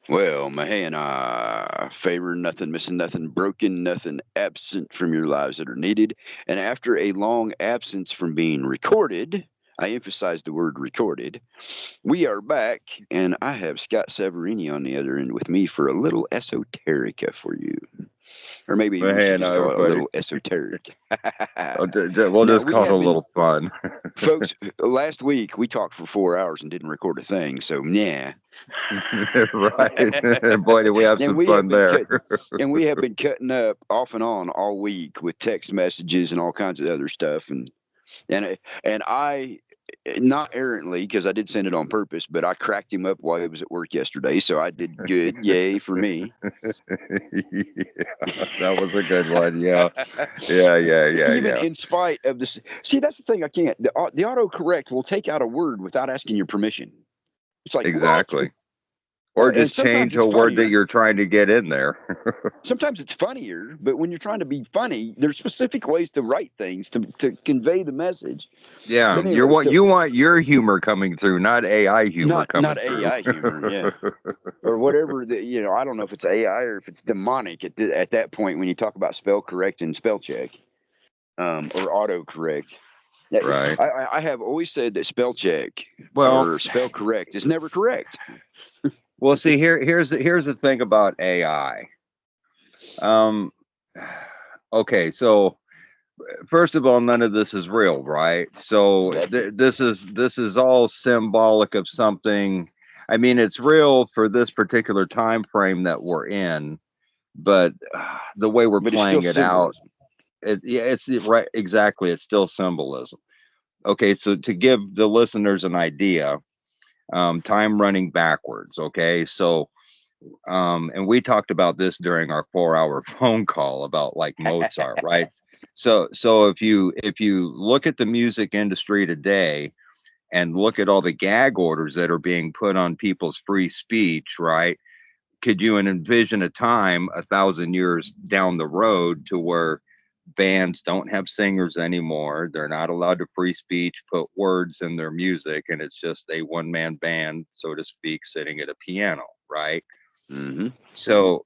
Well, Mahe and I favor nothing missing, nothing broken, nothing absent from your lives that are needed. And after a long absence from being recorded, I emphasize the word recorded, we are back, and I have Scott Severini on the other end with me for a little esoterica for you. Or maybe But we hey, should no, just call it a everybody. little esoteric. We'll Now, just we call it a have been, little fun. folks, last week we talked for 4 hours and didn't record a thing, so yeah. Right. Boy, did we have and some we have fun been there. cutting and we have been cutting up off and on all week with text messages and all kinds of other stuff and I not errantly because I did send it on purpose, but I cracked him up while he was at work yesterday, so I did good. Yay for me. Yeah, that was a good one. Yeah. Yeah, yeah, yeah, Even yeah. in spite of this, see, that's the thing. I can't. The autocorrect will take out a word without asking your permission. It's like what? Exactly. Or And just sometimes change it's a word that funnier. you're trying to get in there. Sometimes it's funnier, but when you're trying to be funny, there's specific ways to write things to convey the message. Yeah, But anyway, so you want your humor coming through, not AI humor not coming through. AI humor, yeah, or whatever. I don't know if it's AI or if it's demonic at that point when you talk about spell correct and spell check, or autocorrect. Yeah, Right. I have always said that spell check Well, or spell correct is never correct. well, see, here's the thing about AI. Um, okay, so first of all, none of this is real, right? So That's it. this is all symbolic of something. I mean, it's real for this particular time frame that we're in, but the way we're But it's still playing it out, symbolism. yeah, it's right, exactly. It's still symbolism. Okay, so to give the listeners an idea, time running backwards. Okay, so and we talked about this during our 4 hour phone call about like Mozart, right? So if you look at the music industry today and look at all the gag orders that are being put on people's free speech, right? Could you envision a time 1,000 years down the road to where bands don't have singers anymore? They're not allowed to free speech, put words in their music, and it's just a one man band, so to speak, sitting at a piano, right? Hmm. So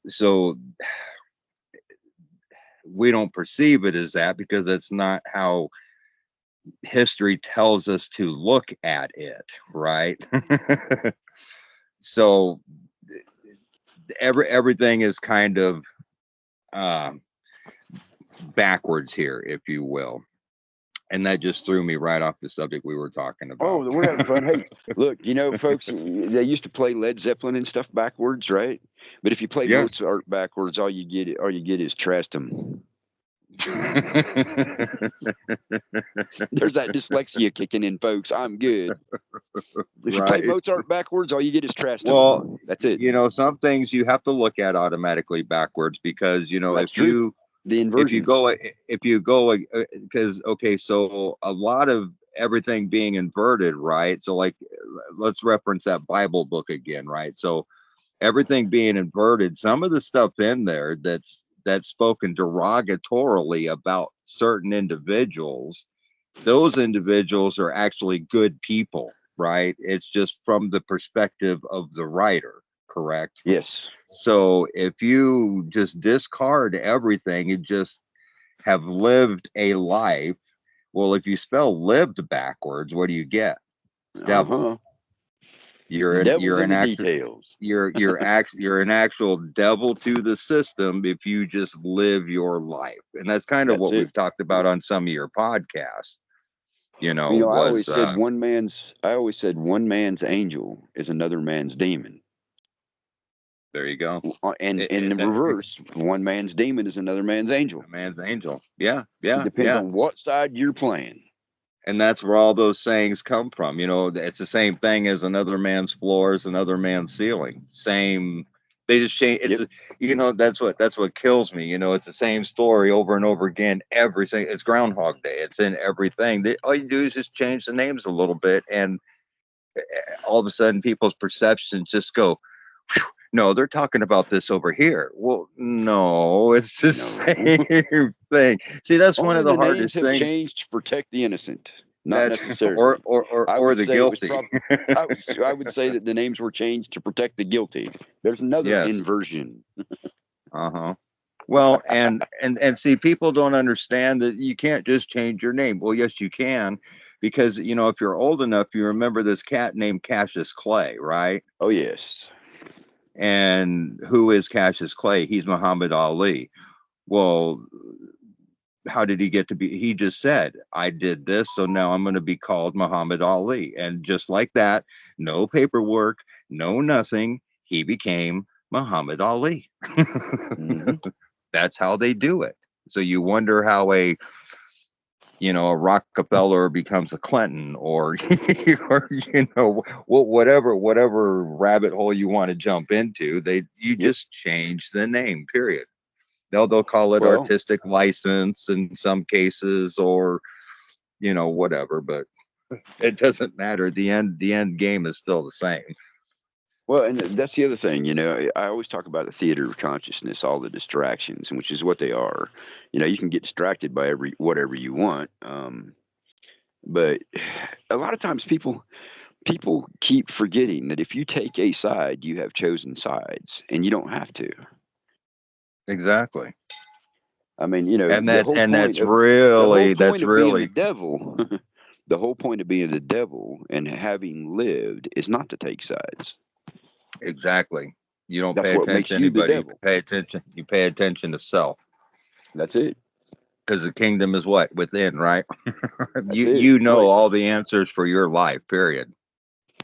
we don't perceive it as that because that's not how history tells us to look at it, right? So everything is kind of uh, backwards here, if you will. And that just threw me right off the subject we were talking about. Oh, we're having fun. Hey, look, folks, they used to play Led Zeppelin and stuff backwards, right? But if you play Yes. Mozart backwards, all you get is Trastum. There's that dyslexia kicking in, folks. I'm good. If you play Right. Mozart backwards, all you get is Well, Trastum. That's it. some things you have to look at automatically backwards because That's true. The if you inversions. go if you go because okay, so a lot of everything being inverted, right? So like let's reference that Bible book again, right? So everything being inverted, some of the stuff in there that's spoken derogatorily about certain individuals, those individuals are actually good people, right? It's just from the perspective of the writer, correct? Yes. So if you just discard everything and just have lived a life, well, if you spell lived backwards, what do you get? Uh Devil. huh. You're Devil's in an the actual details. you're an actual devil to the system if you just live your life. And that's kind of That's what it. we've talked about on some of your podcasts, I was always said one man's angel is another man's demon. there you go. And in the That reverse, one man's demon is another man's a angel. man's angel. Yeah, It yeah, depends yeah. on what side you're playing. And that's where all those sayings come from. It's the same thing as another man's floor is another man's ceiling. Same. They just change. Yep. That's what kills me. It's the same story over and over again. It's Groundhog Day. It's in everything. All you do is just change the names a little bit, and all of a sudden, people's perceptions just go. No, they're talking about this over here. Well, no, it's the No. same thing. See, that's one Only of the the names hardest have things. changed to protect the innocent. Not That's necessarily. I or would the say it was guilty. probably. I would say that the names were changed to protect the guilty. There's another Yes. inversion. Uh-huh. Well, and see, people don't understand that you can't just change your name. Well, yes, you can, because if you're old enough, you remember this cat named Cassius Clay, right? Oh yes. And who is Cassius Clay? He's Muhammad Ali. Well, how did he get to be? He just said, I did this, so now I'm going to be called Muhammad Ali. And just like that, no paperwork, no nothing, he became Muhammad Ali. Hmm. That's how they do it. So you wonder how a Rockefeller becomes a Clinton, or or whatever rabbit hole you want to jump into. You Yep. just change the name, period. They'll call it Well, artistic license in some cases, or whatever, but it doesn't matter. The end game is still the same. well, and that's the other thing. I always talk about the theater of consciousness, all the distractions, and which is what they are. You can get distracted by whatever you want. But a lot of times people keep forgetting that if you take a side, you have chosen sides, and you don't have to. Exactly. I mean, And the whole point that's of the whole really point that's of being the really devil, the whole point of being the devil and having lived is not to take sides. exactly. You don't That's pay what attention makes to you the anybody. devil. You pay attention to self, That's it. because the kingdom is what within, right? That's you it. you know Well, all the answers for your life, period.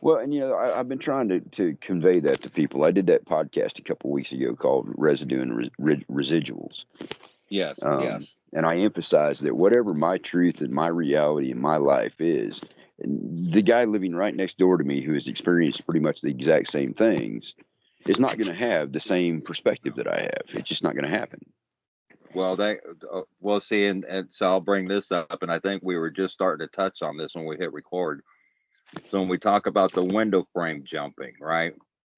well, and I've been trying to convey that to people. I did that podcast a couple weeks ago called Residue and Residuals. Yes, yes. And I emphasize that whatever my truth and my reality in my life is, and the guy living right next door to me who has experienced pretty much the exact same things is not going to have the same perspective that I have. It's just not going to happen. Well, we'll see, and so I'll bring this up, and I think we were just starting to touch on this when we hit record. So when we talk about the window frame jumping, right?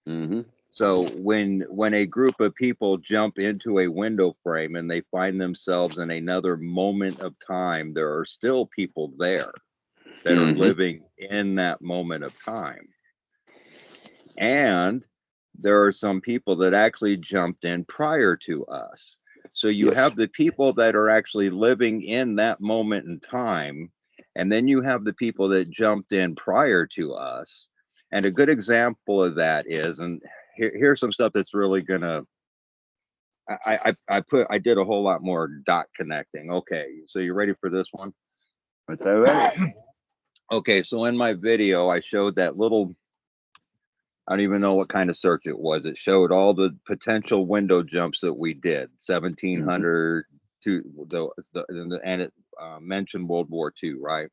Hmm. So when a group of people jump into a window frame and they find themselves in another moment of time, there are still people there that are Hmm. living in that moment of time. And there are some people that actually jumped in prior to us. So you Yes. have the people that are actually living in that moment in time, and then you have the people that jumped in prior to us. And a good example of that is, and here's some stuff that's really gonna. I did a whole lot more dot connecting. Okay, so you ready for this one? That's all right. Okay, so in my video, I showed that little, I don't even know what kind of search it was. It showed all the potential window jumps that we did, Hmm. 1700 to and it mentioned World War II, right?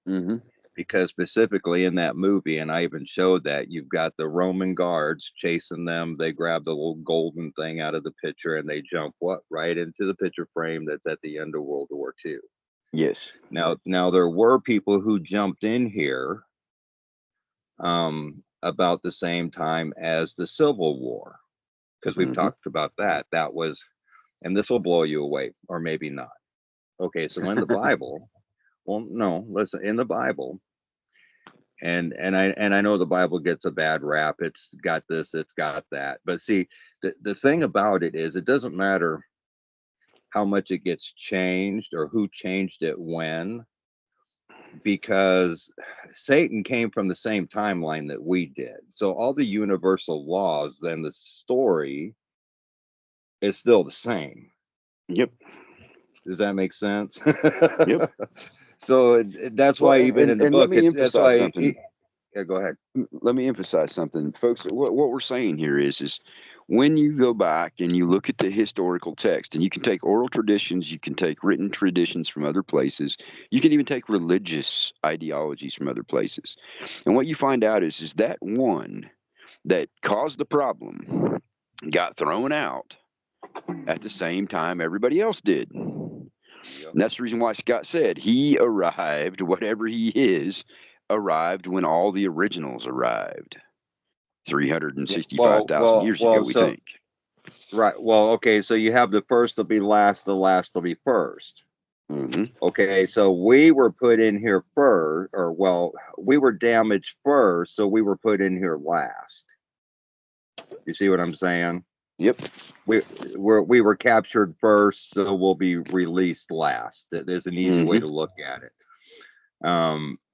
Hmm. Because specifically in that movie, and I even showed that you've got the Roman guards chasing them. They grab the little golden thing out of the picture and they jump what right into the picture frame that's at the end of World War II. Yes. Now there were people who jumped in here about the same time as the Civil War, because we've Hmm. talked about that. That was, and this will blow you away, or maybe not. Okay, so in the Bible, well, no, listen, in the Bible, and I know the Bible gets a bad rap. It's got this, it's got that. But see, the thing about it is, it doesn't matter how much it gets changed or who changed it when, because Satan came from the same timeline that we did. So all the universal laws, then the story is still the same. Yep. Does that make sense? Yep. So that's Well, why and, even and, in the and let book, me that's emphasize why. something. Yeah, go ahead. Let me emphasize something, folks. What we're saying here is when you go back and you look at the historical text, and you can take oral traditions, you can take written traditions from other places, you can even take religious ideologies from other places, and what you find out is that one that caused the problem got thrown out at the same time everybody else did. And Yep. that's the reason why Scott said he arrived, whatever he is, arrived when all the originals arrived. Yeah. 365,000 years ago, we So think. right. Well, okay. So you have the first will be last, the last will be first. Mm-hmm. Okay, so we were put in here first, or well, we were damaged first, so we were put in here last. You see what I'm saying? Yep. We were captured first, so we'll be released last. There's an easy way Mm-hmm. to look at it.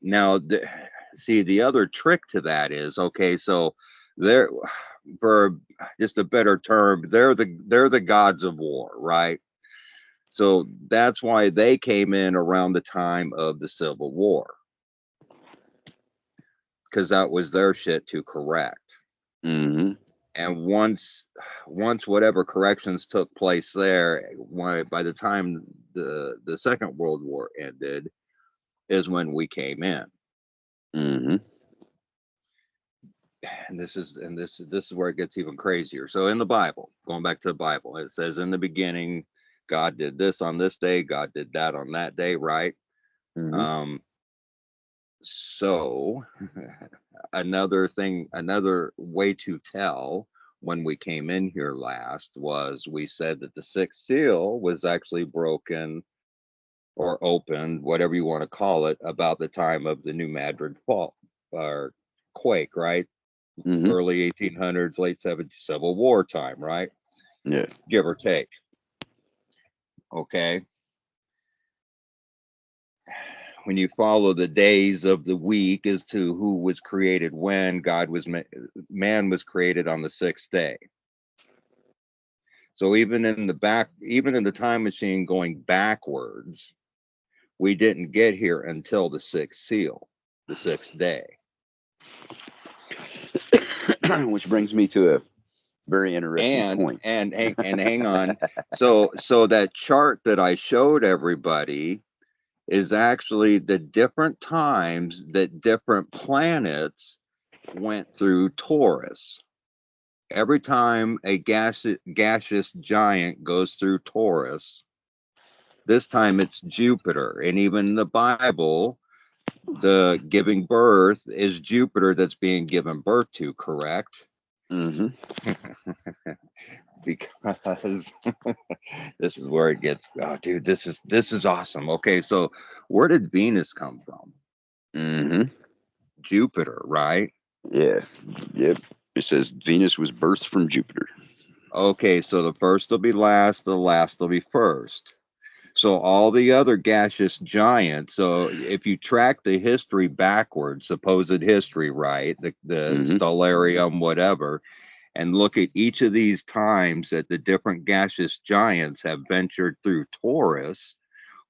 Now, see, the other trick to that is, okay, so they're, for just a better term, they're the gods of war, right? So that's why they came in around the time of the Civil War, because that was their shit to correct. Mm-hmm. And once whatever corrections took place there, by the time the Second World War ended, is when we came in. Mm-hmm. And this is where it gets even crazier. So in the Bible, going back to the Bible, it says in the beginning, God did this on this day, God did that on that day, right? Mm-hmm. Um, so another thing, another way to tell when we came in here last was we said that the sixth seal was actually broken or opened, whatever you want to call it, about the time of the New Madrid fall or quake, right? Mm-hmm. Early 1800s, late 70s, Civil War time, right? Yeah. Give or take. Okay. When you follow the days of the week as to who was created when, man was created on the sixth day. So even in the time machine going backwards, we didn't get here until the sixth seal, the sixth day. Which brings me to a very interesting point. And hang on. So that chart that I showed everybody is actually the different times that different planets went through Taurus. Every time a gaseous giant goes through Taurus, this time it's Jupiter. And even in the Bible, the giving birth is Jupiter that's being given birth to, correct? Mm-hmm. Because this is where it gets, oh dude, this is awesome. Okay, so where did Venus come from? Mm-hmm. Jupiter, right? Yeah. Yep. It says Venus was birthed from Jupiter. Okay, so the first will be last, the last will be first. So all the other gaseous giants, so if you track the history backwards, supposed history, right? The Mm-hmm. stellarium, whatever, and look at each of these times that the different gaseous giants have ventured through Taurus,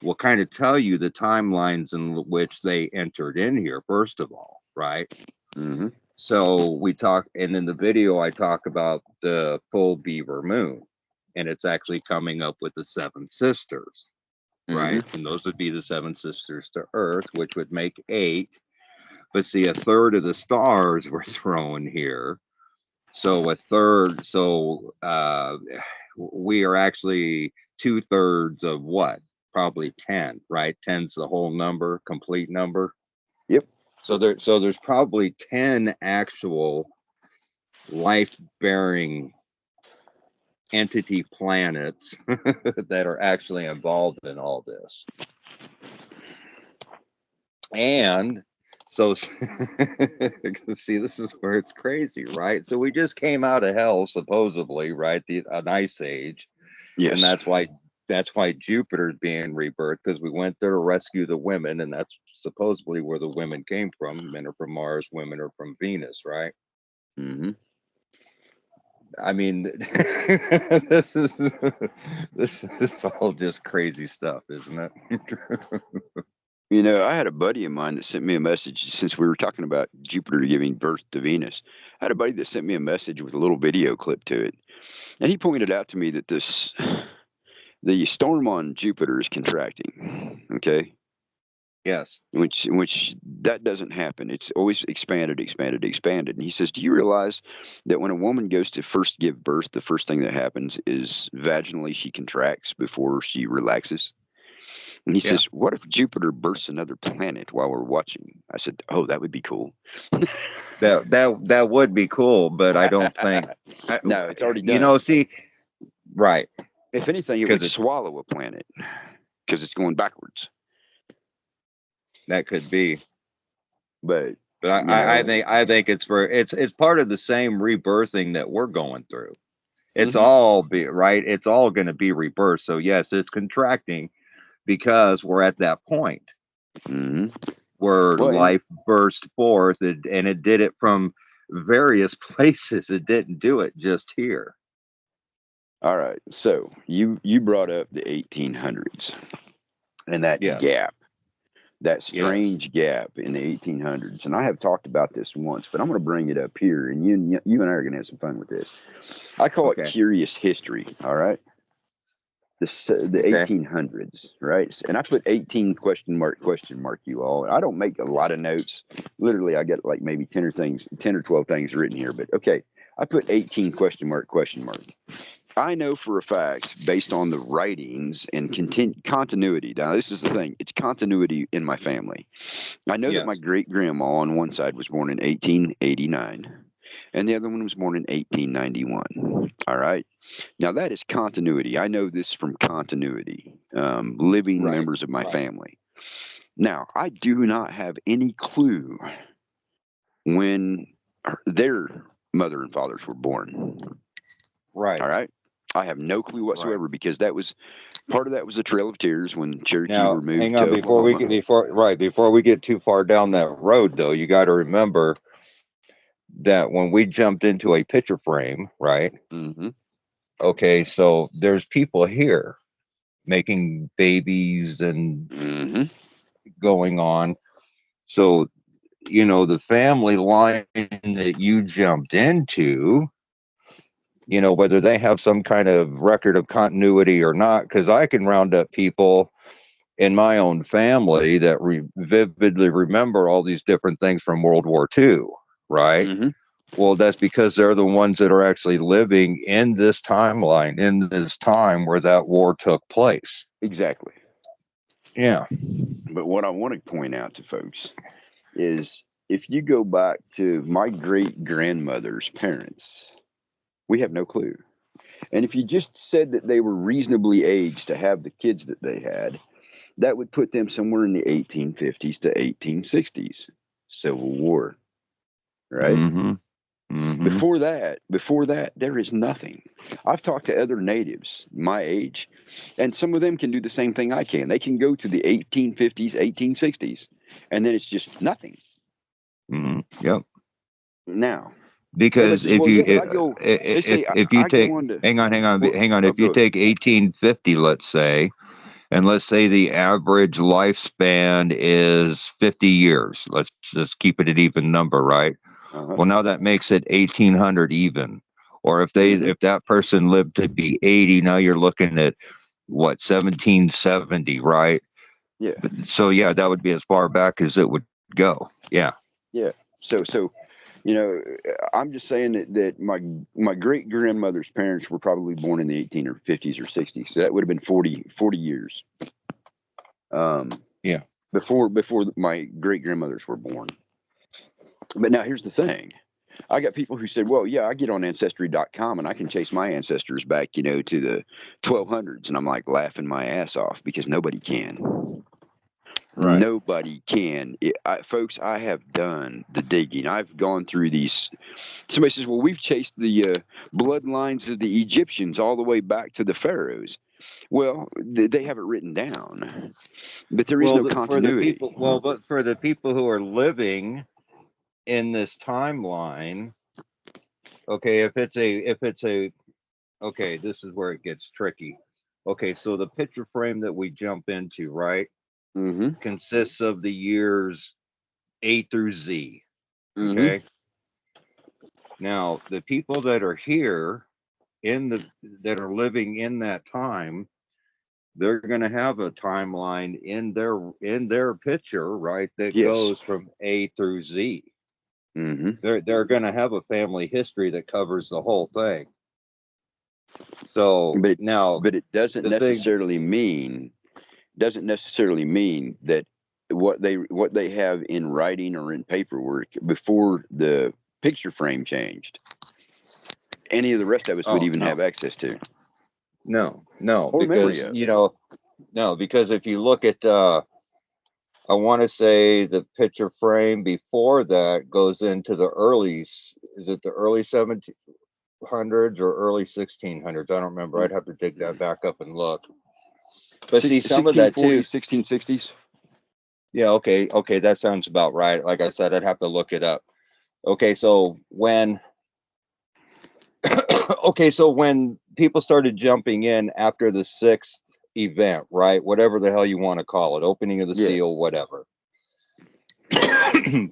will kind of tell you the timelines in which they entered in here, first of all, right? Mm-hmm. So we talk, and in the video, I talk about the full beaver moon, and it's actually coming up with the seven sisters, Mm-hmm. right? And those would be the seven sisters to Earth, which would make eight. But see, a third of the stars were thrown here. So a third, so we are actually two-thirds of what? Probably 10, right? 10's the whole number, complete number. Yep. So there's probably 10 actual life-bearing entity planets that are actually involved in all this. And so see, this is where it's crazy, right? So we just came out of hell, supposedly, right? An ice age, and Yes. that's why Jupiter's being rebirthed, because we went there to rescue the women, and that's supposedly where the women came from. Men are from Mars, women are from Venus, right? Mm-hmm. I mean, this is this is all just crazy stuff, isn't it? You know, I had a buddy of mine that sent me a message since we were talking about Jupiter giving birth to Venus. I had a buddy that sent me a message with a little video clip to it. And he pointed out to me that the storm on Jupiter is contracting. Okay. Yes. Which that doesn't happen. It's always expanded, expanded, expanded. And he says, do you realize that when a woman goes to first give birth, the first thing that happens is vaginally she contracts before she relaxes? And he Yeah. says, what if Jupiter bursts another planet while we're watching? I said, oh, that would be cool. That would be cool, but I don't think. I, No, it's already done. see, right? If anything, it Because would it swallow a planet. because it's going backwards. That could be. But I think it's part of the same rebirthing that we're going through. It's all right. It's all going to be rebirth. So yes, it's contracting because we're at that point where life burst forth, and it did it from various places. It didn't do it just here. All right. So you brought up the 1800s and that gap. That strange gap in the 1800s, and I have talked about this once, but I'm going to bring it up here, and you and I are going to have some fun with this. I call it curious history. All right, the 1800s, right? And I put 18 question mark. You all. I don't make a lot of notes. Literally, I get like maybe 10 or 12 things written here, but okay. I put 18 question mark. I know for a fact, based on the writings and continuity. Now, this is the thing: it's continuity in my family. I know that my great grandma on one side was born in 1889, and the other one was born in 1891. All right. Now that is continuity. I know this from continuity, living members of my family. Now, I do not have any clue when their mother and fathers were born. Right. All right. I have no clue whatsoever because that was part of that was a Trail of Tears when Cherokee were moved. Hang on, before we get too far down that road, though, you got to remember that when we jumped into a picture frame, right? Okay, so there's people here making babies and going on. So, the family line that you jumped into, whether they have some kind of record of continuity or not, because I can round up people in my own family that vividly remember all these different things from World War II, right? Well, that's because they're the ones that are actually living in this timeline, in this time where that war took place. Exactly. Yeah. But what I want to point out to folks is if you go back to my great grandmother's parents, we have no clue. And if you just said that they were reasonably aged to have the kids that they had, that would put them somewhere in the 1850s to 1860s. Civil War. Right? Before that, there is nothing. I've talked to other natives my age, and some of them can do the same thing I can. They can go to the 1850s, 1860s, and then it's just nothing. Yep. Now, because if you take hang on, if you take 1850, let's say, and let's say the average lifespan is 50 years, let's just keep it an even number, right? Well, now that makes it 1800 even. Or if that person lived to be 80, now you're looking at what, 1770, right? Yeah. So yeah, that would be as far back as it would go. Yeah. Yeah. So I'm just saying that my great grandmother's parents were probably born in the 1850s or 60s. So that would have been 40 years. Yeah. Before my great grandmothers were born. But now here's the thing. I got people who said, well, yeah, I get on ancestry.com and I can chase my ancestors back, to the 1200s. And I'm like laughing my ass off because nobody can. Right. Nobody can. Folks, I have done the digging. I've gone through these. Somebody says, well, we've chased the bloodlines of the Egyptians all the way back to the pharaohs. Well, they have it written down, but there is no continuity. But for the people who are living in this timeline, okay, if it's a okay, this is where it gets tricky. Okay, so the picture frame that we jump into, right, consists of the years A through Z. Okay. Now, the people that are here that are living in that time, they're going to have a timeline in their picture, right, that goes from A through Z. They're going to have a family history that covers the whole thing. So, but it doesn't necessarily mean that what they have in writing or in paperwork before the picture frame changed, any of the rest of us would even have access to. No, or because No, because if you look at, I want to say the picture frame before that goes into the early, is it the early 1700s or early 1600s? I don't remember. I'd have to dig that back up and look. But see, some of that too. 1640s, 1660s. Yeah, okay, okay, that sounds about right. Like I said, I'd have to look it up. Okay, so when okay, so when people started jumping in after the sixth event, right? Whatever the hell you want to call it, opening of the Yeah, seal, whatever.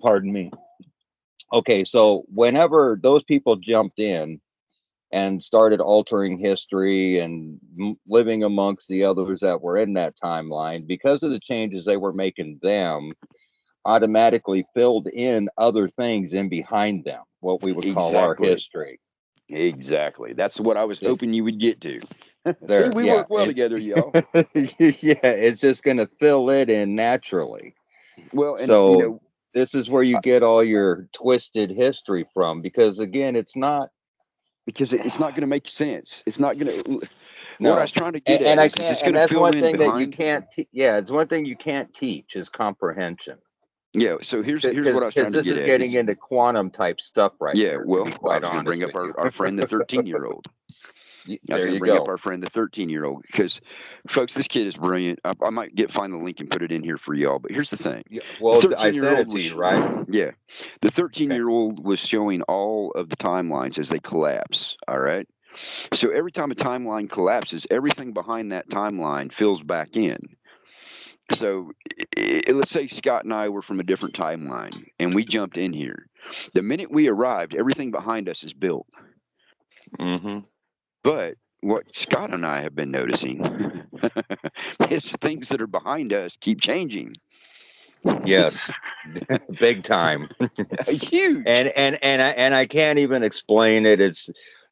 Pardon me. Okay, so whenever those people jumped in and started altering history and living amongst the others that were in that timeline, because of the changes they were making, them automatically filled in other things in behind them, what we would call our exactly. history. Exactly. That's what I was So hoping you would get to. See, there, we yeah, work well together, y'all. yeah, it's just going to fill it in naturally. Well, and So this is where you get all your twisted history from, because again, it's not. because it's not going to make sense. It's not going to. What I was No, trying to get at and I is can't, it's and going to that's fill one in thing that you behind. can't. Yeah, it's one thing you can't teach is comprehension, Yeah. So here's what I was because trying to this get is at getting is into quantum type stuff right yeah. here. To Well, be I quite was going to honest bring up with you, our friend, the 13-year-old. I was there going to you bring up go. our friend, the 13-year-old, because, folks, this kid is brilliant. I might find the link and put it in here for y'all. But here's the thing: Yeah, the well, I sent 13-year-old it to was, you, right? yeah, the Okay. 13-year-old was showing all of the timelines as they collapse. All right. So every time a timeline collapses, everything behind that timeline fills back in. So let's say Scott and I were from a different timeline, and we jumped in here. The minute we arrived, everything behind us is built. Mm-hmm. But what Scott and I have been noticing is things that are behind us keep changing. Yes, big time. Huge. And I can't even explain it. It's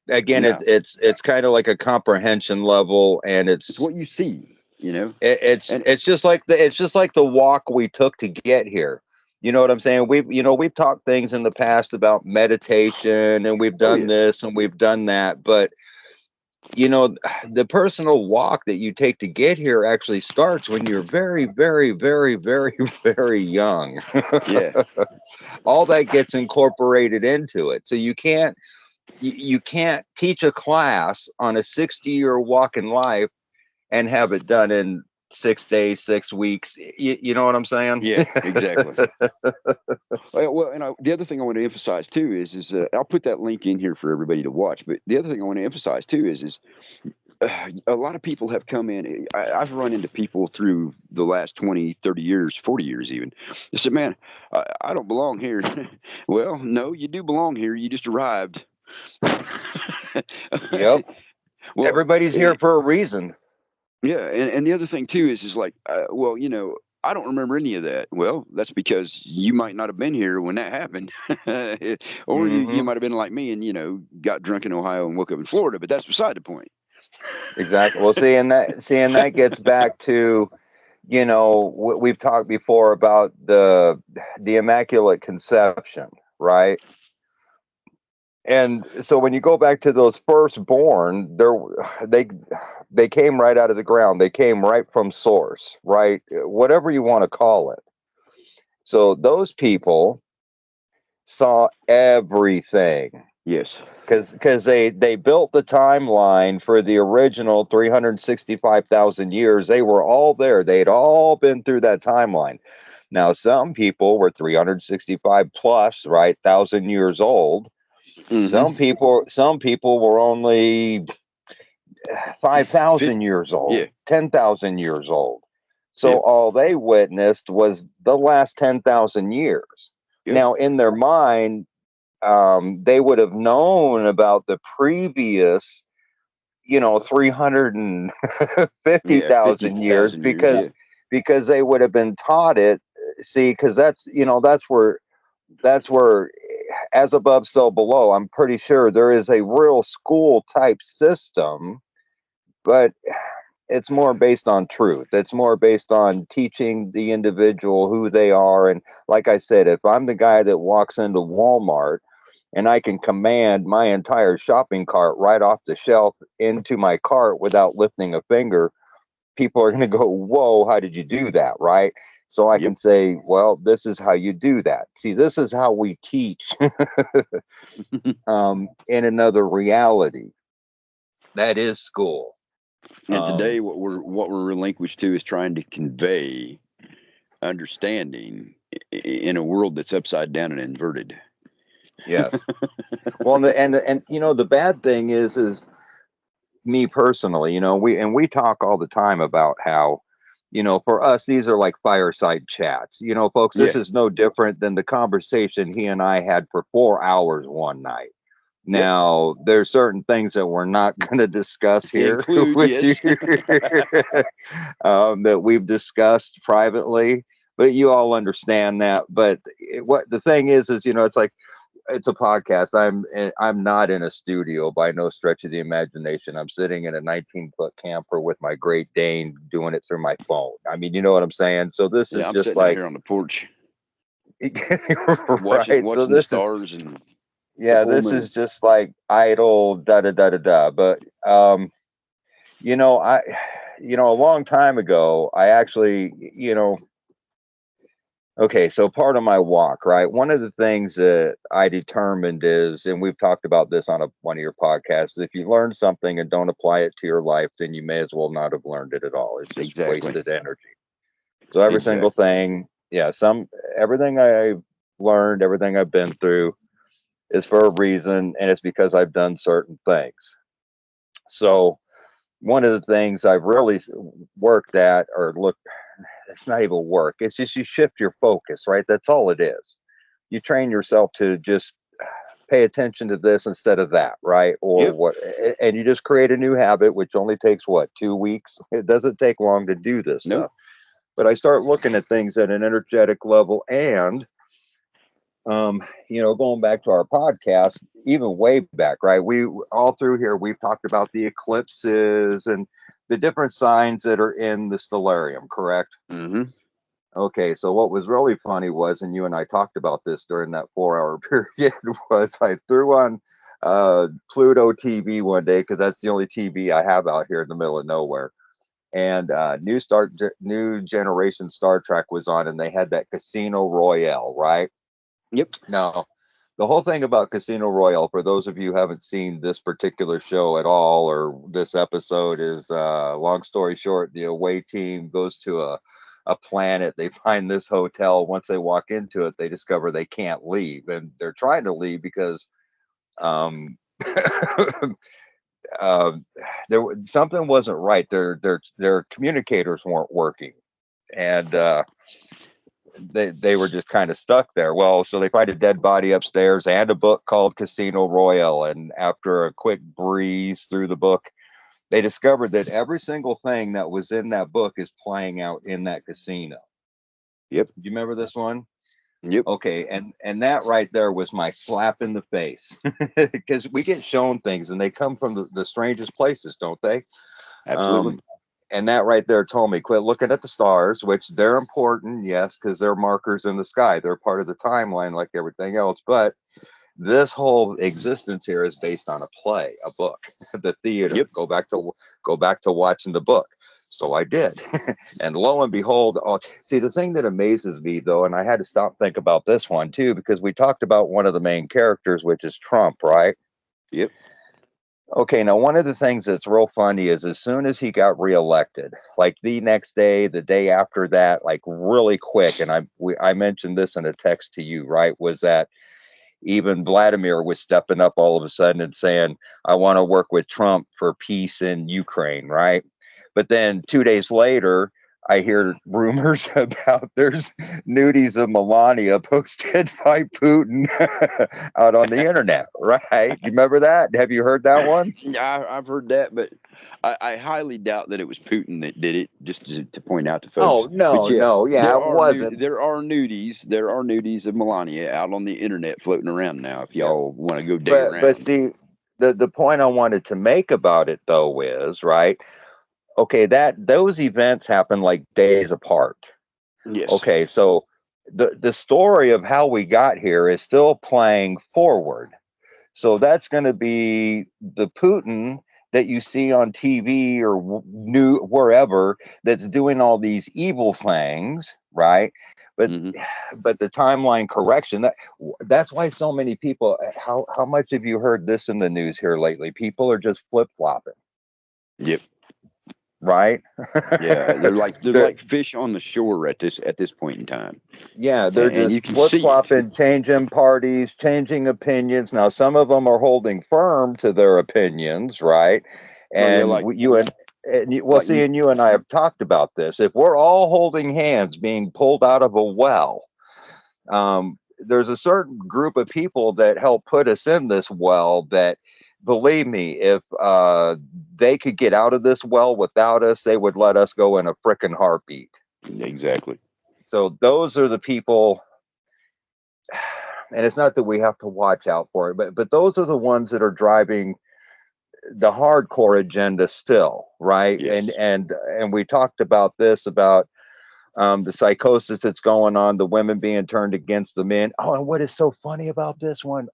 again, No, it's kind of like a comprehension level, and it's what you see, you know. And it's just like the walk we took to get here. You know what I'm saying? We've talked things in the past about meditation, and we've oh done yeah, this and we've done that, but you know, the personal walk that you take to get here actually starts when you're very, very, very, very, very young. yeah, All that gets incorporated into it. So you can't teach a class on a 60-year walk in life and have it done in 6 days, 6 weeks. You know what I'm saying? yeah, exactly. Well, and the other thing I want to emphasize too is I'll put that link in here for everybody to watch. But the other thing I want to emphasize too is a lot of people have come in. I've run into people through the last 20, 30 years, 40 years even. They said, man, I don't belong here. Well, no, you do belong here. You just arrived. Yep. Well, Everybody's here for a reason. yeah, and the other thing too is like, well, I don't remember any of that. Well, that's because you might not have been here when that happened, or you Hmm. might have been like me and got drunk in Ohio and woke up in Florida. But that's beside the point. Exactly. Well, and that gets back to, we've talked before about the immaculate conception, right? And so when you go back to those firstborn, they they came right out of the ground. They came right from source, right? Whatever you want to call it. So those people saw everything Yes. because they built the timeline for the original 365,000 years. They were all there. They'd all been through that timeline. Now some people were 365 plus, right, thousand years old. Mm-hmm. Some people were only 5,000 years Yeah. old, 10,000 years old. Yeah. So all they witnessed was the last 10,000 years. Yep. Now, in their mind, they would have known about the previous, 350,000 Yeah. fifty years thousand years. because Yeah. they would have been taught it. See, because that's where as above so below. I'm pretty sure there is a real school type system, but it's more based on truth. It's more based on teaching the individual who they are. And like I said, if I'm the guy that walks into Walmart and I can command my entire shopping cart right off the shelf into my cart without lifting a finger, people are going to go, whoa, how did you do that? Right. So I Yep. can say, well, this is how you do that. See, this is how we teach in another reality. That is school. And today, Um, what we're relinquished to is trying to convey understanding in a world that's upside down and inverted. yes. Well, and you know, the bad thing is me personally, you know, we talk all the time about how, you know, for us these are like fireside chats. You know, folks, this Yeah. is no different than the conversation he and I had for 4 hours one night. Yep. Now, there's certain things that we're not going to discuss here Include, with you yes. that we've discussed privately, but you all understand that. But what the thing is, you know, it's like it's a podcast. I'm not in a studio by no stretch of the imagination. I'm sitting in a 19-foot camper with my Great Dane doing it through my phone. I mean, you know what I'm saying? So this is Yeah, I'm just sitting out like here on the porch watching right. So watching the this is stars and the yeah, full this is moon. just like idle da da da da da. But you know, a long time ago, I actually, okay, so part of my walk, right? One of the things that I determined is, and we've talked about this on one of your podcasts, if you learn something and don't apply it to your life, then you may as well not have learned it at all. It's just Exactly. wasted energy. So every single Exactly. thing, yeah, everything I've learned, everything I've been through is for a reason, and it's because I've done certain things. So one of the things I've really worked at or looked, it's not even work. It's just you shift your focus, right? That's all it is. You train yourself to just pay attention to this instead of that, right? Or Yep. what, and you just create a new habit, which only takes what, 2 weeks? It doesn't take long to do this Nope. stuff. But I start looking at things at an energetic level and going back to our podcast, even way back, right? We all through here, we've talked about the eclipses and the different signs that are in the stellarium, correct? Mm-hmm. Okay, so what was really funny was, and you and I talked about this during that 4 hour period, was I threw on Pluto TV one day because that's the only TV I have out here in the middle of nowhere. And new generation Star Trek was on, and they had that Casino Royale, right? Yep. Now, the whole thing about Casino Royale, for those of you who haven't seen this particular show at all or this episode, is long story short, the away team goes to a planet. They find this hotel. Once they walk into it, they discover they can't leave, and they're trying to leave because um, uh, something wasn't right. Their communicators weren't working, and they were just kind of stuck there. Well, so they find a dead body upstairs and a book called Casino Royale. And after a quick breeze through the book, they discovered that every single thing that was in that book is playing out in that casino. Yep. Do you remember this one? Yep. Okay, and that right there was my slap in the face because we get shown things and they come from the strangest places, don't they? Absolutely. Um, and that right there told me quit looking at the stars, which they're important, yes, because they're markers in the sky. They're part of the timeline like everything else. But this whole existence here is based on a play, a book, the theater. Yep. Go back to watching the book. So I did. And lo and behold, see, the thing that amazes me though, and I had to stop think about this one too, because we talked about one of the main characters, which is Trump, right? Yep. Okay, now one of the things that's real funny is as soon as he got reelected, like the next day, the day after that, like really quick, and I mentioned this in a text to you, right? Was that even Vladimir was stepping up all of a sudden and saying, "I want to work with Trump for peace in Ukraine," right? But then 2 days later, I hear rumors about there's nudies of Melania posted by Putin out on the internet, right? You remember that? Have you heard that one? Yeah, I've heard that, but I highly doubt that it was Putin that did it. Just to point out to Oh folks, but no, yeah, no, yeah, it wasn't. there are nudies of Melania out on the internet floating around now. If Yeah, y'all want to go dig but around. see, the point I wanted to make about it though is right. Okay, that those events happen like days apart. Yes. Okay, so the story of how we got here is still playing forward. So that's going to be the Putin that you see on TV or new wherever that's doing all these evil things, right? But Hmm. but the timeline correction, that's why so many people, how much have you heard this in the news here lately? People are just flip-flopping, Yep. right? Yeah, they're They're like fish on the shore at this point in time, Yeah, they're and just you can flip see it. flopping, changing parties, changing opinions. Now, some of them are holding firm to their opinions, right? Oh yeah, And you well, like see, and you and I have talked about this. If we're all holding hands, being pulled out of a well, there's a certain group of people that help put us in this well. That, believe me, if they could get out of this well without us, they would let us go in a frickin' heartbeat. exactly. So those are the people, and it's not that we have to watch out for it, but those are the ones that are driving the hardcore agenda still, right? and Yes. and and we talked about this, about the psychosis that's going on, the women being turned against the men. Oh, and what is so funny about this one,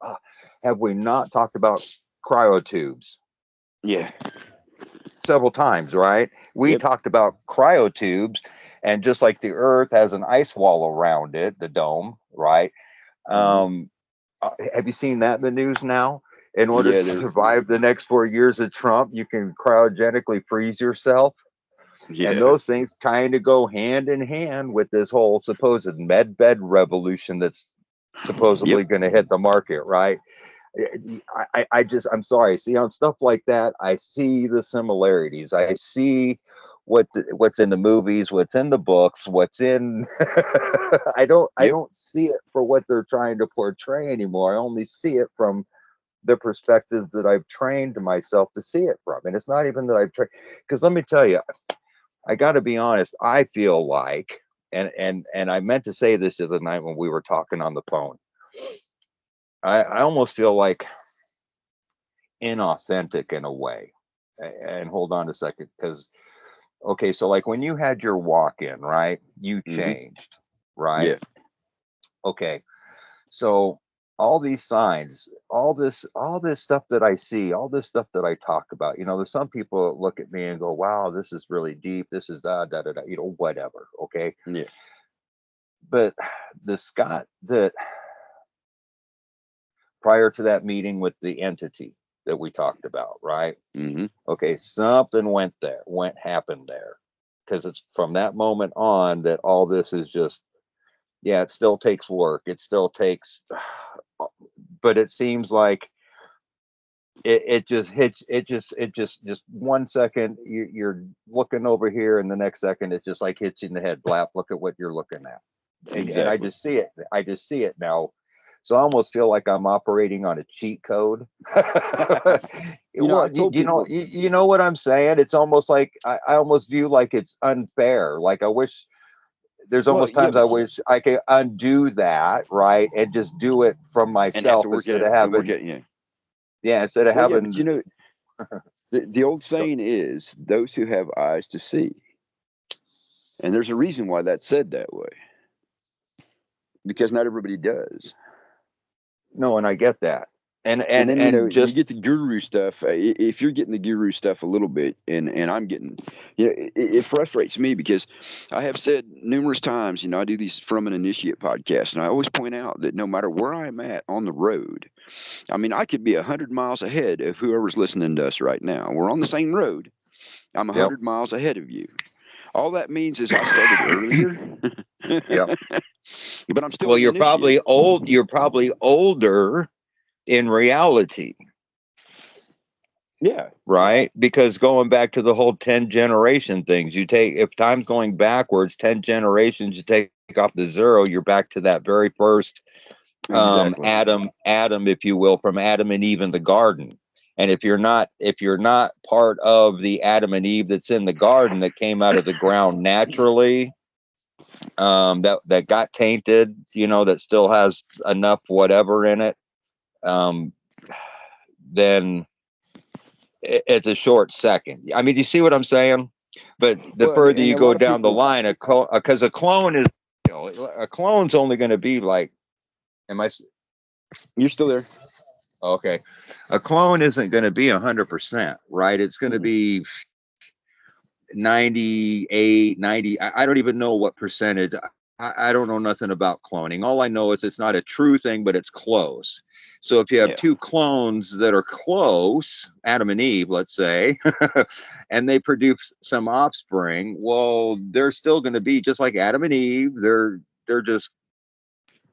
have we not talked about cryotubes Yeah. several times, right? We Yep. talked about cryotubes, and just like the earth has an ice wall around it, the dome, right? Hmm. um have you seen that in the news now? In order Yeah. to survive the next 4 years of Trump, you can cryogenically freeze yourself. And Yeah. those things kind of go hand in hand with this whole supposed med bed revolution that's Yep. supposedly going to hit the market, right? I'm sorry. See, on stuff like that, I see the similarities. I see what's in the movies, what's in the books, what's in. I Yep. don't see it for what they're trying to portray anymore. I only see it from the perspective that I've trained myself to see it from, and it's not even that I've trained. Because let me tell you, I got to be honest. I feel like, and I meant to say this the other night when we were talking on the phone. I almost feel like inauthentic in a way. And hold on a second, because okay, so like when you had your walk in, right? You Hmm. changed, right? Yeah. Okay, so all these signs, all this stuff that I see, all this stuff that I talk about, there's some people that look at me and go, wow, this is really deep, this is da da da da, whatever. Okay, Yeah. but the Scott that prior to that meeting with the entity that we talked about, right? Hmm. Okay, something happened there, because it's from that moment on that all this is just, yeah, it still takes work, it still takes, but it seems like it just hits, just 1 second you're looking over here, and the next second it just like hits you in the head, blap, look at what you're looking at. And Exactly. I just see it now. So I almost feel like I'm operating on a cheat code. I Well, told people. you know what I'm saying? It's almost like I almost view like it's unfair. Like I wish, there's Well, almost yeah, times I but wish I could undo that, right? And just do it from and have myself to work at instead it of and work having, at yeah. yeah, instead of Well, yeah, but having, the old saying is those who have eyes to see, and there's a reason why that's said that way because not everybody does. no, and I get that. And And and then and you just get the guru stuff. If you're getting the guru stuff a little bit, and I'm getting, it frustrates me because I have said numerous times, I do these from an initiate podcast, and I always point out that no matter where I'm at on the road, I mean, I could be 100 miles ahead of whoever's listening to us right now. We're on the same road. I'm a yep, 100 miles ahead of you. All that means is I started earlier, yep. but I'm still Well, an initiate. you're probably older in reality, Yeah, right? Because going back to the whole 10 generation things, you take, if time's going backwards 10 generations, you take off the zero, you're back to that very first exactly. Adam, if you will, from Adam and Eve in the garden. And if you're not part of the Adam and Eve that's in the garden that came out of the ground naturally, that got tainted, that still has enough whatever in it, um, then it's a short second. I mean, do you see what I'm saying? But the Well, and further and you a go lot of down the people. line, because a clone is, a clone's only going to be like, am I? You're still there. Okay. A clone isn't going to be 100%, right? It's going to Mm, be 98, 90. I don't even know what percentage. I don't know nothing about cloning. All I know is it's not a true thing, but it's close. So if you have yeah. two clones that are close, Adam and Eve, let's say, and they produce some offspring, well, they're still going to be just like Adam and Eve. They're just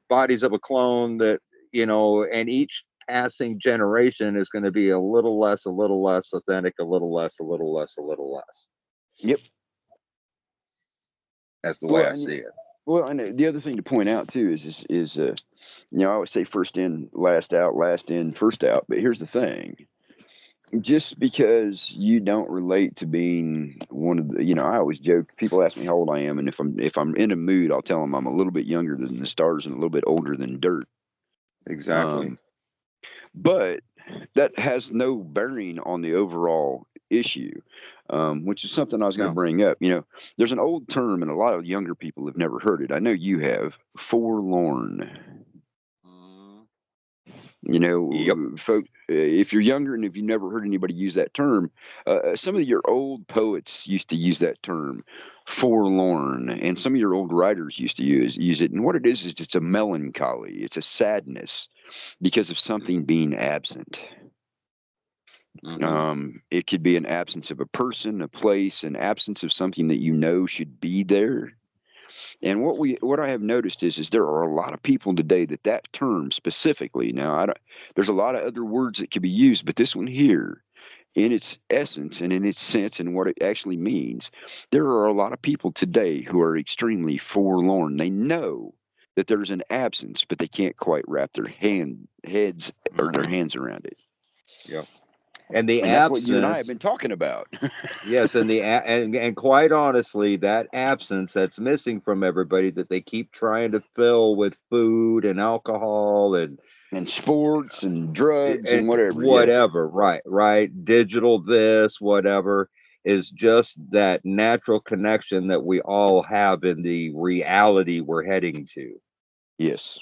bodies of a clone that, and each passing generation is going to be a little less authentic, a little less, a little less, a little less. Yep. That's the way Well, I and see it. well, and the other thing to point out too is I always say first in, last out, last in, first out. But here's the thing: just because you don't relate to being one of the, I always joke. People ask me how old I am, and if I'm in a mood, I'll tell them I'm a little bit younger than the stars and a little bit older than dirt. Exactly. Um, but that has no bearing on the overall issue, which is something I was going to No. bring up. There's an old term, and a lot of younger people have never heard it. I know you have, forlorn. Mm, yep. Folks, if you're younger and if you've never heard anybody use that term, some of your old poets used to use that term, forlorn, and some of your old writers used to use it. And what it is it's a melancholy, it's a sadness because of something being absent. Hmm. It could be an absence of a person, a place, an absence of something that you know should be there. And what I have noticed is there are a lot of people today that term specifically. Now, I don't, there's a lot of other words that could be used, but this one here, in its essence and in its sense and what it actually means, there are a lot of people today who are extremely forlorn. They know that there's an absence, but they can't quite wrap their heads or their Hmm. hands around it. Yep. And the And that's what you and I have absence, been talking about. yes, and quite honestly, that absence that's missing from everybody that they keep trying to fill with food and alcohol And sports and drugs and and whatever. Yeah. whatever, right, right, digital this, whatever, is just that natural connection that we all have in the reality we're heading to. Yes.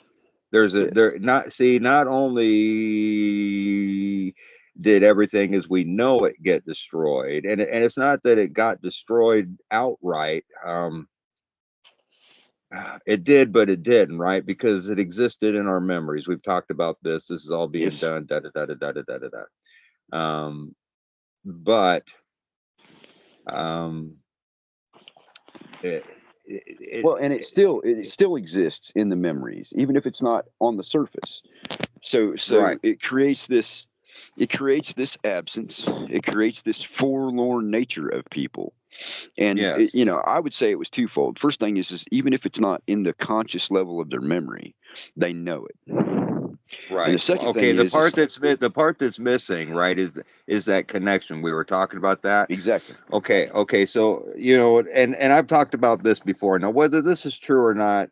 There's a Yes. there not see not only did everything as we know it get destroyed, and it's not that it got destroyed outright. It did, but it didn't, right? Because it existed in our memories. We've talked about this. This is all being Yes. done. Da da da da da da da da. Da. Um, but um, it, it, Well, and it still exists in the memories, even if it's not on the surface. So right. it creates this absence. It creates this forlorn nature of people. And Yes. I would say it was twofold. First thing is even if it's not in the conscious level of their memory, they know it. And the Right. second thing Okay. is The part that's missing, right, is that connection. We were talking about that. exactly. Okay. Okay. So and I've talked about this before. Now, whether this is true or not,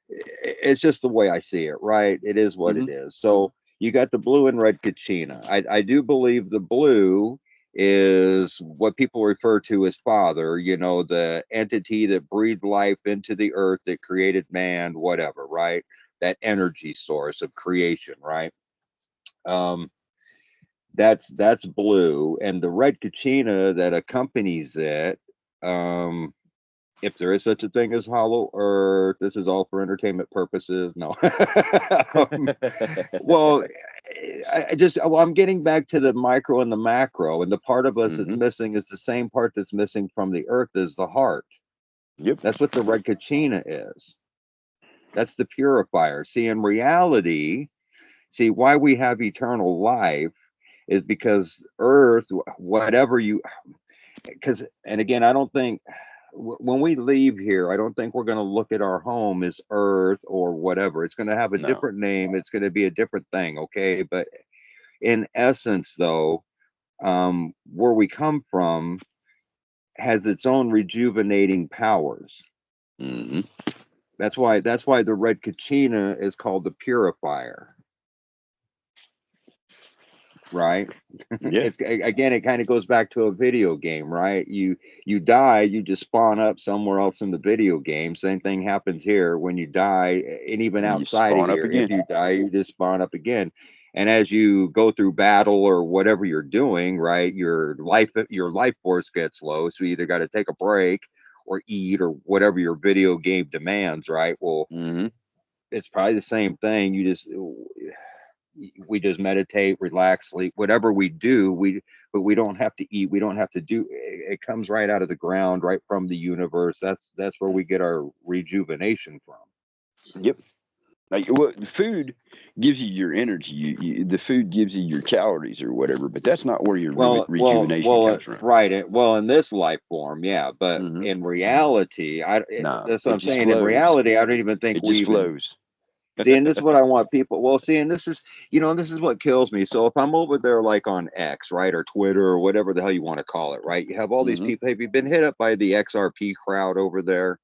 it's just the way I see it. Right. It is what Hmm. it is. So you got the blue and red kachina. I do believe the blue is what people refer to as father. The entity that breathed life into the earth, that created man, whatever. Right. That energy source of creation. Right. Um, that's blue, and the red kachina that accompanies it, um, if there is such a thing as hollow earth, this is all for entertainment purposes. No. Well, I'm getting back to the micro and the macro, and the part of us that's Hmm. missing is the same part that's missing from the earth is the heart. Yep. That's what the red kachina is. That's the purifier. See, in reality, see why we have eternal life is because earth, whatever you, because, and again, I don't think when we leave here, I don't think we're going to look at our home as earth or whatever. It's going to have a No. different name. It's going to be a different thing. Okay. But in essence, though, where we come from has its own rejuvenating powers. Hmm. That's why the red kachina is called the purifier, right? Yeah. Again, it kind of goes back to a video game, right? You die, you just spawn up somewhere else in the video game. Same thing happens here when you die, and even You outside of spawn up here, if again. you die, you just spawn up again. And as you go through battle or whatever you're doing, right, your life force gets low. So you either got to take a break or eat or whatever your video game demands, right? Well, Hmm. it's probably the same thing. We just meditate, relax, sleep, whatever we do, but we don't have to eat. We don't have to do. It comes right out of the ground, right from the universe. That's where we get our rejuvenation from. Yep. Like, well, food gives you your energy. The food gives you your calories or whatever, but that's not where your rejuvenation comes from. Right. Well, in this life form, yeah, but Hmm. in reality, Nah, that's what it I'm just saying. In flows. reality, I don't even think It we just even flows. see. And this is what I want people. Well, see, and this is what kills me. So if I'm over there, like on X, right, or Twitter, or whatever the hell you want to call it, right, you have all these Hmm. people. Have you been hit up by the XRP crowd over there?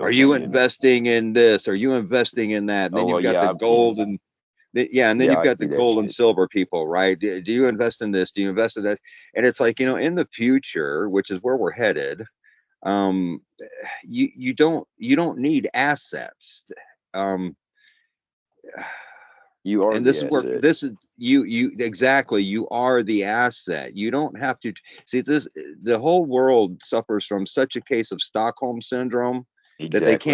Are No, you thank goodness. investing in this? Are you investing in that? And Oh then well, you've got the yeah, gold and yeah, and then yeah, you've I got see the that gold and shit. silver people, right? Do you invest in this? Do you invest in that? And it's like, in the future, which is where we're headed, um, you don't need assets. Um, You are and this the is where asset. this is you exactly, you are the asset. You don't have to see this. The whole world suffers from such a case of Stockholm syndrome that Exactly.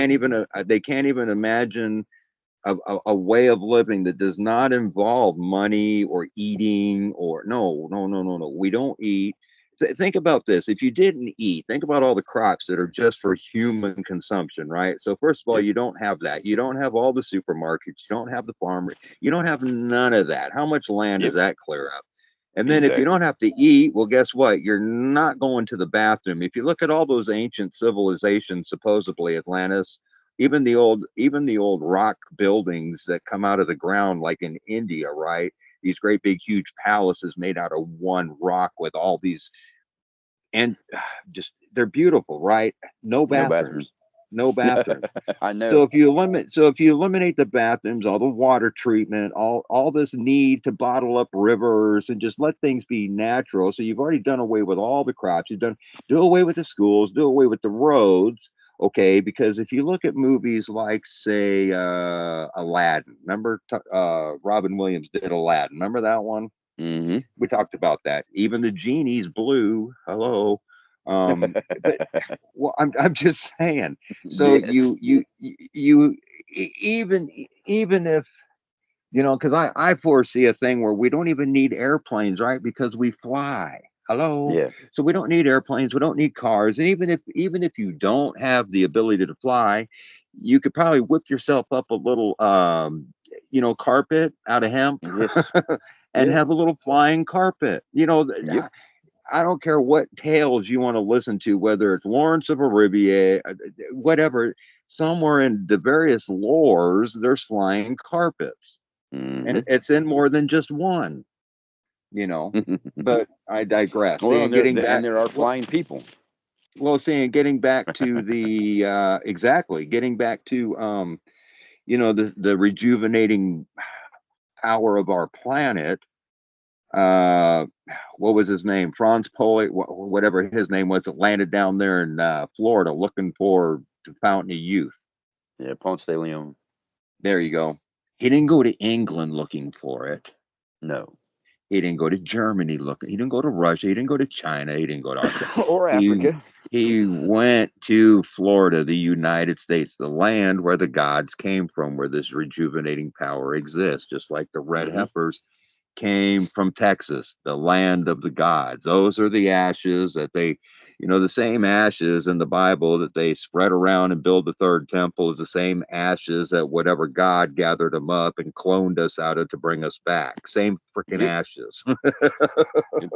they can't even imagine a way of living that does not involve money or eating or no. We don't eat. Think about this. If you didn't eat, think about all the crops that are just for human consumption, right? So first of all, Yep. you don't have that. You don't have all the supermarkets. You don't have the farmer. You don't have none of that. How much land does Yep. that clear up? And then if you don't Exactly. have to eat, well, guess what? You're not going to the bathroom. If you look at all those ancient civilizations, supposedly Atlantis, even the old rock buildings that come out of the ground, like in India, right? These great big huge palaces made out of one rock with all these, and just they're beautiful, right? No No bathroom. bathrooms. No bathrooms. I So know. if you eliminate the bathrooms, all the water treatment, all this need to bottle up rivers and just let things be natural. So you've already done away with all the crops. Do away with the schools, do away with the roads. Okay, because if you look at movies like, say, Aladdin, remember Robin Williams did Aladdin. Remember that one? Hmm. We talked about that. Even the genie's blue. Hello. But well, I'm just saying. So Yes. even if because I foresee a thing where we don't even need airplanes, right? Because we fly. Hello. Yeah. So we don't need airplanes. We don't need cars. And even if you don't have the ability to fly, you could probably whip yourself up a little carpet out of hemp Yes. and Yeah. have a little flying carpet. Yep. I don't care what tales you want to listen to, whether it's Lawrence of Arabia, whatever. Somewhere in the various lores, there's flying carpets, and Hmm. it's in more than just one. You know, but I digress. Well, Seeing getting back, there are well, flying people. seeing getting back to the exactly getting back to the rejuvenating power of our planet. uh what was his name? Franz Poet, whatever his name was, that landed down there in Florida looking for the fountain of youth. Yeah, Ponce de Leon. There you go. He didn't go to England looking for it. No. He didn't go to Germany looking. He didn't go to Russia. He didn't go to China. He didn't go to Australia. Or He Africa. he went to Florida, the United States, the land where the gods came from, where this rejuvenating power exists, just like the red Hmm. heifers came from Texas, the land of the gods. Those are the ashes that the same ashes in the Bible that they spread around and build the third temple is the same ashes that whatever God gathered them up and cloned us out of to bring us back. Same freaking Yep. ashes. Yep.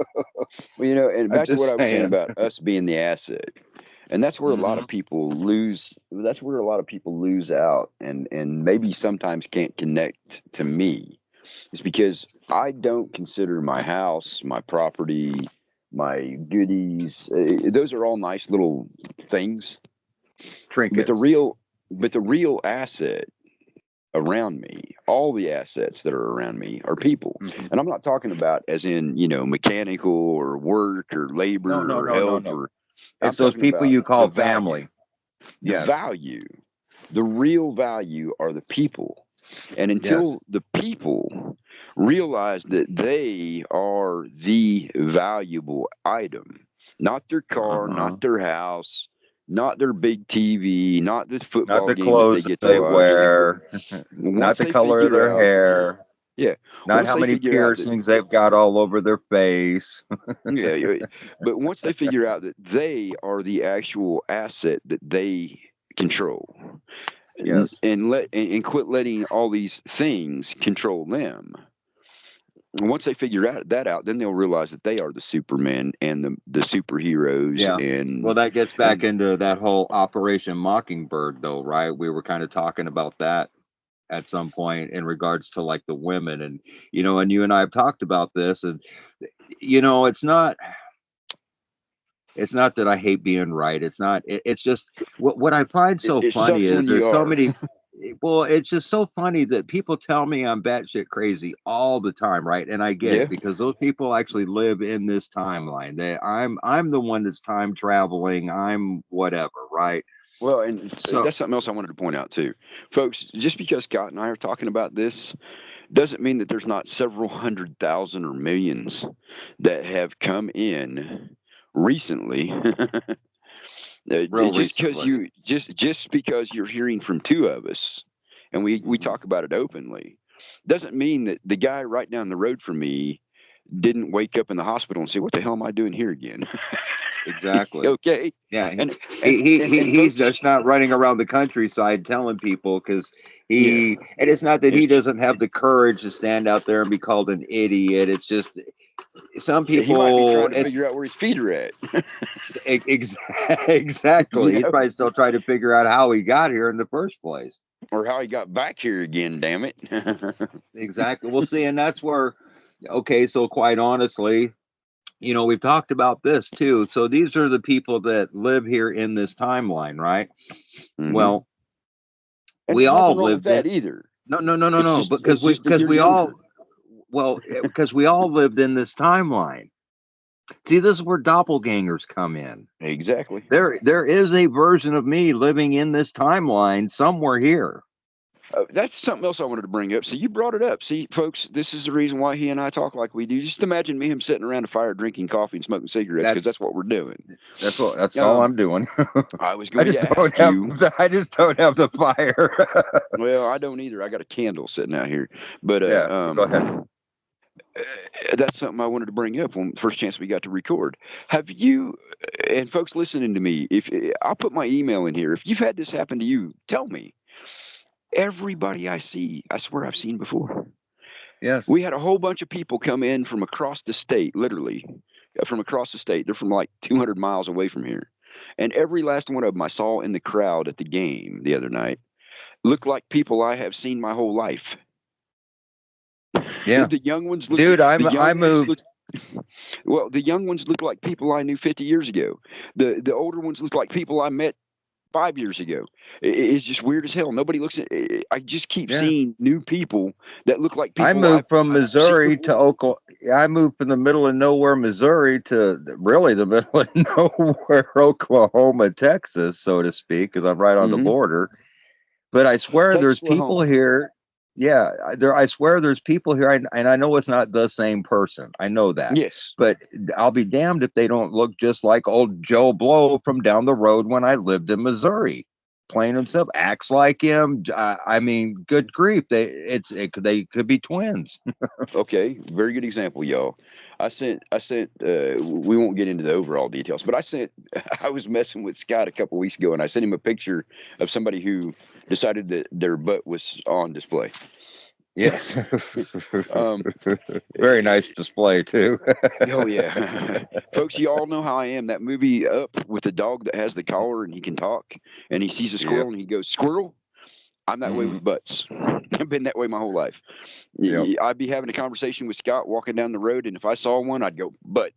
Well, and I'm back to what just I was saying saying. about us being the asset, and that's where a lot Hmm. of people lose. That's where a lot of people lose out, and maybe sometimes can't connect to me. It's because I don't consider my house, my property, my goodies. Those are all nice little things, but the Trinkets. real, but the real asset around me, all the assets that are around me are people. Hmm. And I'm not talking about as in, mechanical or work or No, no, labor or no, no, help no. or I'm It's those talking people about you the call value. family. The Yes. value, the real value are the people. And Yes. until the people realize that they are the valuable item, not their car, not Uh-huh. their house, not their big TV, not the Not football the game that they clothes get to they watch. wear, not Once the they color of figure their out, hair, yeah, not once how they many figure out that, piercings they've got all over their face. yeah, but once they figure out that they are the actual asset that they control, Yes. and quit letting all these things control them. And once they figure out, then they'll realize that they are the Superman and the superheroes, Yeah. Well, and that gets back and into that whole Operation Mockingbird, though, right? We were kind of talking about that at some point in regards to like the women, and and you and I have talked about this, and it's not that I hate being right. It's not. It's just what I find so it funny sucks is when you there's so are. many. Well, it's just so funny that people tell me I'm batshit crazy all the time, right? And I get Yeah. it because those people actually live in this timeline. I'm the one that's time traveling. I'm whatever, right? Well, and So that's something else I wanted to point out too, folks. Just because Scott and I are talking about this doesn't mean that there's not several 100,000 or millions that have come in recently. real Just because recently, you're hearing from two of us, and we hmm talk about it openly, doesn't mean that the guy right down the road from me didn't wake up in the hospital and say, "What the hell am I doing here again?" exactly. Okay, Yeah, and he's folks, just not running around the countryside telling people because yeah, and it's not that he it's doesn't have the courage to stand out there and be called an idiot. It's just some he might be people. trying to It's figure out where his feet are at. you exactly. He's know, probably still trying to figure out how he got here in the first place. or how he got back here again. Damn it! Exactly. We'll see, and that's where. Okay, so quite honestly, we've talked about this too. So these are the people that live here in this timeline, right? Hmm. Well, And we there's nothing all wrong with lived in. that either. No, no, no, no, It's no. just it's just that Because you're we all younger. because we all lived in this timeline. See, this is where doppelgangers come in. Exactly. There is a version of me living in this timeline somewhere here. That's something else I wanted to bring up. So you brought it up. See, folks, this is the reason why he and I talk like we do. Just imagine me and him sitting around a fire, drinking coffee and smoking cigarettes, because that's That's what we're doing. that's all Um, I'm doing. I was going to ask you. I just don't have the fire. Well, I don't either. I got a candle sitting out here, but Yeah, go ahead. that's something I wanted to bring up on the first chance we got to record. Have you, and folks listening to me, if I'll put my email in here, if you've had this happen to you, tell me. Everybody I see, I swear I've seen before. Yes. We had a whole bunch of people come in from across the state, literally from across the state. They're from like 200 miles away from here. And every last one of them I saw in the crowd at the game the other night looked like people I have seen my whole life. Yeah. the young ones look Dude, the I young ones look moved. well, the young ones look like people I knew 50 years ago. The older ones look like people I met 5 years ago. It's just weird as hell. Nobody looks at. I just keep Yeah. seeing new people that look like I people moved from I've seen Missouri to before. Oklahoma. I moved from the middle of nowhere, Missouri, to really the middle of nowhere, Oklahoma, Texas, so to speak, because I'm right on the Hmm. border. But I swear there's people Texlahoma. here. Yeah, there. I swear there's people here, and I know it's not the same person. I know that, Yes. but I'll be damned if they don't look just like old Joe Blow from down the road when I lived in Missouri. Plain and simple, acts like him. I mean, good grief, they could be twins. Okay. Very good example, y'all. I sent. We won't get into the overall details, but I sent. I was messing with Scott a couple weeks ago, and I sent him a picture of somebody who decided that their butt was on display. Yes, Um, very nice display too. Oh yeah, folks, you all know how I am. That movie Up with the dog that has the collar and he can talk, and he sees a Yep. squirrel and he goes squirrel. I'm that way Hmm. with butts. I've been that way my whole life. Yep. I'd be having a conversation with Scott walking down the road, and if I saw one, I'd go butt,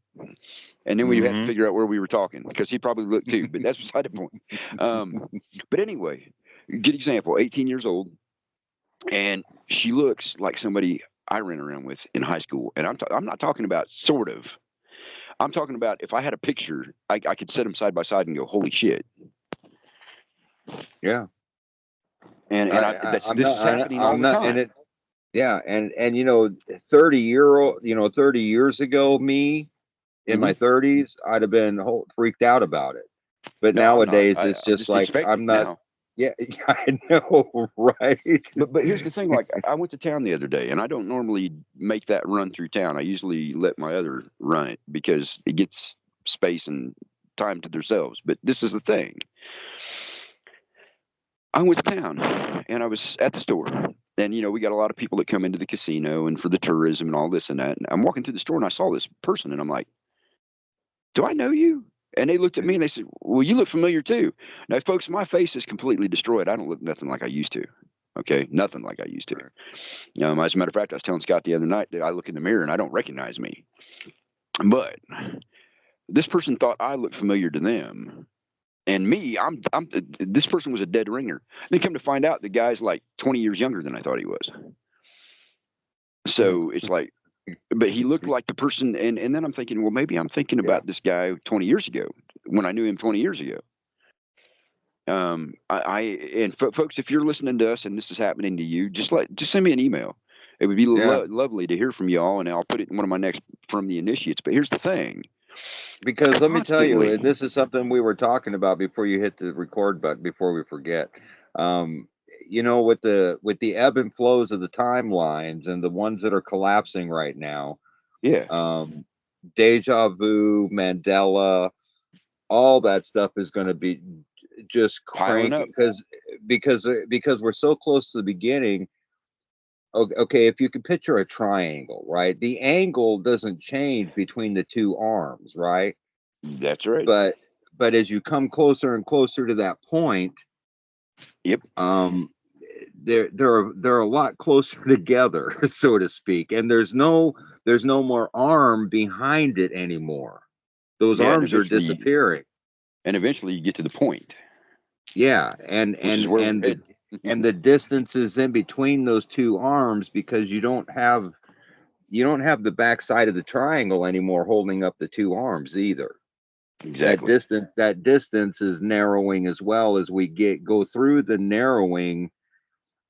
and then we'd have to Hmm. figure out where we were talking because he probably looked too. But that's beside the point. But anyway, good example. 18 years old, and she looks like somebody I ran around with in high school, and I'm not talking about sort of. I'm talking about if I had a picture, I could set them side by side and go, "Holy shit!" Yeah. And I, I I that's I'm this not is happening all I'm the not and time. it Yeah, and 30 years ago, me in Hmm. my 30s, I'd have been freaked out about it. But No, I'm not. nowadays, it's I just just like expect it I'm not. now. Yeah, I know, right? But here's the thing, like I went to town the other day, and I don't normally make that run through town. I usually let my other run it because it gets space and time to themselves. But this is the thing. I went to town, and I was at the store, and we got a lot of people that come into the casino and for the tourism and all this and that. And I'm walking through the store, and I saw this person, and I'm like, "Do I know you?" And they looked at me and they said, "Well, you look familiar too." Now, folks, my face is completely destroyed. I don't look nothing like I used to. Okay, nothing like I used to. Right. As a matter of fact, I was telling Scott the other night that I look in the mirror and I don't recognize me. But this person thought I looked familiar to them. And me, this person was a dead ringer. Then come to find out the guy's like 20 years younger than I thought he was. Hmm. So it's like, but he looked like the person. And then I'm thinking, well, maybe I'm thinking Yeah, about this guy 20 years ago when I knew him 20 years ago. Folks, if you're listening to us and this is happening to you, just send me an email. It would be yeah. lovely to hear from y'all, and I'll put it in one of my next from the initiates. But here's the thing: Because let me tell you, and constantly, this is something we were talking about before you hit the record button, before we forget. Um, with the ebb and flows of the timelines and the ones that are collapsing right now, yeah, um, deja vu, Mandela, all that stuff is going to be just piling up. cranking because we're so close to the beginning. Okay, if you can picture a triangle, right? The angle doesn't change between the two arms, right? That's right. But as you come closer and closer to that point, Yep, um, they're a lot closer together, so to speak. And there's no more arm behind it anymore. Those yeah, arms are disappearing. and eventually you get to the point, Yeah, and which is and where we're and the heading. and the distances in between those two arms, because you don't have the backside of the triangle anymore holding up the two arms either. that Exactly. distance that distance is narrowing as well as we go through the narrowing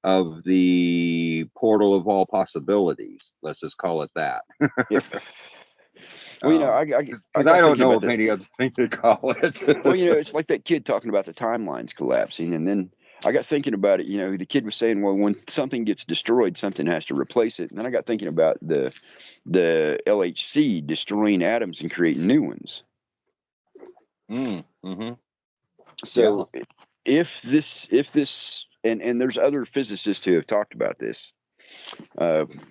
of the portal of all possibilities. Let's just call it that. Yep. Well, I Because I got don't thinking know about of the. any other thing to call Well, it. it's like that kid talking about the timelines collapsing, and then I got thinking about it. The kid was saying, well, when something gets destroyed, something has to replace it. And then I got thinking about the LHC destroying atoms and creating new ones. Mm-hmm. Yeah. So if this and there's other physicists who have talked about this.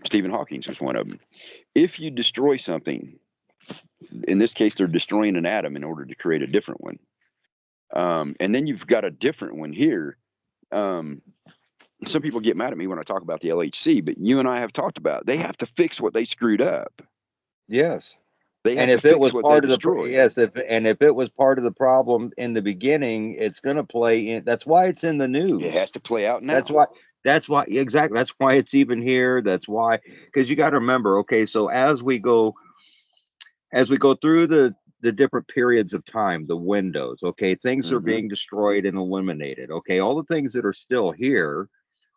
Stephen Hawking was one of them. If you destroy something, in this case, they're destroying an atom in order to create a different one. And then you've got a different one here. Um, some people get mad at me when I talk about the LHC, but you and I have talked about they have to fix what they screwed up. Yes. They And have to if it fix was what they part of the destroyed. yes, if it was part of the problem in the beginning, it's going to play in. That's why it's in the It news. has to play out That's now. why. That's why exactly. That's why it's even here. That's why, because you got to remember. Okay, so as we go through the different periods of time, the windows. Okay, things are Hmm. being destroyed and eliminated. Okay, all the things that are still here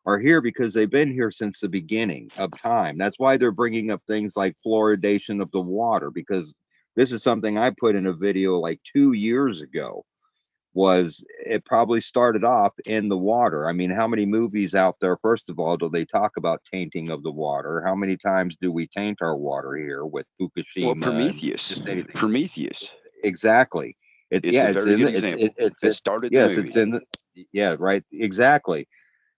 are here because they've been here since the beginning of time. That's why they're bringing up things like fluoridation of the water, because this is something I put in a video like 2 years ago. Was it probably started off in the water? I mean, how many movies out there, first of all, do they talk about tainting of the water? How many times do we taint our water here with Well, Fukushima and Prometheus. just anything? Prometheus. Exactly. It's Yeah, a it's very in good example. it's It it, started the yes, it's movie. in the, yeah, right, exactly.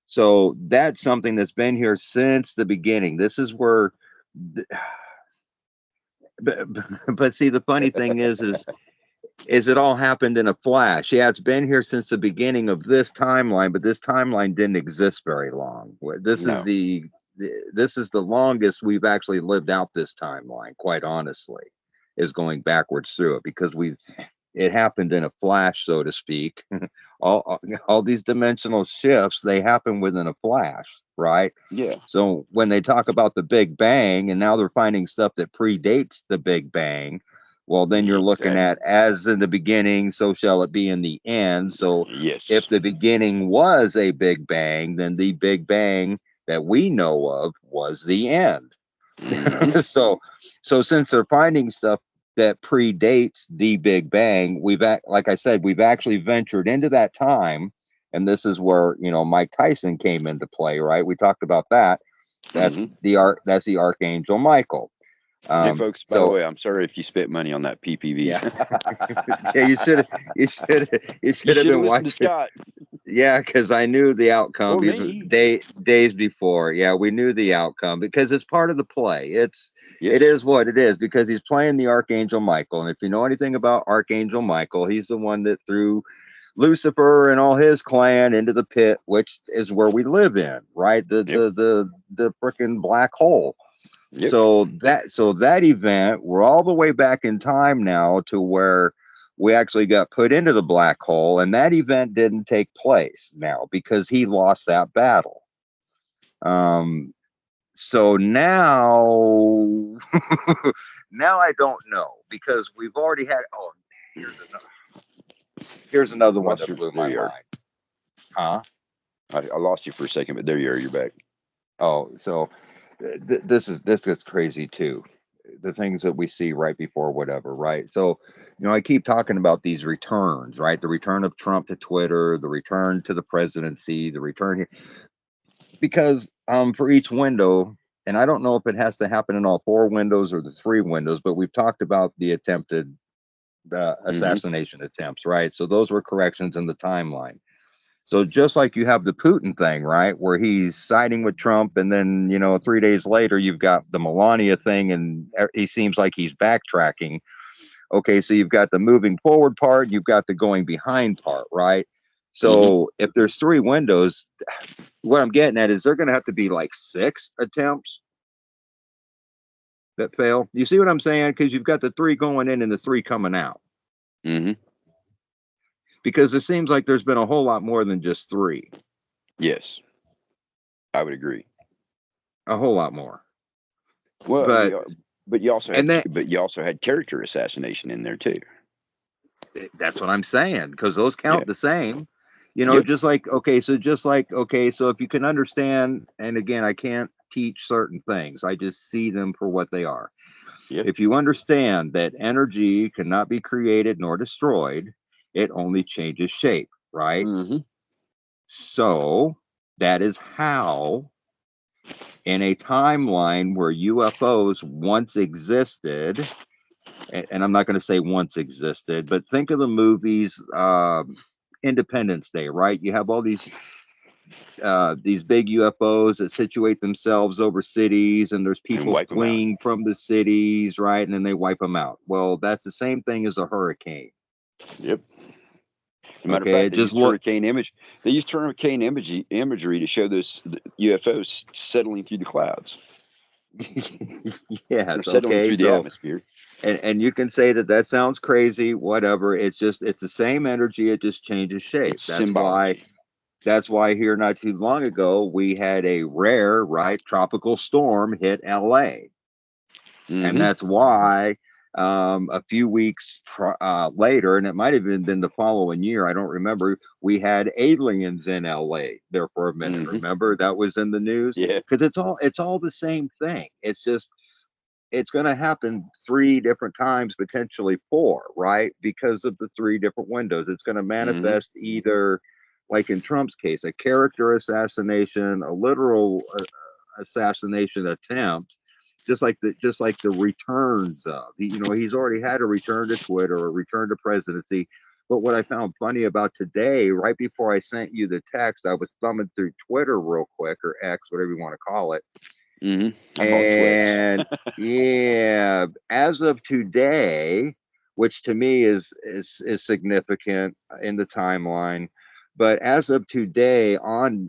So that's something that's been here since the beginning. This is where, but, but see, the funny thing is it all happened in a flash. Yeah, it's been here since the beginning of this timeline, but this timeline didn't exist very long. No. This is the longest we've actually lived out this timeline. Quite honestly, is going backwards through it because it happened in a flash, so to speak. all these dimensional shifts, they happen within a flash, right? Yeah. So when they talk about the Big Bang, and now they're finding stuff that predates the Big Bang, well, then you're looking Exactly. at as in the beginning, so shall it be in the end. So if Yes. the beginning was a Big Bang, then the Big Bang that we know of was the end. Mm-hmm. so so since they're finding stuff that predates the Big Bang, like I said, we've actually ventured into that time, and this is where Mike Tyson came into play, right? We talked about that. Mm-hmm. That's the Archangel Michael. Hey, folks. By the So way, I'm sorry if you spent money on that PPV. yeah, yeah, you You should have should have been listened to watching. Scott Yeah, because I knew the outcome or even me. days before. Yeah, we knew the outcome because it's part of the play. It Yes. is what it is because he's playing the Archangel Michael, and if you know anything about Archangel Michael, he's the one that threw Lucifer and all his clan into the pit, which is where we live in, right? Yep. The freaking black hole. Yep. So that event, we're all the way back in time now to where we actually got put into the black hole, and that event didn't take place now because he lost that battle. Um, so now, now I don't know because we've already had. Oh, here's another one Lost that your. blew There my you are. mind. Huh? I lost you for a second, but there you are. You're back. Oh, so this is crazy too. The things that we see right before whatever, right? So, I keep talking about these returns, right? The return of Trump to Twitter, the return to the presidency, the return here, because for each window, and I don't know if it has to happen in all four windows or the three windows, but we've talked about the attempted Mm-hmm. assassination attempts, right? So those were corrections in the timeline. So just like you have the Putin thing, right, where he's siding with Trump, and then 3 days later you've got the Melania thing, and he seems like he's backtracking. Okay, so you've got the moving forward part, you've got the going behind part, right? Mm-hmm. So if there's three windows, what I'm getting at is they're going to have to be like six attempts that fail. You see what I'm saying? Because you've got the three going in and the three coming out. Mm-hmm. Because it seems like there's been a whole lot more than just three, Yes, I would agree. a whole lot more. Well, But and then but you also had character assassination in there too. that's what I'm saying because those Yeah. count the same. Yep. Just like, okay, so if you can understand, and again, I can't teach certain things, I just see them for what they are. Yep. If you understand that energy cannot be created nor destroyed, it only changes shape, right? Mm-hmm. So that is how, in a timeline where UFOs once existed, and I'm not going to say once existed, but think of the movies, Independence Day, right? You have all these big UFOs that situate themselves over cities, and there's And people wipe them out. fleeing from the cities, right? And then they wipe them out. Well, that's the same thing as a hurricane. Yep. As a matter of Okay, fact, just look. They used hurricane imagery to show those UFOs settling through the clouds or Yes, settling okay, through the so atmosphere. and you can say that that sounds crazy, whatever. It's the same energy, it just changes shape. It's symbology. That's why here not too long ago we had a rare, right, tropical storm hit LA. And Mm-hmm. that's why a few weeks later, and it might have even been the following year, I don't remember, we had aliens in LA there for a minute. Mm-hmm. Remember that was in the news? Yeah. Because it's all the same thing. It's just it's going to happen three different times, potentially four, right? Because of the three different windows. It's going to Mm-hmm. manifest either, like in Trump's case, a character assassination, a literal assassination attempt, just like the returns of. He's already had a return to Twitter, a return to presidency. But what I found funny about today, right before I sent you the text, I was thumbing through Twitter real quick, or X, whatever you want to call it, Mm-hmm. I call it Twix. and yeah, as of today, which to me is significant in the timeline, but as of today on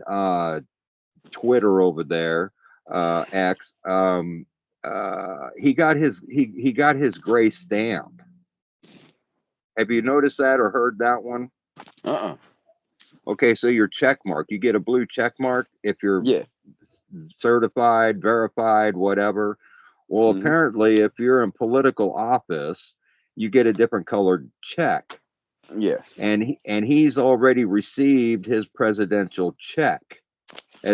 Twitter over there, X, he got his gray stamp. Have you noticed that or heard that one? Uh-uh. Okay, so your check mark, you get a blue check mark if you're Yeah. certified, verified, whatever. Well, Mm-hmm. apparently, if you're in political office, you get a different colored check, Yeah. and he's already received his presidential check, Oh,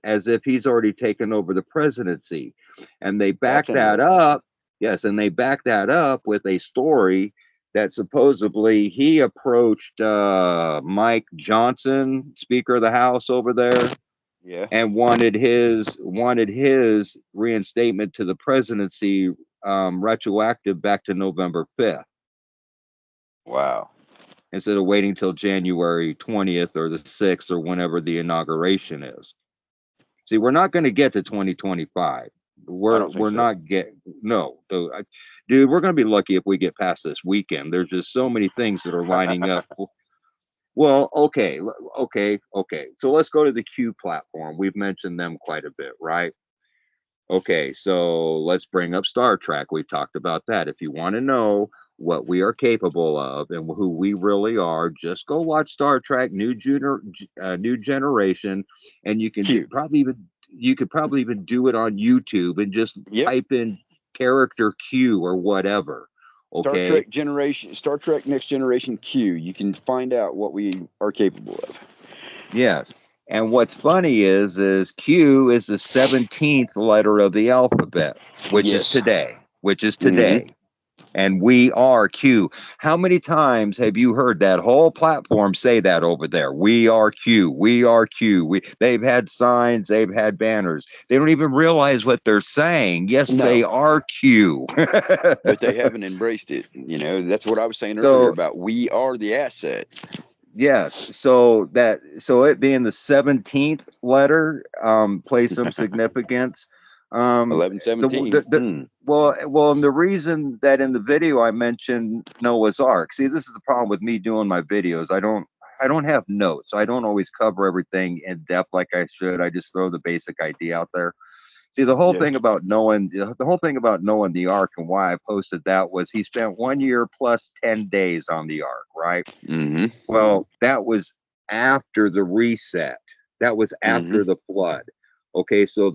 as if he's already taken over the presidency, and they back that's that interesting. up. Yes, and they back that up with a story that supposedly he approached Mike Johnson, Speaker of the House over there, Yeah. and wanted his reinstatement to the presidency retroactive back to November 5th Wow. instead of waiting till January 20th or the 6th or whenever the inauguration is. See, we're not going to get to 2025. I We're don't think we're so. not get no, dude. We're going to be lucky if we get past this weekend. There's just so many things that are lining up. Well, okay, okay. So let's go to the Q platform. We've mentioned them quite a bit, right? Okay, so let's bring up Star Trek. We've talked about that. If you want to know what we are capable of and who we really are, just go watch Star Trek New Generation, and Q. you could probably even do it on YouTube and just Yep. type in character Q or whatever. Okay. Star Trek Next Generation Q. You can find out what we are capable of. Yes. And what's funny is Q is the 17th letter of the alphabet, which is Yes. today, which is Hmm. today. And we are Q. How many times have you heard that whole platform say that over there? We are Q. We are Q. They've had signs, they've had banners. They don't even realize what they're saying. Yes, they No, are Q. but they haven't embraced it. That's what I was saying earlier So about we are the asset. yes, so it being the 17th letter plays some significance. Eleven The seventeen. well, and the reason that in the video I mentioned Noah's Ark. See, this is the problem with me doing my videos. I don't have notes. I don't always cover everything in depth like I should. I just throw the basic idea out there. See, Yeah. the whole thing about knowing the ark and why I posted that was he spent 1 year plus 10 days on the ark, right? Hmm. Well, that was after the reset. That was Hmm. after the flood. Okay, so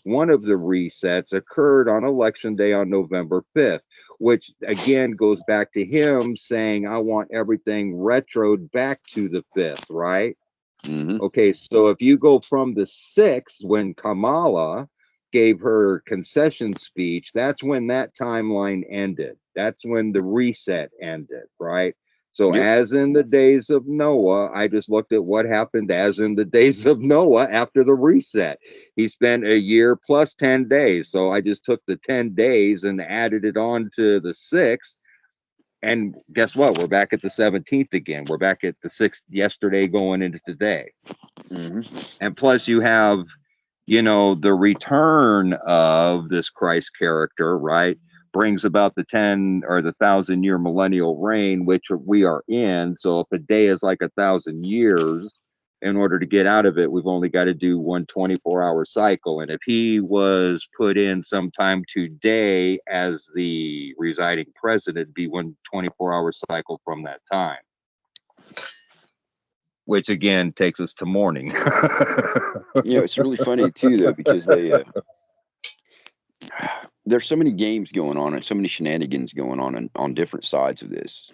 one of the resets occurred on election day on November 5th, which again goes back to him saying, I want everything retroed back to the 5th, right? Hmm. Okay, so if you go from the 6th, when Kamala gave her concession speech, that's when that timeline ended. That's when the reset ended, right? So, Yep. as in the days of Noah, I just looked at what happened as in the days of Noah after the reset. He spent 1 year plus 10 days. So, I just took the 10 days and added it on to the 6th. And guess what? We're back at the 17th again. We're back at the 6th yesterday going into today. Hmm. And plus you have the return of this Christ character, right, brings about the 10 or the 1,000 year millennial reign, which we are in. So if a day is like 1,000 years, in order to get out of it, we've only got to do one 24-hour cycle. And if he was put in sometime today as the residing president, it'd be one 24-hour cycle from that time, which again takes us to morning. It's really funny too, though, because there's so many games going on and so many shenanigans going on different sides of this.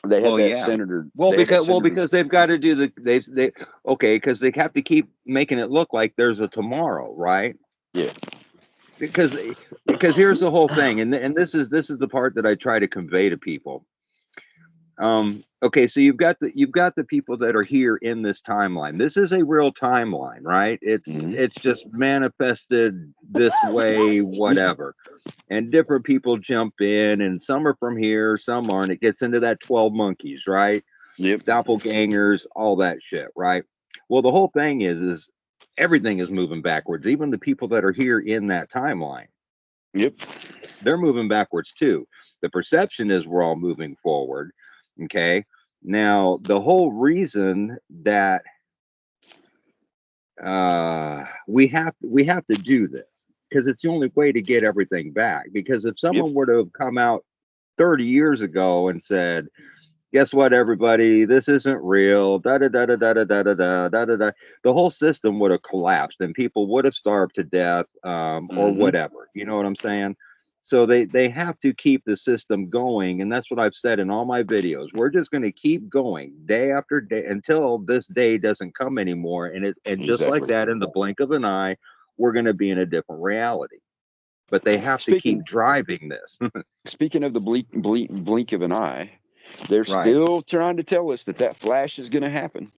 They had Well, that yeah. senator. Well, They had that senator. because they've got to do they okay, because they have to keep making it look like there's a tomorrow, right? Yeah. Because here's the whole thing, and this is the part that I try to convey to people. Okay, so you've got the people that are here in this timeline. This is a real timeline, right? it's Hmm. it's just manifested this way, whatever, and different people jump in, and some are from here, some aren't. It gets into that 12 monkeys, right? Yep. Doppelgangers, all that shit, right? Well, the whole thing is everything is moving backwards. Even the people that are here in that timeline, Yep. they're moving backwards too. The perception is we're all moving forward. Okay. Now, the whole reason that we have to do this because it's the only way to get everything back. Because if Yep. someone were to have come out 30 years ago and said, guess what, everybody, this isn't real, da da da da da da da da da da da, the whole system would have collapsed and people would have starved to death, or Hmm. whatever. You know what I'm saying? So they have to keep the system going, and that's what I've said in all my videos. We're just going to keep going day after day until this day doesn't come anymore, and just like Exactly. that, in the blink of an eye, we're going to be in a different reality. But they have to keep Speaking driving this. speaking of the blink of an eye, they're Right. still trying to tell us that that flash is going to happen.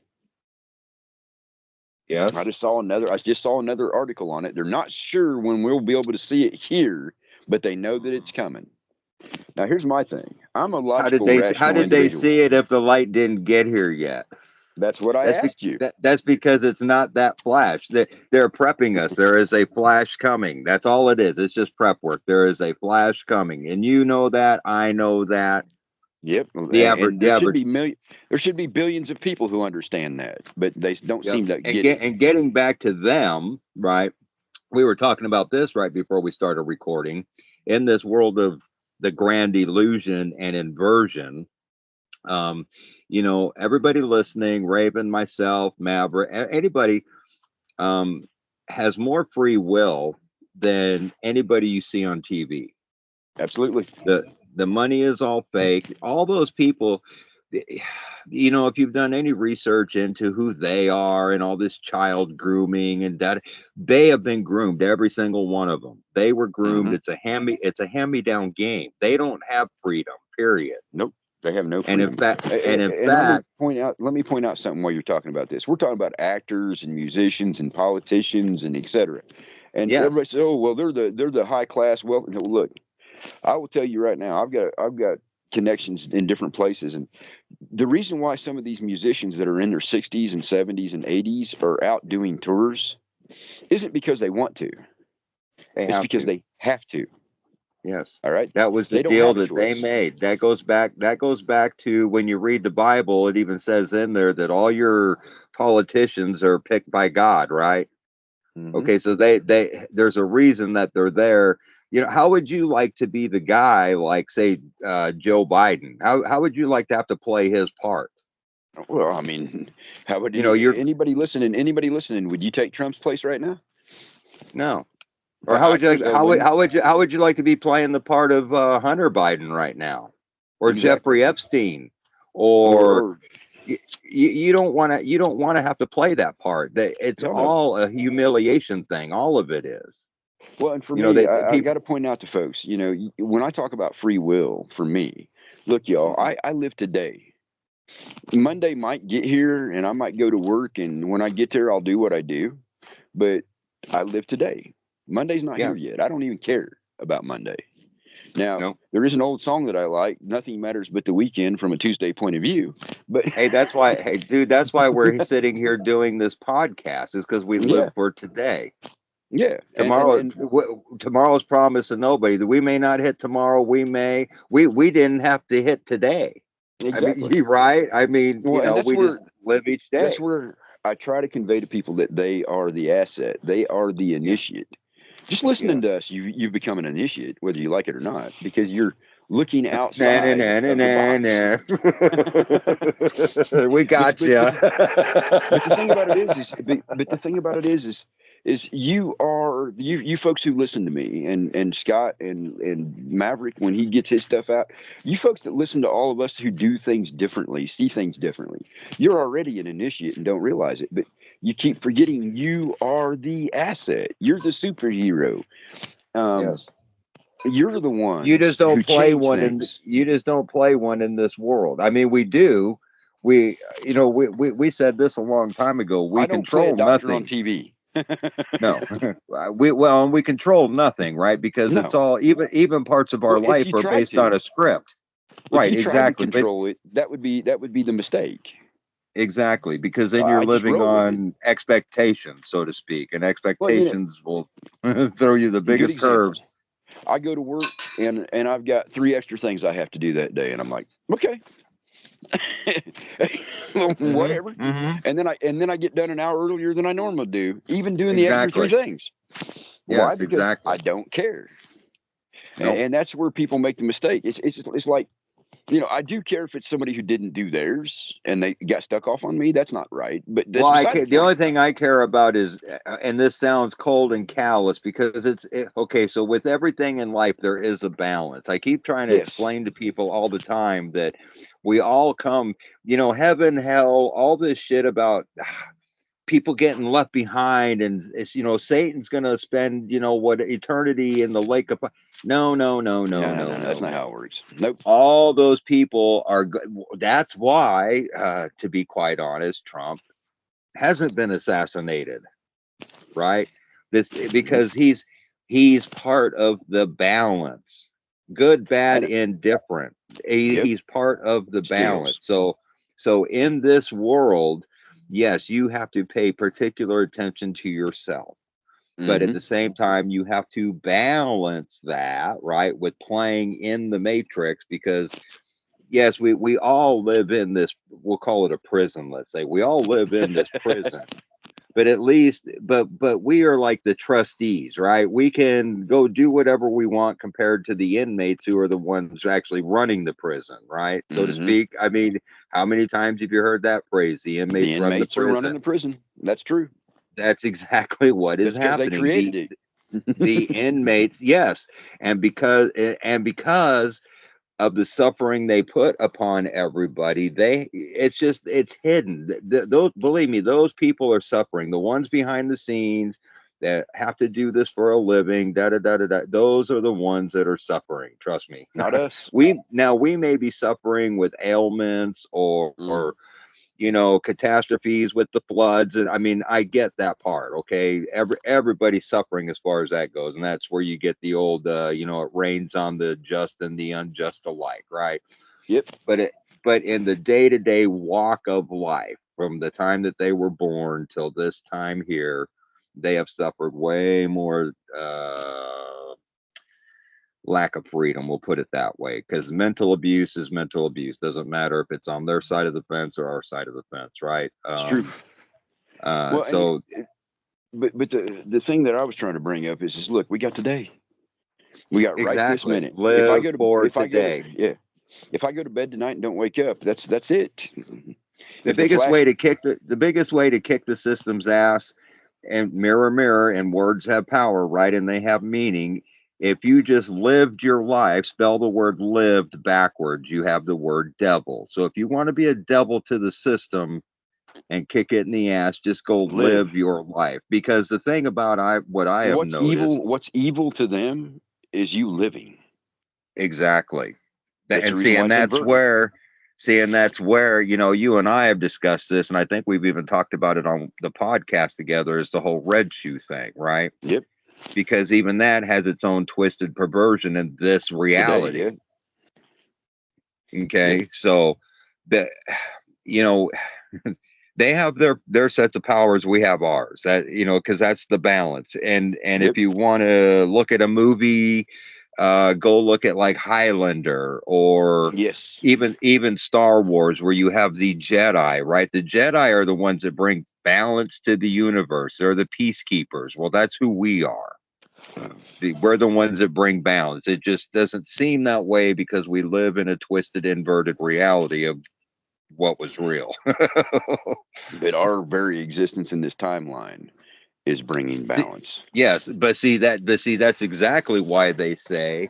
Yes. I just saw another article on it. They're not sure when we'll be able to see it here, but they know that it's coming. Now, here's my thing. I'm a logical, How rational did they individual. see it if the light didn't get here yet? That's what I asked you. That's because it's not that flash. They're prepping us. There is a flash coming. That's all it is. It's just prep work. There is a flash coming, and you know that. I know that. Yep, The and average. there should be billions of people who understand that, but they don't Yep. seem to get it. And getting back to them, right? We were talking about this right before we started recording. In this world of the grand illusion and inversion, um, everybody listening, Raven, myself, Maverick, anybody, um, has more free will than anybody you see on TV. Absolutely. The money is all fake. All those people, if you've done any research into who they are and all this child grooming and that, they have been groomed, every single one of them. They were groomed. Hmm. It's a hand me down game. They don't have freedom. Period. Nope, they have no And in freedom. fact, and in And fact, let me point out something while you're talking about this. We're talking about actors and musicians and politicians and etc. And yes, everybody says, "Oh, well, they're the high class wealth." No, look, I will tell you right now, I've got connections in different places, and the reason why some of these musicians that are in their 60s and 70s and 80s are out doing tours isn't because they want to. they It's have because to. they have to. Yes. All right, That was the they don't deal have a that they choice. made. That goes back to when you read the Bible, it even says in there that all your politicians are picked by God, right? Hmm. Okay, so they there's a reason that they're there. How would you like to be the guy like say Joe Biden? How would you like to have to play his part? Well, I mean, how would You're anybody listening? Anybody listening? Would you take Trump's place right now? no. Or how would you Sure like, as hell wouldn't. how would you like to be playing the part of Hunter Biden right now, or Exactly. Jeffrey Epstein, Or or or you don't want to have to play that part. It's hell no. all a humiliation thing. All of it is. Well, and for They me, I people. got to point out to folks, when I talk about free will, for me, look, y'all, Mhm. I live today. Monday might get here, and I might go to work, and when I get there, I'll do what I do. But I live today. Monday's not here Yes. yet. I don't even care about Monday. Now, No. there is an old song that I like, "Nothing Matters But the Weekend" from a Tuesday point of view. But Hey, that's why. Hey, dude, that's why we're sitting here doing this podcast. Is because we live yeah, for today. yeah, Tomorrow, and tomorrow's promise to nobody. That we may not hit tomorrow. We may. We didn't have to hit today. I mean, exactly. you right. I mean, Well, and we just live each that's day. where I try to convey to people that they are the asset. They are the Yeah. initiate. Just listening Yes. to us, you've become an initiate, whether you like it or not, because you're looking Nah, nah, outside nah, nah, of the nah, box. nah. We but got but you. but the thing about it but the thing about it is you folks who listen to me and Scott and Maverick when he gets his stuff out, you folks that listen to all of us who do things differently, see things differently, you're already an initiate and don't realize it, but you keep forgetting you are the asset. You're the superhero. Um, Yes. you're the You just ones who don't play change one things. you just don't play one in this world. I mean, we do. We said this a long time ago. We I don't play a control doctor on nothing. TV. No. We control nothing, right? Because it's No. all, even parts of our Well, if life you are tried based to, on a script. if Right, you tried to exactly. But control it, that would be the mistake. exactly, because then you're I just living roll with it. on expectations, so to speak, and Well, expectations will throw you the good biggest example. curves. I go to work and I've got 3 extra things I have to do that day, and I'm like, okay, Hmm. whatever. Hmm. And then I get done an hour earlier than I normally do, even doing the extra three Exactly. things. Why? Yes, Because I exactly. don't care. Nope. And that's where people make the mistake. It's like I do care if it's somebody who didn't do theirs and they got stuck off on me. That's not right. But Well, that's beside the the point. only thing I care about is, and this sounds cold and callous because okay. So with everything in life, there is a balance. I keep trying to Yes. explain to people all the time that we all come, heaven, hell, all this shit about people getting left behind, and it's Satan's gonna spend what eternity in the lake of no, no, no, no, No, no, no, no, no. That's no, not how it no. works. Nope. All those people are good. That's why, to be quite honest, Trump hasn't been assassinated, right? This Mhm. because he's part of the balance, good, bad, And indifferent. yep, He's part of the balance. scales. So in this world, yes, you have to pay particular attention to yourself, but at Hmm. the same time you have to balance that, right, with playing in the matrix, because yes, we all live in this, we'll call it a prison, let's say we all live in this prison, but at least but we are like the trustees, right? We can go do whatever we want compared to the inmates who are the ones actually running the prison, right, so to Hmm. speak. I mean, how many times have you heard that phrase, the The inmates run the inmates are running prison? the prison. That's true. That's exactly what is That's because they happening. created The it. inmates, yes, and because of the suffering they put upon everybody, it's hidden. Those, believe me, those people are suffering, the ones behind the scenes that have to do this for a living, da da da da da, those are the ones that are suffering, trust me. Not us. We may be suffering with ailments, or Mm. catastrophes with the floods. And I mean, I get that part. Okay. Everybody's suffering as far as that goes. And that's where you get the old, it rains on the just and the unjust alike. Right. Yep. But in the day to day walk of life, from the time that they were born till this time here, they have suffered way more, lack of freedom, we'll put it that way, because mental abuse is mental abuse, doesn't matter if it's on their side of the fence or our side of the fence, right? It's true. Well, and So but the thing that I was trying to bring up is look, we got today. We got right this exactly, minute. live for If I go to today. yeah, if I go to bed tonight and don't wake up, that's it. The If the biggest flash, way to kick the biggest way to kick the system's ass, and mirror mirror, and words have power, right, and they have meaning. If you just lived your life, spell the word lived backwards, you have the word devil. So if you want to be a devil to the system and kick it in the ass, just go live. live your life. Because the thing about what I have noticed, What's evil to them is you living. exactly. That's the And reason see, why and it's that's inverted. where, you and I have discussed this, and I think we've even talked about it on the podcast together, is the whole red shoe thing, right? Yep. Because even that has its own twisted perversion in this Today, reality. yeah. Yep. Okay. So that, you know, they have their sets of powers, we have ours, that because that's the balance. And if Yep. you want to look at a movie, go look at like Highlander, or Yes. even Star Wars, where you have the Jedi, right? The Jedi are the ones that bring balance to the universe. They're the peacekeepers. Well, that's who we are. We're the ones that bring balance. It just doesn't seem that way because we live in a twisted, inverted reality of what was real. But our very existence in this timeline is bringing See, balance. yes, but see that's exactly why they say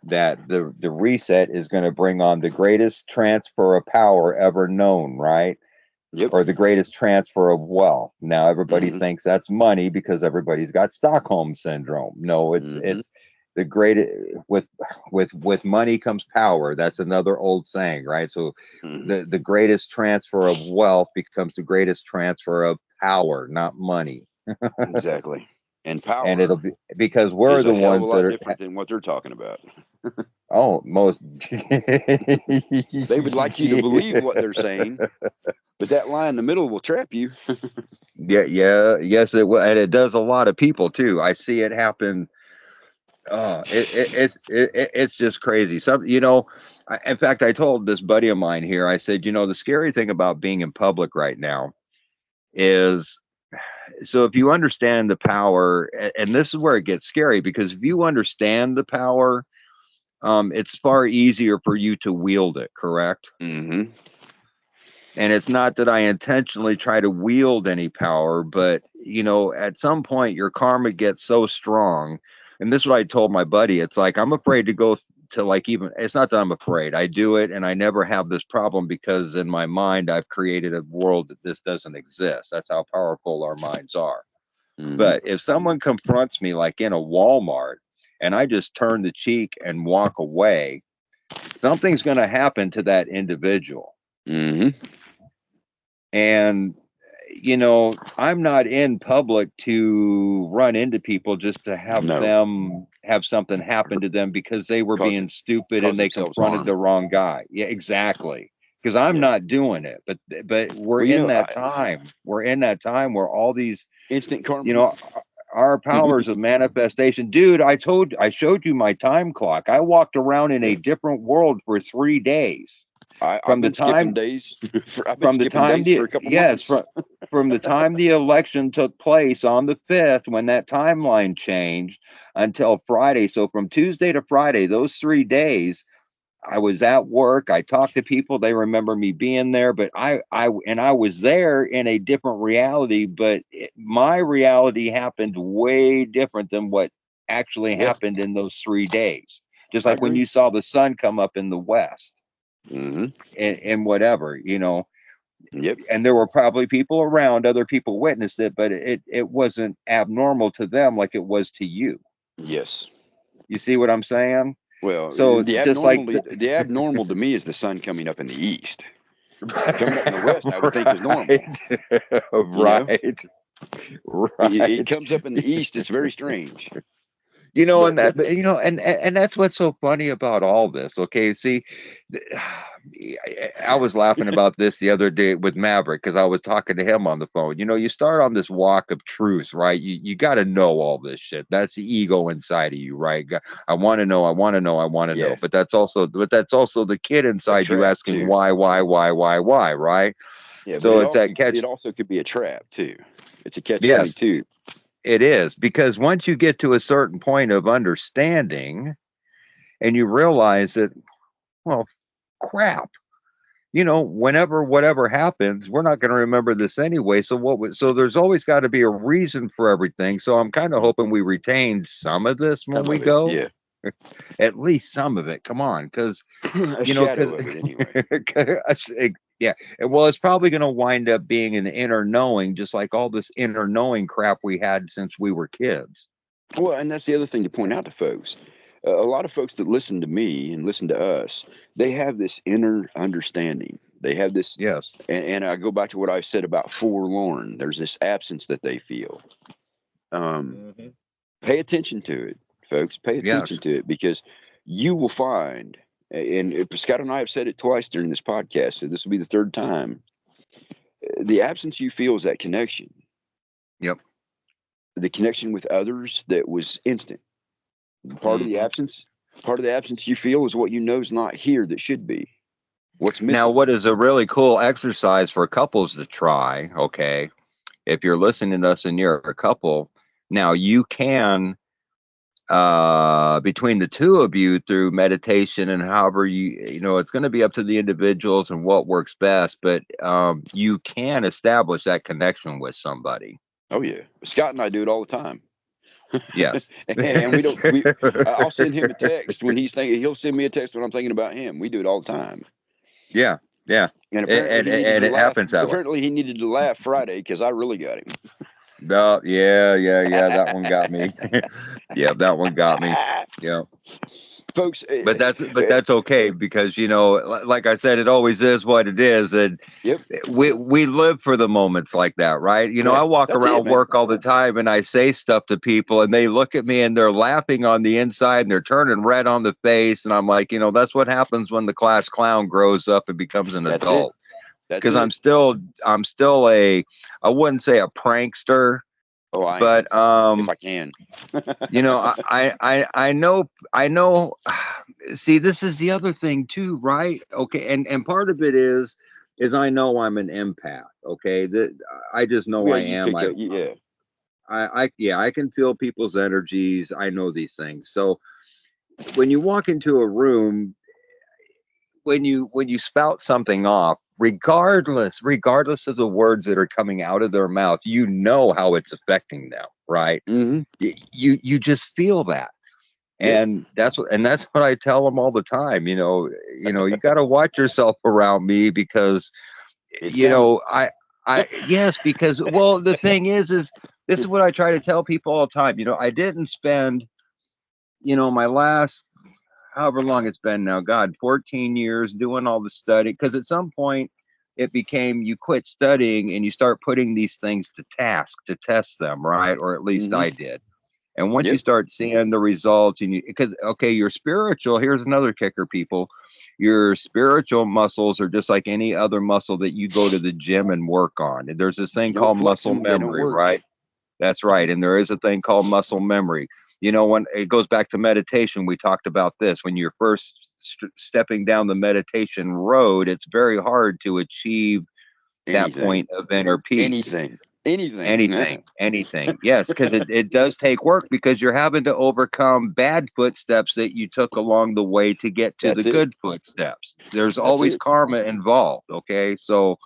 that the reset is going to bring on the greatest transfer of power ever known, right? Yep. Or the greatest transfer of wealth. Now everybody Hmm. thinks that's money because everybody's got Stockholm syndrome. No, Hmm. it's the greatest. With money comes power. That's another old saying, right? So Hmm. the greatest transfer of wealth becomes the greatest transfer of power, not money. Exactly. And And it'll power be because we're is a the hell of a ones that lot are, different than what they're talking about. oh, most. They would like you to believe what they're saying, but that line in the middle will trap you. Yeah, yeah, yes, it will, and it does a lot of people too. I see it happen. Oh, it's just crazy. In fact, I told this buddy of mine here. I said, the scary thing about being in public right now is, so if you understand the power, and this is where it gets scary, because if you understand the power it's far easier for you to wield it, correct? Mm-hmm. And it's not that I intentionally try to wield any power, but at some point your karma gets so strong. And this is what I told my buddy. It's like I'm afraid to go to, like, even it's not that I'm afraid. I do it and I never have this problem because in my mind I've created a world that this doesn't exist. That's how powerful our minds are. Mm-hmm. But if someone confronts me like in a Walmart and I just turn the cheek and walk away, something's going to happen to that individual. Mm-hmm. And I'm not in public to run into people just to have No, them have something happen to them because they were cause being stupid cause and they themselves confronted harm. the wrong guy. Yeah, exactly. Because I'm Yeah. not doing it, but we're Well, you in know, that time. We're in that time where all these, instant you karma. know, our powers of manifestation. Dude, I showed you my time clock. I walked around in Yeah. a different world for 3 days I've from the been skipping time days. I've been from the skipping time days for the a couple yes months. from the time the election took place on the 5th, when that timeline changed, until Friday. So from Tuesday to Friday, those 3 days, I was at work. I talked to people. They remember me being there, but I was there in a different reality. But my reality happened way different than what actually Yeah, happened in those 3 days. Just I like when agree. you saw the sun come up in the west, Mm-hmm. and whatever, Yep. and there were probably people around, other people witnessed it, but it wasn't abnormal to them like it was to you. Yes. You see what I'm saying? Well, So just like the abnormal to me is the sun coming up in the east. Coming up in the west, I would think is normal. right, You know, right, it right. comes up in the east. It's very strange. And But that, but and that's what's so funny about all this. Okay, see, th- I was laughing about this the other day with Maverick because I was talking to him on the phone. You start on this walk of truth, right? You got to know all this shit. That's the ego inside of you, right? I want to know, I want to know, I want to know. yeah, But that's also the kid a inside you trap asking too. why, right? Yeah, but So it's that it catch. also could be a trap too. It's a catch twenty Yes, two. it is, because once you get to a certain point of understanding and you realize that, well, crap, whenever whatever happens, we're not going to remember this anyway. So there's always got to be a reason for everything. So I'm kind of hoping we retain some of this when Some we of it, go, yeah, at least some of it. Come on, because a because shadow of it anyway. yeah, well, it's probably going to wind up being an inner knowing, just like all this inner knowing crap we had since we were kids. Well, and that's the other thing to point out to folks. A lot of folks that listen to me and listen to us, they have this inner understanding. They have this, Yes. and I go back to what I said about forlorn. There's this absence that they feel. Um, Hmm. Pay attention to it, folks. Pay attention Yes. to it because you will find, and Scott and I have said it twice during this podcast, so this will be the third time. The absence you feel is that connection, Yep. the connection with others that was instant. Part of the Hmm. absence, part of the absence you feel is what you know is not here that should be. What's Now, missing? what is a really cool exercise for couples to try? Okay, if you're listening to us and you're a couple, now you can, between the two of you, through meditation and however it's going to be up to the individuals and what works best, but you can establish that connection with somebody. Oh yeah, Scott and I do it all the time. Yes. And we don't. I'll send him a text when he's thinking. He'll send me a text when I'm thinking about him. We do it all the time. Yeah, yeah. And apparently And, he needed and to it laugh. happens that way. Apparently he needed to laugh Friday because I really got him. No, yeah, yeah, yeah. That one got me. Yeah, that one got me. Yeah. Folks. But that's okay, because like I said, it always is what it is, and Yep. we live for the moments like that, right? Yeah. I walk That's it, around man. work all the time and I say stuff to people and they look at me and they're laughing on the inside and they're turning red on the face, and I'm like, that's what happens when the class clown grows up and becomes an That's it. adult. That's Because it. I'm still I wouldn't say a prankster, Oh, I am. but If I can. I know. See, this is the other thing too, right? Okay, and part of it is I know I'm an empath. Okay, that I just know Yeah, I you am. pick I up. Yeah. I I yeah, I can feel people's energies. I know these things. So when you walk into a room, when you spout something off, regardless of the words that are coming out of their mouth, you know how it's affecting them, right? Mm-hmm. You just feel that. Yep. And that's what I tell them all the time. You got to watch yourself around me because It's coming. I yes, because well, the thing is this is what I try to tell people all the time. I didn't spend, my last however long it's been now, God, 14 years doing all the study. Because at some point, it became you quit studying and you start putting these things to task to test them, right? Or at least Mm-hmm. I did. And once you Yep. start seeing the results, and because okay, your spiritual, here's another kicker, people. Your spiritual muscles are just like any other muscle that you go to the gym and work on. And there's this You thing don't called flex muscle them, they don't memory, work. right? That's right. And there is a thing called muscle memory. When it goes back to meditation, we talked about this. When you're first stepping down the meditation road, it's very hard to achieve that Anything. point of inner peace. Anything. Anything. Anything. Yes, because it does take work because you're having to overcome bad footsteps that you took along the way to get to the That's it. good footsteps. There's That's always it. karma involved. Okay. So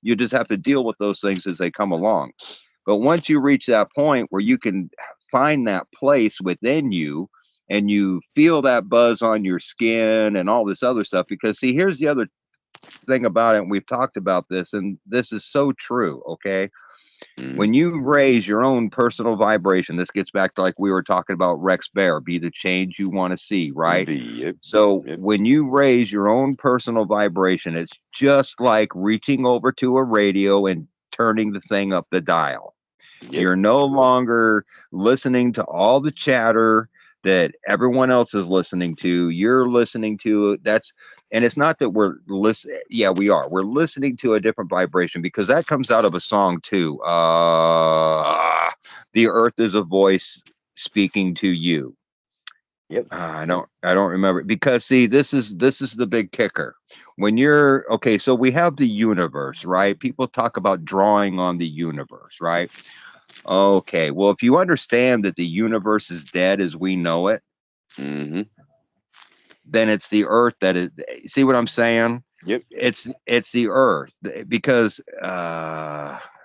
you just have to deal with those things as they come along. But once you reach that point where you can find that place within you and you feel that buzz on your skin and all this other stuff, because see, here's the other thing about it. And we've talked about this, and this is so true. Okay. Mm-hmm. When you raise your own personal vibration, this gets back to like we were talking about Rex Bear, be the change you want to see, right? Yep. So Yep. when you raise your own personal vibration, it's just like reaching over to a radio and turning the thing up the dial. Yep. You're no longer listening to all the chatter that everyone else is listening to. You're listening to and it's not that we're listening. Yeah, we are. We're listening to a different vibration because that comes out of a song too. The earth is a voice speaking to you. Yep. I don't remember because see, this is the big kicker. When you're okay, so we have the universe, right? People talk about drawing on the universe, right? Okay, well, if you understand that the universe is dead as we know it, Mm-hmm. then it's the earth that is. See what I'm saying? Yep. It's the earth because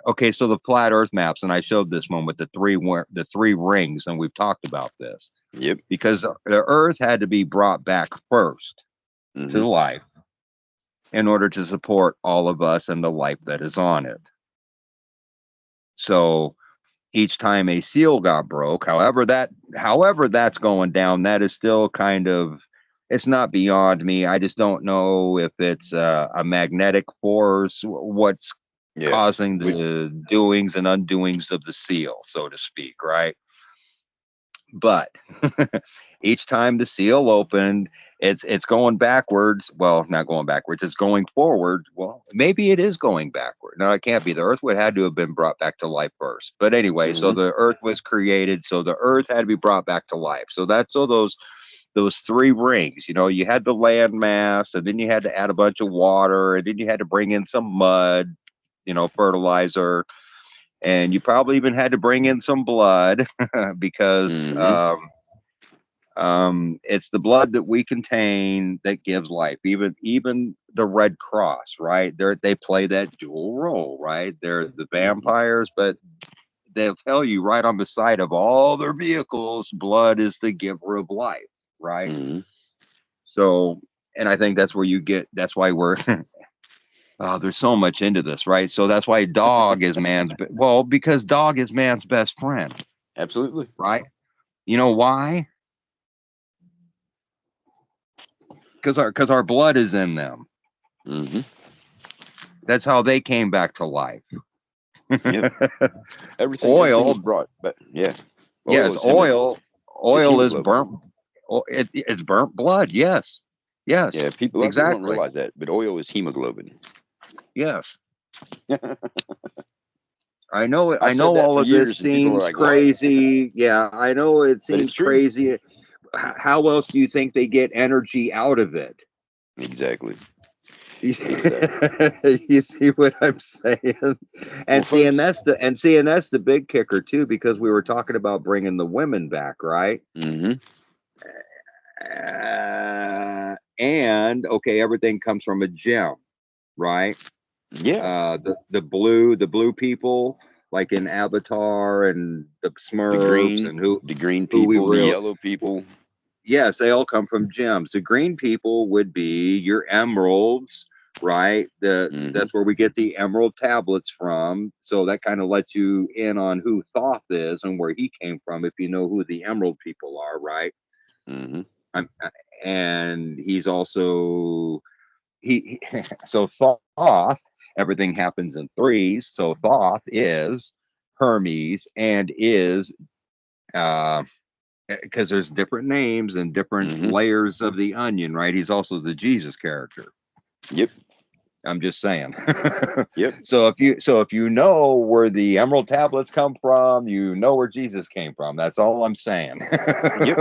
okay, so the flat earth maps, and I showed this one with the three rings, and we've talked about this Yep. because the earth had to be brought back first Mm-hmm. to life in order to support all of us and the life that is on it. So each time a seal got broke, however that's going down, that is still kind of it's not beyond me. I just don't know if it's a magnetic force, what's Yeah. causing We, the doings and undoings of the seal, so to speak, right? But each time the seal opened, it's going backwards. Well, not going backwards. It's going forward. Well, maybe it is going backward. No, it can't be. The Earth would had to have been brought back to life first. But anyway, so mm-hmm. the Earth was created. So the Earth had to be brought back to life. So that's all those three rings. You had the land mass, and then you had to add a bunch of water, and then you had to bring in some mud, fertilizer, and you probably even had to bring in some blood because Mm-hmm. it's the blood that we contain that gives life. Even the Red Cross, right? They play that dual role, right? They're the vampires, but they'll tell you right on the side of all their vehicles, blood is the giver of life, right? Mm-hmm. So, and I think that's where that's why we're. Oh, there's so much into this, right? So that's why dog is well, because dog is man's best friend, Absolutely. right? You know why? Because our blood is in them. Mm-hmm. That's how they came back to life. Yep. Everything was Oil, brought, but yeah. Oil yes, is it's oil is hemoglobin. burnt. It's burnt blood. Yes, yes, Yeah, a lot of people don't exactly. realize that, but oil is hemoglobin. Yes, I know it. I I've said know that all for of this years, and people are seems like, "What?" crazy. Yeah, I know it But it's seems true. crazy. How else do you think they get energy out of it? Exactly. You Exactly. see what I'm saying? Well, And see, and folks. that's the big kicker too, because we were talking about bringing the women back, right? Mm-hmm. and okay, everything comes from a gem, right? Yeah. The blue people, like in Avatar and the The Smurfs green, and the green who we people, the real yellow people. yes, they all come from gems. The green people would be your emeralds, right? Hmm. That's where we get the emerald tablets from. So that kind of lets you in on who Thoth is and where he came from, if you know who the emerald people are, right? Hmm. I'm, and he's also so Thoth. Everything happens in threes. So Thoth is Hermes and is uh because there's different names and different Hmm. layers of the onion, right? He's also the Jesus character. Yep. I'm just saying. Yep. So if you know where the emerald tablets come from, you know where Jesus came from. That's all I'm saying. Yep.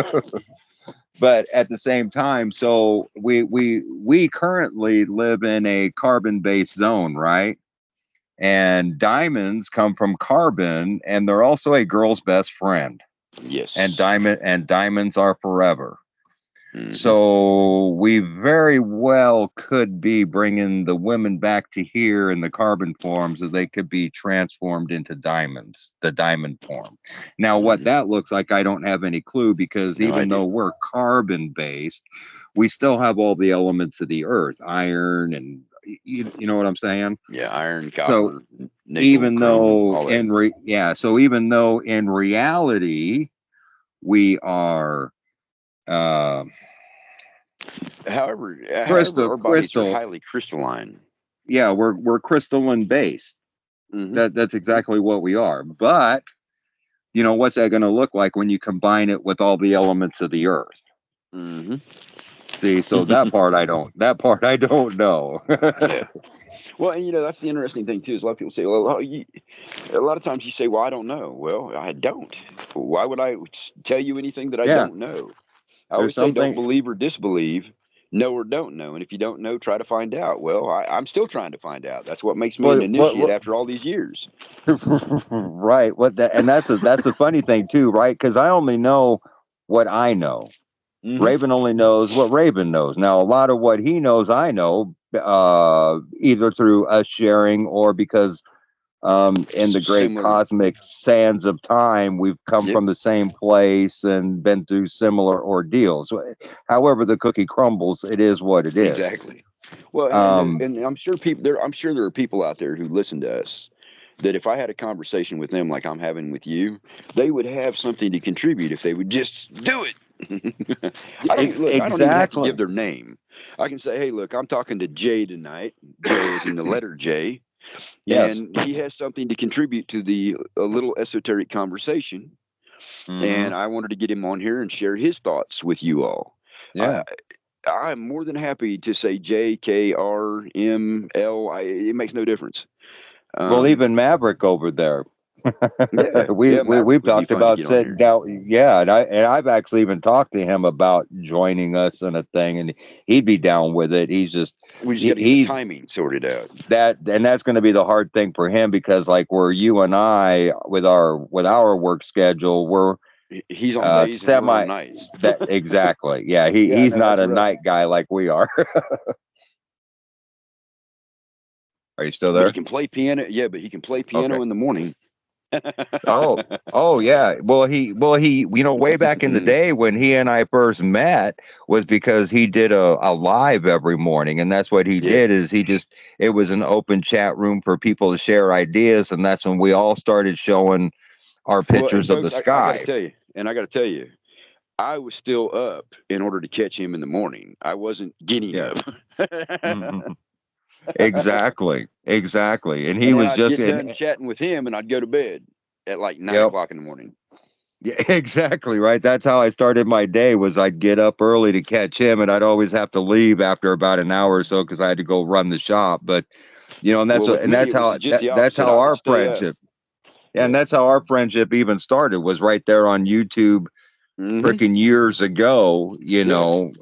But at the same time, so we currently live in a carbon based zone, right? And diamonds come from carbon, and they're also a girl's best friend. Yes. And diamonds are forever. Hmm. So we very well could be bringing the women back to here in the carbon form so they could be transformed into diamonds, the diamond form. Now, what Hmm. that looks like, I don't have any clue because No even idea. though we're carbon based, we still have all the elements of the earth, iron, and you know what I'm saying? Yeah, iron, So copper, nickel, chrome, all that. so even though in reality we are uh, However, our bodies are crystal, highly crystalline. yeah, we're crystalline based. Hmm. That's exactly what we are. But you know, what's that going to look like when you combine it with all the elements of the earth? Hmm. See, so that part I don't know. Yeah. Well, and that's the interesting thing too. Is a lot of people say, "Well, a lot of times you say, well, I don't know." Well, I don't. Why would I tell you anything that I Yeah, don't know? I there's always say, don't something. believe or disbelieve, know or don't know. And if you don't know, try to find out. Well, I'm still trying to find out. That's what makes me an initiate What after all these years. right, what that, and that's a funny thing too, right? Because I only know what I know. Hmm. Raven only knows what Raven knows. Now, a lot of what he knows, I know, either through us sharing or because in the great Similar. cosmic sands of time, we've come Yep. from the same place and been through similar ordeals. However, the cookie crumbles, it is what it is. Exactly. Well, Um, and I'm sure people there. I'm sure there are people out there who listen to us that if I had a conversation with them like I'm having with you, they would have something to contribute if they would just do it. I don't look. I don't even have to exactly. give their name. I can say, "Hey, look, I'm talking to Jay tonight. Jay is in the letter J, Yes. and he has something to contribute to the a little esoteric conversation. Hmm. And I wanted to get him on here and share his thoughts with you all. Yeah. I, I'm more than happy to say J, K, R, M, L. It makes no difference. Well, Um, even Maverick over there. yeah, yeah, Maverick We've would be talked fun to about get on sitting here. down. Yeah, and I've actually even talked to him about joining us in a thing, and he'd be down with it. He's just We just got to get the he's timing sorted out. that, and that's going to be the hard thing for him because like where you and I with our work schedule, we're He's on days and we're on semi nights. that exactly. Yeah, Yeah, he's no, not that's a rough. night guy like we are. Are you still But he there? can play piano. Yeah, but he can play Okay. piano in the morning. Oh, oh yeah. You know, way back in the Mm, day when he and I first met was because he did a live every morning, and that's what he yeah. did. Is he just it was an open chat room for people to share ideas, and that's when we all started showing our Well, and pictures of the folks, I got to sky. tell you, and I got to tell you, I was still up in order to catch him in the morning. I wasn't getting Yeah. up. Mhm. Exactly, exactly. And he And then was I'd just get done in. chatting with him and I'd go to bed at like nine Yep. o'clock in the morning. Yeah, exactly right. That's how I started my day. Was I'd get up early to catch him, and I'd always have to leave after about an hour or so because I had to go run the shop. But you know, Well, with me, that's it was how just the that's opposite. how I would our stay up. friendship. Yeah, and Yeah. that's how our friendship even started. Was right there on YouTube, Hmm. freaking years ago. You Yeah. know,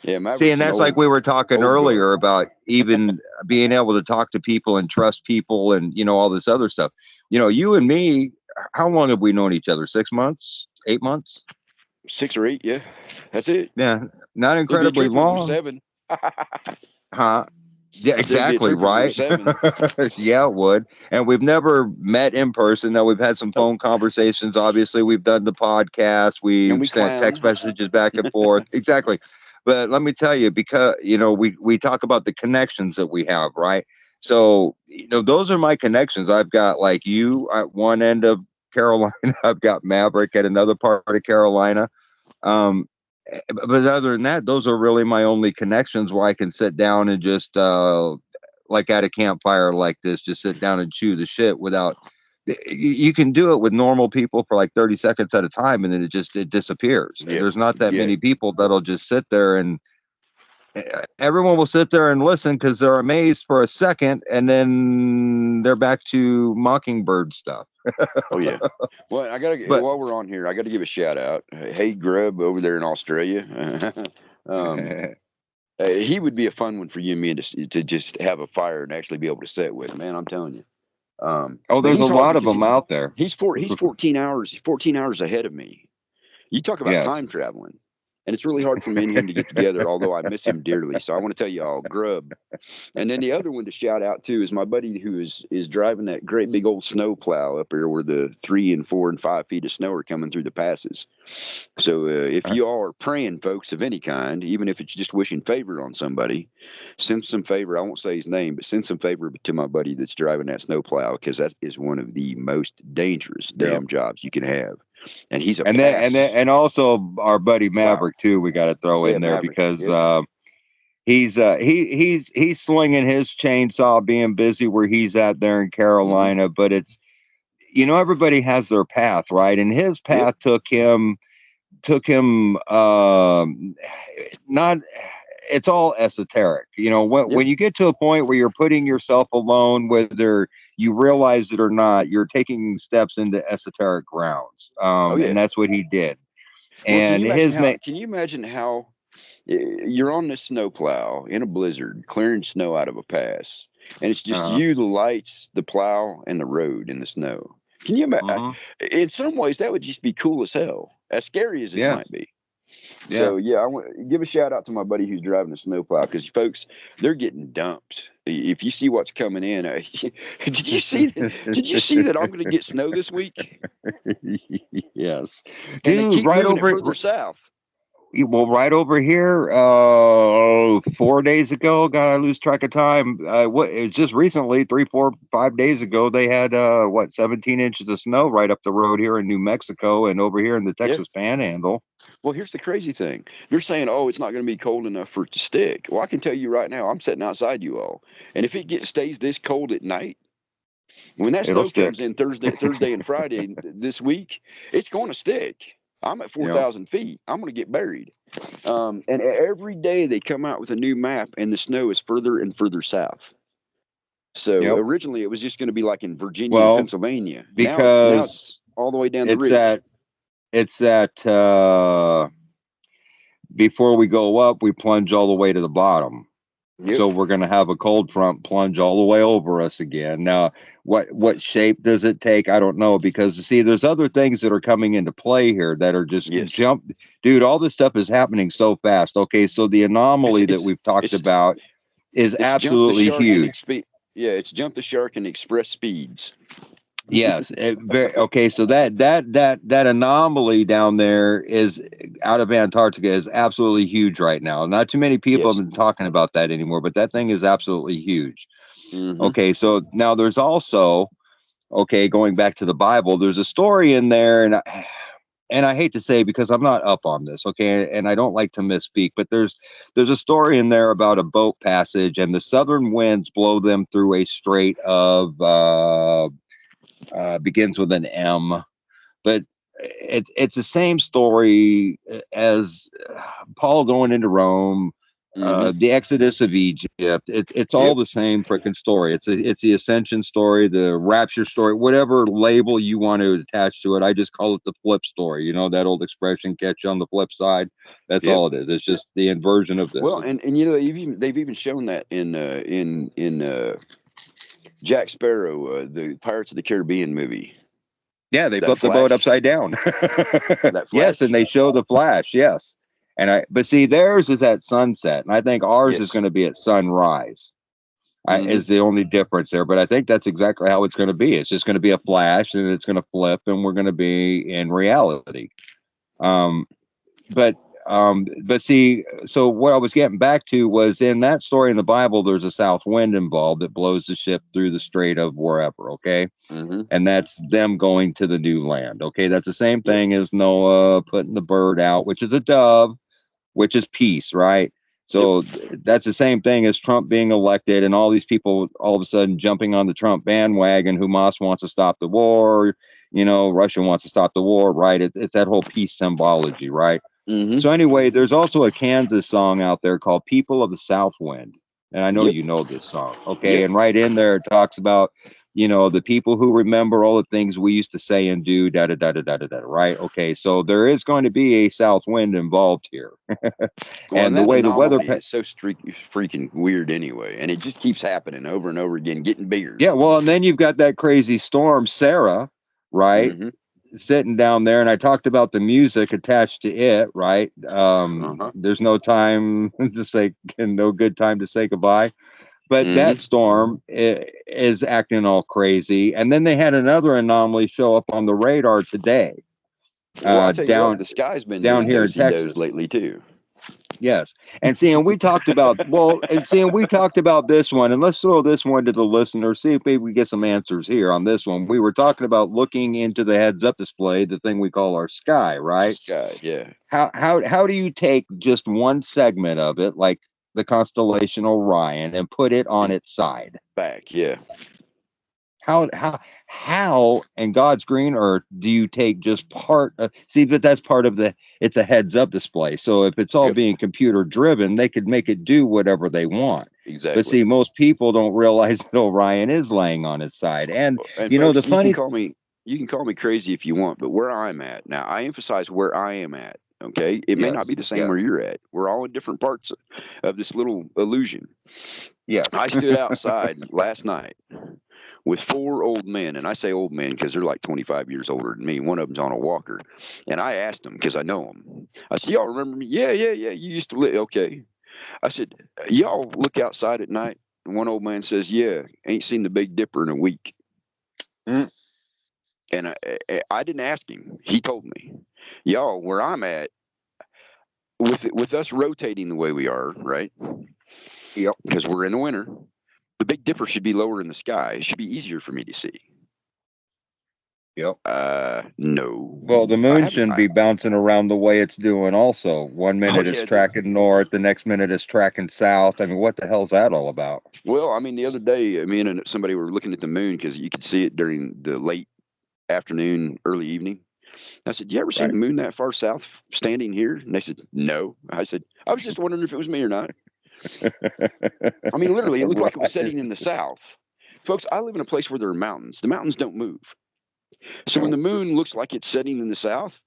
Yeah. see, Maverick's and an that's like we were talking old earlier guard. about even being able to talk to people and trust people, and you know all this other stuff. You know, you and me. How long have we known each other? 6 months? 8 months? 6 or 8, yeah. That's it. Yeah, not It'd be a incredibly trip if it was long, 7. huh? Yeah, I said it'd be a exactly, trip if it was right? 7. Yeah, it would. And we've never met in person. Now we've had some Nope. phone conversations. Obviously, we've done the podcast. And We've we sent text clown. messages back and forth. Exactly. But let me tell you, because we talk about the connections that we have, right? So those are my connections. I've got like you at one end of Carolina. I've got Maverick at another part of Carolina. Um, but other than that, those are really my only connections where I can sit down and just like at a campfire like this, just sit down and chew the shit without. You can do it with normal people for like 30 seconds at a time, and then it disappears. Yeah. There's not that Yeah. many people that'll just sit there and everyone will sit there and listen because they're amazed for a second, and then they're back to mockingbird stuff. Oh yeah. Well, I gotta But while we're on here, I gotta give a shout out. Hey, Grub over there in Australia. um, he would be a fun one for you and me to just have a fire and actually be able to sit with. Man, I'm telling you. oh, But there's a he's hard lot of because them out there. he's 14 hours ahead of me. You talk about Yes. time traveling. And it's really hard for me and him to get together, although I miss him dearly. So I want to tell you all, Grub. And then the other one to shout out to is my buddy who is driving that great big old snow plow up here where the 3 and 4 and 5 feet of snow are coming through the passes. So if you all are praying folks of any kind, even if it's just wishing favor on somebody, send some favor. I won't say his name, but send some favor to my buddy that's driving that snow plow because that is one of the most dangerous Yep. damn jobs you can have. And he's a And also our buddy wow. Maverick too. We got to throw Yeah, in there Maverick. because Yep. he's slinging his chainsaw, being busy where he's at there in Hmm. Carolina. But it's everybody has their path, right? And his Yep. path took him not. It's all esoteric, Yep. when you get to a point where you're putting yourself alone, whether you realize it or not, you're taking steps into esoteric grounds, Oh and yeah. that's what he did. Well, can you And imagine his how? ma- Can you imagine how you're on this snowplow in a blizzard, clearing snow out of a pass, and it's just uh you, the lights, the plow, and the road in the snow. Can you imagine? hmm In some ways, that would just be cool as hell, as scary as it Yes. might be. Yeah. So yeah, I want to give a shout out to my buddy who's driving the snowplow because folks, they're getting dumped. If you see what's coming in, did you see? Did you see that I'm going to get snow this week, Yes, and they dude. keep moving it further south? Well, right over here. 4 days ago, God, I lose track of time. It's just recently, 3, 4, 5 days ago, they had 17 inches of snow right up the road here in New Mexico and over here in the Yeah. Texas Panhandle. Well, here's the crazy thing. They're saying, "Oh, it's not going to be cold enough for it to stick." Well, I can tell you right now, I'm sitting outside you all, and if it stays this cold at night, when that It'll snow comes stick. in Thursday and Friday this week, it's going to stick. I'm at Yep. 4,000 feet. I'm going to get buried. And every day they come out with a new map, and the snow is further and further south. So Yep. originally it was just going to be like in Virginia and Well, Pennsylvania. Now because it's all the way down the it's ridge. at it's at before we go up, we plunge all the way to the bottom. Yep. So we're going to have a cold front plunge all the way over us again. Now, what shape does it take? I don't know, because see, there's other things that are coming into play here that are just Yes. jump. Dude, all this stuff is happening so fast. Okay, so the It's anomaly that it's we've talked it's about is it's jump the absolutely shark and huge. exp. Yeah, it's jump the shark and express speeds. Yes. Okay. So that anomaly down there is out of Antarctica is absolutely huge right now. Not too many people have Yes. been talking about that anymore, but that thing is absolutely huge. Hmm. Okay. So now there's also, okay, going back to the Bible, there's a story in there, and I hate to say because I'm not up on this, okay, and I don't like to misspeak, but there's a story in there about a boat passage, and the southern winds blow them through a strait of begins with an M, but it's the same story as Paul going into Rome, Hmm. the Exodus of Egypt. It's all Yep. the same freaking story. It's the ascension story, the rapture story, whatever label you want to attach to it. I just call it the flip story. You know that old expression, "Catch you on the flip side." That's Yep. all it is. It's just the inversion of this. Well, and you know they've even shown that in Jack Sparrow, the Pirates of the Caribbean movie. Yeah, they That flip the boat flash, upside down. that Yes, flash. and they show the flash. Yes, but see, theirs is at sunset, and I think ours is Yes. going to be at sunrise. Hmm. Is the only difference there, but I think that's exactly how it's going to be. It's just going to be a flash, and it's going to flip, and we're going to be in reality. Um, but but see, so what I was getting back to was in that story in the Bible, there's a south wind involved that blows the ship through the strait of wherever. Okay, Hmm. and that's them going to the new land. Okay, that's the same Yep. thing as Noah putting the bird out, which is a dove, which is peace, right? Yep. So that's the same thing as Trump being elected and all these people all of a sudden jumping on the Trump bandwagon. Hamas wants to stop the war, Russia wants to stop the war, right? It's that whole peace symbology, right? Hmm. So anyway, there's also a Kansas song out there called "People of the South Wind," and I know Yep. you know this song, okay? Yep. And right in there it talks about the people who remember all the things we used to say and do, da da da da da da da. Right? Okay, so there is going to be a south wind involved here, Well, and and the that way the weather. anomaly is so freaking weird anyway, and it just keeps happening over and over again, getting bigger. Yeah, well, and then you've got that crazy storm, Sarah, right? Hmm. Sitting down there, and I talked about the music attached to it, right? Uh-huh. There's no time to say, no good time to say goodbye. But Hmm. that storm is acting all crazy. And then they had another anomaly show up on the radar today, Well, I'll tell you what, down the sky's been down doing here in dosey dos Texas. lately too. Yes. And seeing we talked about we talked about this one, and let's throw this one to the listener, see if maybe we get some answers here on this one. We were talking about looking into the heads up display, the thing we call our sky, right? Sky, yeah. How do you take just one segment of it, like the constellation Orion, and put it on And its side? back, yeah. How in God's green earth do you take just part of, see that's part of it's a heads up display. So if it's all Yep. being computer driven, they could make it do whatever they want. But Exactly. see, most people don't realize that Orion is laying on his side. And And folks, the funny you can call me crazy if you want, but where I'm at now, I emphasize where I am at. Okay, it may not yes, be the same where yes, you're at. We're all in different parts of this little illusion. yes. I stood outside last night with four old men, and I say old men because they're like 25 years older than me. One of them's on a walker, and I asked them because I know them. I said, "Y'all remember me? Yeah, yeah, yeah. You used to live. Okay." I said, "Y'all look outside at night." And one old man says, "Yeah, ain't seen the Big Dipper in a week." Mm, And I didn't ask him. He told me, "Y'all, where I'm at, with us rotating the way we are, right? yep, Because we're in the winter, the Big Dipper should be lower in the sky. It should be easier for me to see." yep. No, Well, the I moon haven't. shouldn't be bouncing around the way it's doing also. One Oh minute it's yeah. tracking north, the next minute it's tracking south. I mean, what the hell's that all about? Well, I mean, the other day, me and somebody were looking at the moon because you could see it during the late afternoon, early evening. I said, "You ever seen the Right. moon that far south standing here?" And they said, "No." I said, "I was just wondering if it was me or not." I mean, literally, it looked like it was Right. setting in the south. Folks, I live in a place where there are mountains. The mountains don't move. So when No. the moon looks like it's setting in the south,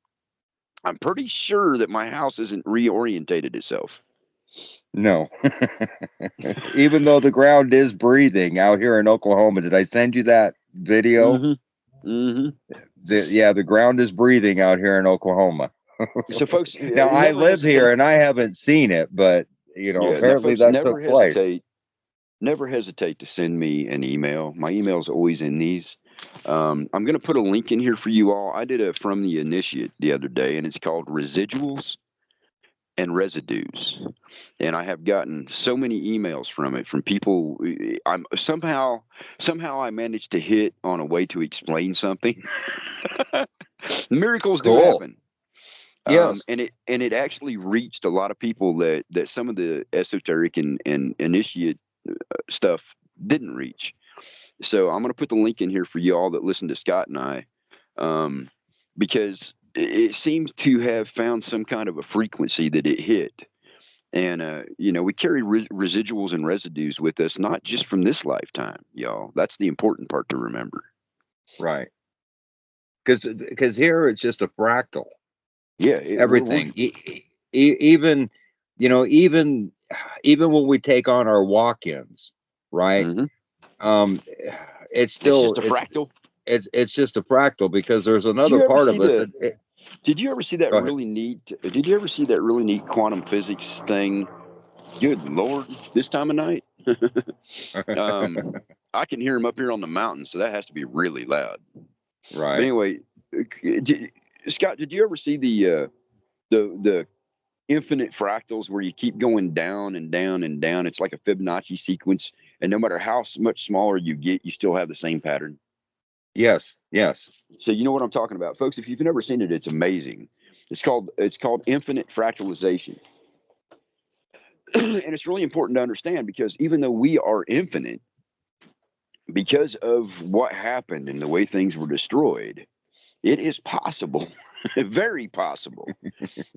I'm pretty sure that my house isn't reorientated itself. No. Even though the ground is breathing out here in Oklahoma. Did I send you that video? Hmm. Hmm. The ground is breathing out here in Oklahoma. So, folks, Now I never live here hesitate. and I haven't seen it, but Yeah, now, apparently folks, that took place. never hesitate to send me an email. My email is always in these. I'm going to put a link in here for you all. I did a From the Initiate the other day, and it's called Residuals and Residues. And I have gotten so many emails from it from people. I'm somehow I managed to hit on a way to explain something. Miracles do Cool. happen. Yes. And it actually reached a lot of people that some of the esoteric and initiate stuff didn't reach. So I'm going to put the link in here for you all that listen to Scott and I, um, because it seems to have found some kind of a frequency that it hit. And, we carry residuals and residues with us, not just from this lifetime, y'all. That's the important part to remember. Right. Because here it's just a fractal. Yeah, we're Everything. Even even when we take on our walk-ins, right? hmm Um, it's it's still just a fractal. it's just a fractal because there's Did another you ever part see of us the? that Did you ever see that go ahead. really neat? Did you ever see that really neat quantum physics thing? Good Lord, this time of night. um, I can hear him up here on the mountain, so that has to be really loud. But Right. anyway, did, Scott, did you ever see the infinite fractals where you keep going down and down and down? It's like a Fibonacci sequence, and no matter how much smaller you get, you still have the same pattern. Yes. Yes. So you know what I'm talking about, folks. If you've never seen it, it's amazing. It's called infinite fractalization, and it's really important to understand because even though we are infinite, because of what happened and the way things were destroyed, it is possible, very possible,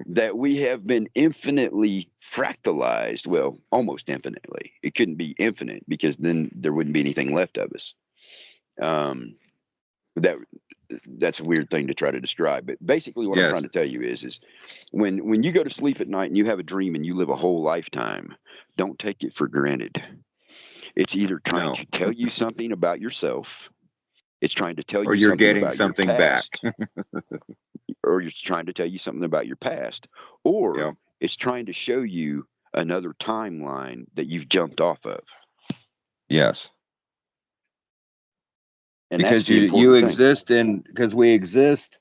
that we have been infinitely fractalized. Well, almost infinitely. It couldn't be infinite because then there wouldn't be anything left of us. Um, that that's a weird thing to try to describe. But basically, what I'm trying Yes. to tell you is when you go to sleep at night and you have a dream and you live a whole lifetime, don't take it for granted. It's either trying No. to tell you something about yourself, it's trying to tell Or you you're something getting about your something back. past, or it's trying to tell you something about your past, or Yeah. it's trying to show you another timeline that you've jumped off of. Yes. And that's Because the you important thing. exist in because we exist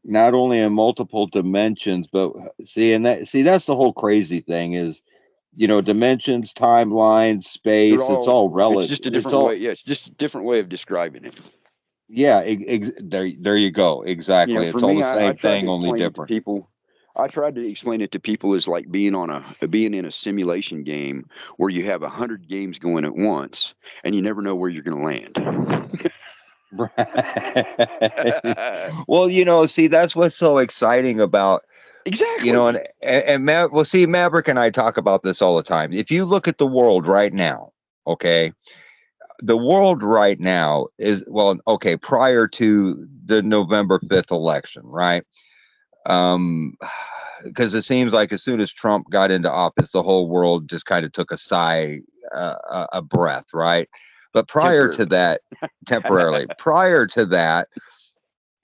not only in multiple dimensions, but that's the whole crazy thing is, dimensions, timelines, They're space, it's all, all it's relative. just a It's different way. all, Yeah, it's just a different way of describing it. yeah, there you go. Exactly. For It's all me, the I same tried thing, to only explain it to different. people. I tried to explain it to people as like being in a simulation game where you have 100 games going at once and you never know where you're going to Right. land. Well, see, that's what's so exciting about, Exactly. well, see, Maverick and I talk about this all the time. If you look at the world right now, okay, the world right now is, well, okay, prior to the November 5th election, right? Um, because it seems like as soon as Trump got into office, the whole world just kind of took a sigh, a breath, right? But prior to Temporarily. that, temporarily, prior to that,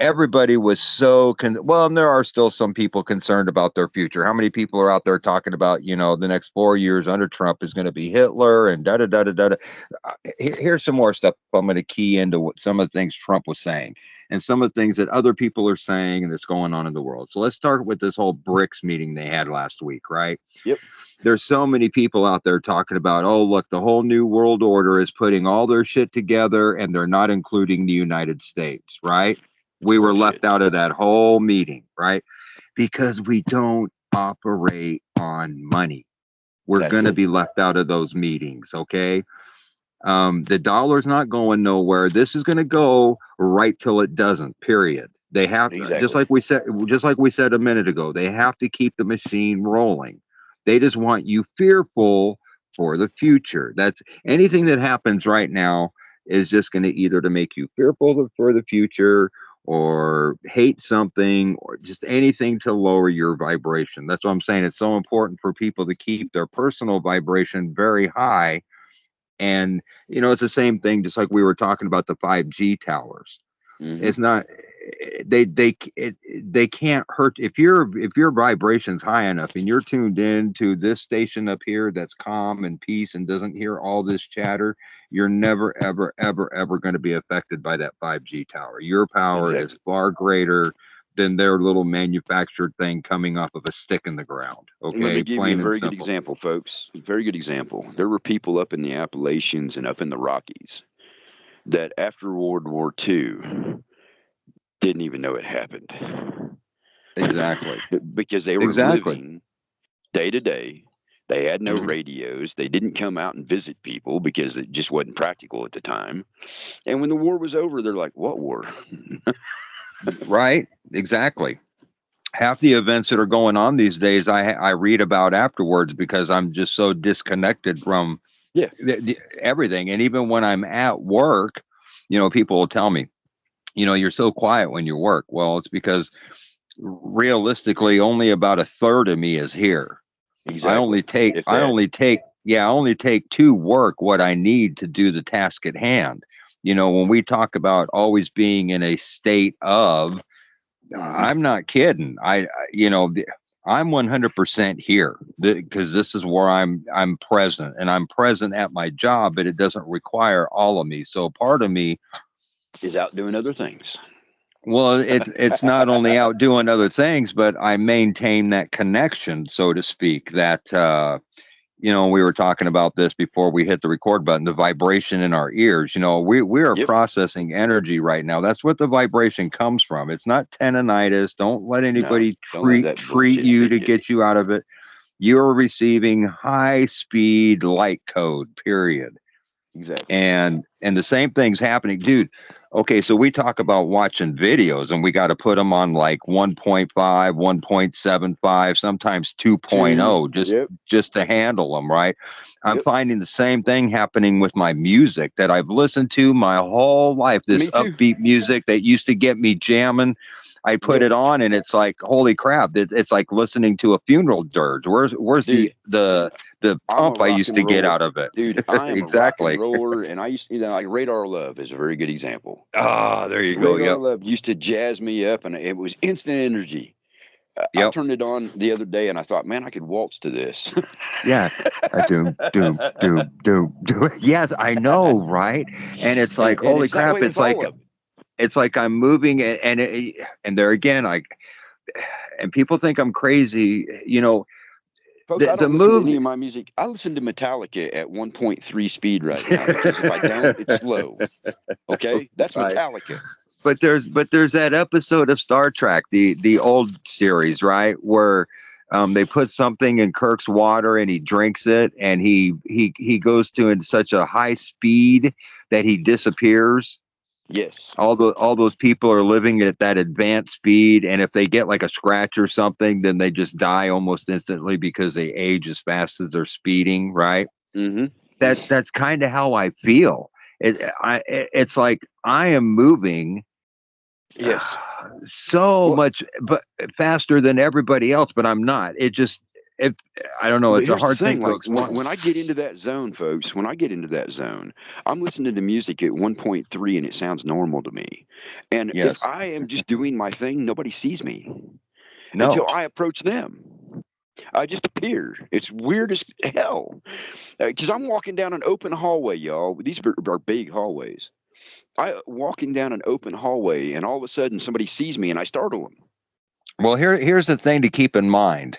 everybody was so well, and there are still some people concerned about their future. How many people are out there talking about, the next 4 years under Trump is going to be Hitler and da da da da da. Here's some more stuff. I'm going to key into what some of the things Trump was saying and some of the things that other people are saying and that's going on in the world. So let's start with this whole BRICS meeting they had last week, right? Yep. There's so many people out there talking about, oh, look, the whole new world order is putting all their shit together and they're not including the United States, right? We were Bullshit. left out of that whole meeting, right? Because we don't operate on money. We're That's going to it. be left out of those meetings, okay? The dollar's not going nowhere. This is going to go right till it doesn't. Period. They have, Exactly. just like we said a minute ago, they have to keep the machine rolling. They just want you fearful for the future. That's anything that happens right now is just going to either to make you fearful for the future or hate something or just anything to lower your vibration. That's what I'm saying. It's so important for people to keep their personal vibration very high, and it's the same thing, just like we were talking about the 5G towers. Hmm. It's not they can't hurt if your vibration's high enough and you're tuned in to this station up here that's calm and peace and doesn't hear all this chatter. You're never ever ever ever going to be affected by that 5G tower. Your power is Exactly. far greater than their little manufactured thing coming off of a stick in the ground. Let me Okay, give you a plain and very good simple. example, folks. A very good example. There were people up in the Appalachians and up in the Rockies that after World War II didn't even know it happened Exactly. because they were Exactly. living day to day. They had no Mhm. radios. They didn't come out and visit people because it just wasn't practical at the time. And when the war was over, they're like, "What war?" Right. Exactly. Half the events that are going on these days, I read about afterwards because I'm just so disconnected from Yeah, everything. And even when I'm at work, people will tell me, you're so quiet when you work. Well, it's because realistically, only about a third of me is here. I only exactly. take, If I that. only take, yeah, I only take to work what I need to do the task at hand. You know, when we talk about always being in a state of, Hmm. I'm not kidding. You know, I'm 100% here because this is where I'm present, and I'm present at my job, but it doesn't require all of me. So part of me, Is out doing other things. well, it's not only out doing other things, but I maintain that connection, so to speak. That you know, we were talking about this before we hit the record button. The vibration in our ears. You know, we are Yep. processing energy right now. That's what the vibration comes from. It's not tendonitis. Don't let No, anybody don't let that treat bullshit you feed to you. get you out of it. You're receiving high speed light code. Period. Exactly. And the same thing's happening, dude. Okay, so we talk about watching videos and we got to put them on like 1.5, 1.75, sometimes 2. 2.0 Yep. just to handle them, right? I'm Yep. finding the same thing happening with my music that I've listened to my whole life, this Me too. upbeat music that used to get me jamming. I put Yep. it on and it's like, holy crap, it's like listening to a funeral dirge. Where's Dude, the I'm a pump I rock used to and get roller. out of it? Dude, I am a rock and Exactly. roller, and I used to, like Radar Love is a very good example. Ah, there you go. Radar Yep. Love used to jazz me up, and it was instant energy. I Yep. turned it on the other day, and I thought, man, I could waltz to this. Yeah. Doom, doom, doom, doom, doom. Yes, I know, right? And it's like, And holy it's that crap! way with all of it. It's like I'm moving, and there again, and people think I'm crazy. You know, Folks, I the don't listen to move. any of my music. I listen to Metallica at 1.3 speed right now because if I don't, it's slow. Okay? That's Right. Metallica. But there's that episode of Star Trek, the old series, right, where they put something in Kirk's water and he drinks it and he goes to in such a high speed that he disappears. Yes. All those people are living at that advanced speed, and if they get like a scratch or something, then they just die almost instantly because they age as fast as they're speeding, right? Hmm. That's kind of how I feel. It's like I am moving Yes. so Well, much but faster than everybody else, but I'm not. It I don't know, but it's a here's the hard thing thing, to like explain. when I get into that zone, folks, when I get into that zone, I'm listening to music at 1.3 and it sounds normal to me. And if Yes. I am just doing my thing, nobody sees me No. until I approach them. I just appear. It's weird as hell. Because I'm walking down an open hallway, y'all. These are big hallways. I walking down an open hallway, and all of a sudden somebody sees me, and I startle them. Well, here's the thing to keep in mind.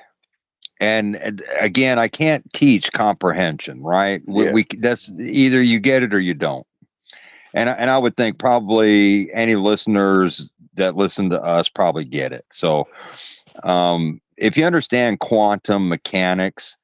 And again, I can't teach comprehension, right? Yeah. We that's either you get it or you don't. And I would think probably any listeners that listen to us probably get it. So if you understand quantum mechanics,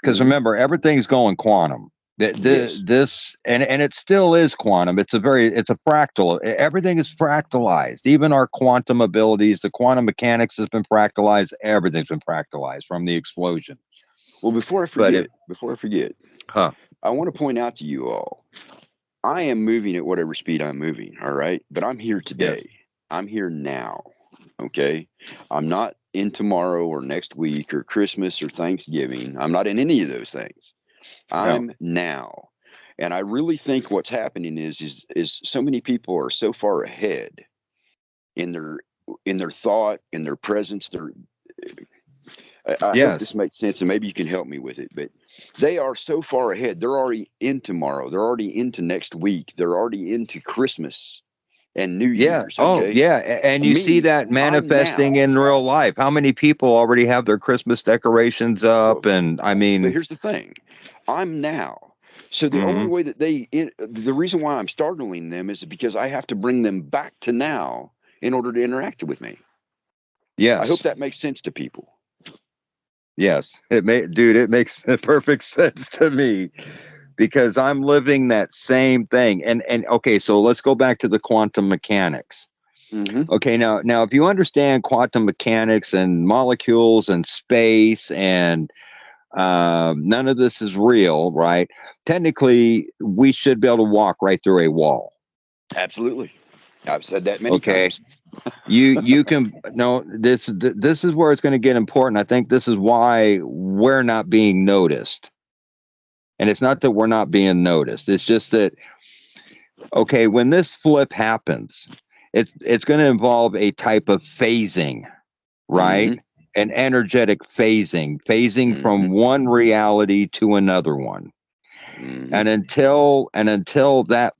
because Hmm. remember everything's going quantum. Yes. This and it still is quantum. It's a fractal. Everything is fractalized. Even our quantum abilities, the quantum mechanics has been fractalized. Everything's been fractalized from the explosion. Well, But it, before I forget, huh? I want to point out to you all, I am moving at whatever speed I'm moving. All right, but I'm here Yes. today. I'm here now. Okay, I'm not in tomorrow or next week or Christmas or Thanksgiving. I'm not in any of those things. No. I'm now. And I really think what's happening is so many people are so far ahead in their thought, in their presence. I hope Yes. this makes sense, and maybe you can help me with it. But they are so far ahead. They're already in tomorrow. They're already into next week. They're already into Christmas and New Yeah. Year's. Oh, Okay, yeah. And you see me, that I'm manifesting now. in real life. How many people already have their Christmas decorations up? Well, And I but mean, here's the thing, I'm now. So the only mhm. way that the reason why I'm startling them is because I have to bring them back to now in order to interact with me. I hope Yes. that makes sense to people. Yes. It makes perfect sense to me because I'm living that same thing. And okay, so let's go back to the quantum mechanics. Hmm. Okay, now if you understand quantum mechanics and molecules and space and none of this is real, right? Technically, we should be able to walk right through a wall. Absolutely, I've said that many Okay, times. you can no this is where it's going to get important. I think this is why we're not being noticed, and it's not that we're not being noticed. It's just that Okay, when this flip happens, it's going to involve a type of phasing, right? Mm-hmm. An energetic phasing from Mm-hmm. one reality to another one. Mm-hmm. And until that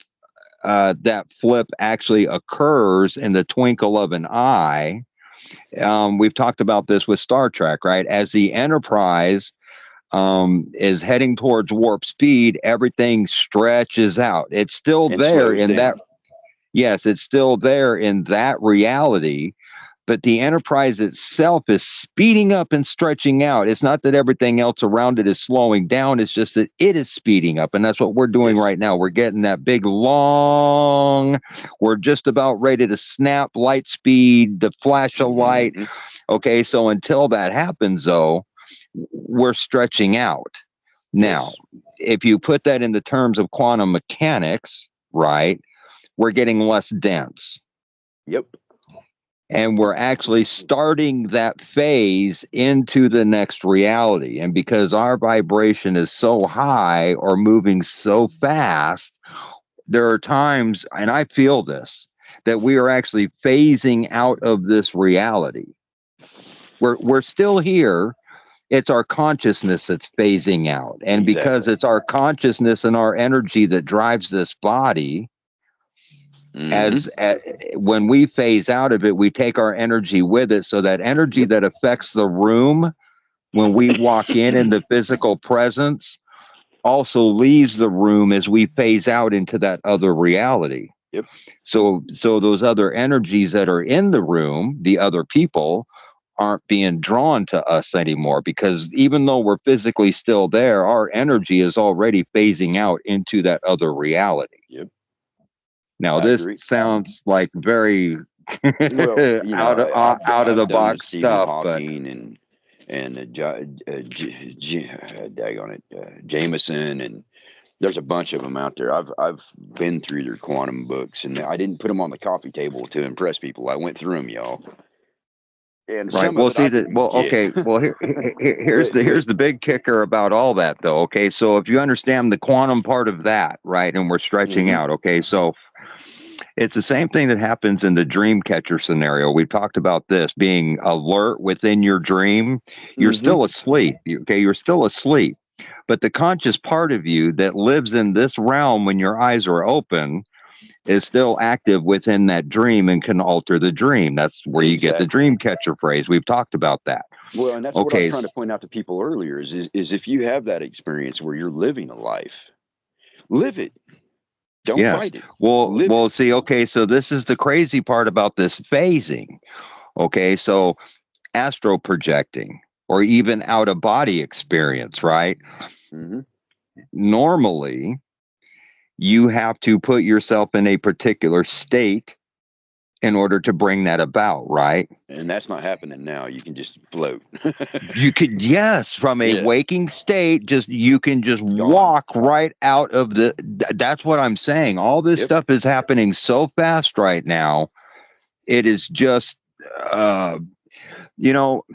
flip actually occurs in the twinkle of an eye, we've talked about this with Star Trek, right? As the Enterprise is heading towards warp speed, everything stretches out. It's still And there slows in that. down. Yes, it's still there in that reality, but the Enterprise itself is speeding up and stretching out. It's not that everything else around it is slowing down, it's just that it is speeding up. And that's what we're doing Yes. right now. We're getting that big, long, we're just about ready to snap light speed, the flash of light. Mm-hmm. Okay, so until that happens, though, we're stretching out. Now, Yes. if you put that in the terms of quantum mechanics, right, we're getting less dense. Yep. And we're actually starting that phase into the next reality. And because our vibration is so high or moving so fast, there are times, and I feel this, that we are actually phasing out of this reality. We're still here. It's our consciousness that's phasing out. And because Exactly. it's our consciousness and our energy that drives this body, Mm-hmm. as when we phase out of it, we take our energy with it. So that energy Yep. that affects the room when we walk in the physical presence also leaves the room as we phase out into that other reality. Yep. So those other energies that are in the room, the other people, aren't being drawn to us anymore, because even though we're physically still there, our energy is already phasing out into that other reality. Yep. Now, I this agree. sounds like very Well, out of the I've done the box Stephen stuff, but Hawking and daggone it, Jameson, and there's a bunch of them out there. I've been through their quantum books, and I didn't put them on the coffee table to impress people. I went through them, y'all, and right. some of Well, it I see that. couldn't Well, get. okay. Well, here's but the big kicker about all that, though. Okay, so if you understand the quantum part of that, right, and we're stretching hmm out. Okay, so it's the same thing that happens in the dream catcher scenario. We talked about this being alert within your dream. You're hmm still asleep. Okay, you're still asleep. But the conscious part of you that lives in this realm when your eyes are open is still active within that dream and can alter the dream. That's where you get the exactly. dream catcher phrase. We've talked about that. Well, and that's what I was Okay. trying to point out to people earlier is if you have that experience where you're living a life, live it. Don't Yes. fight it. Live it. Well, see, okay, so this is the crazy part about this phasing. Okay, so astral projecting or even out of body experience, right? hmm Normally, you have to put yourself in a particular state in order to bring that about, right? And that's not happening now. You can just float. You could, yes, from a Yeah, waking state, just you can just gone. walk right out of the. That's what I'm saying. All this Yep. stuff is happening so fast right now. It is just, uh, you know,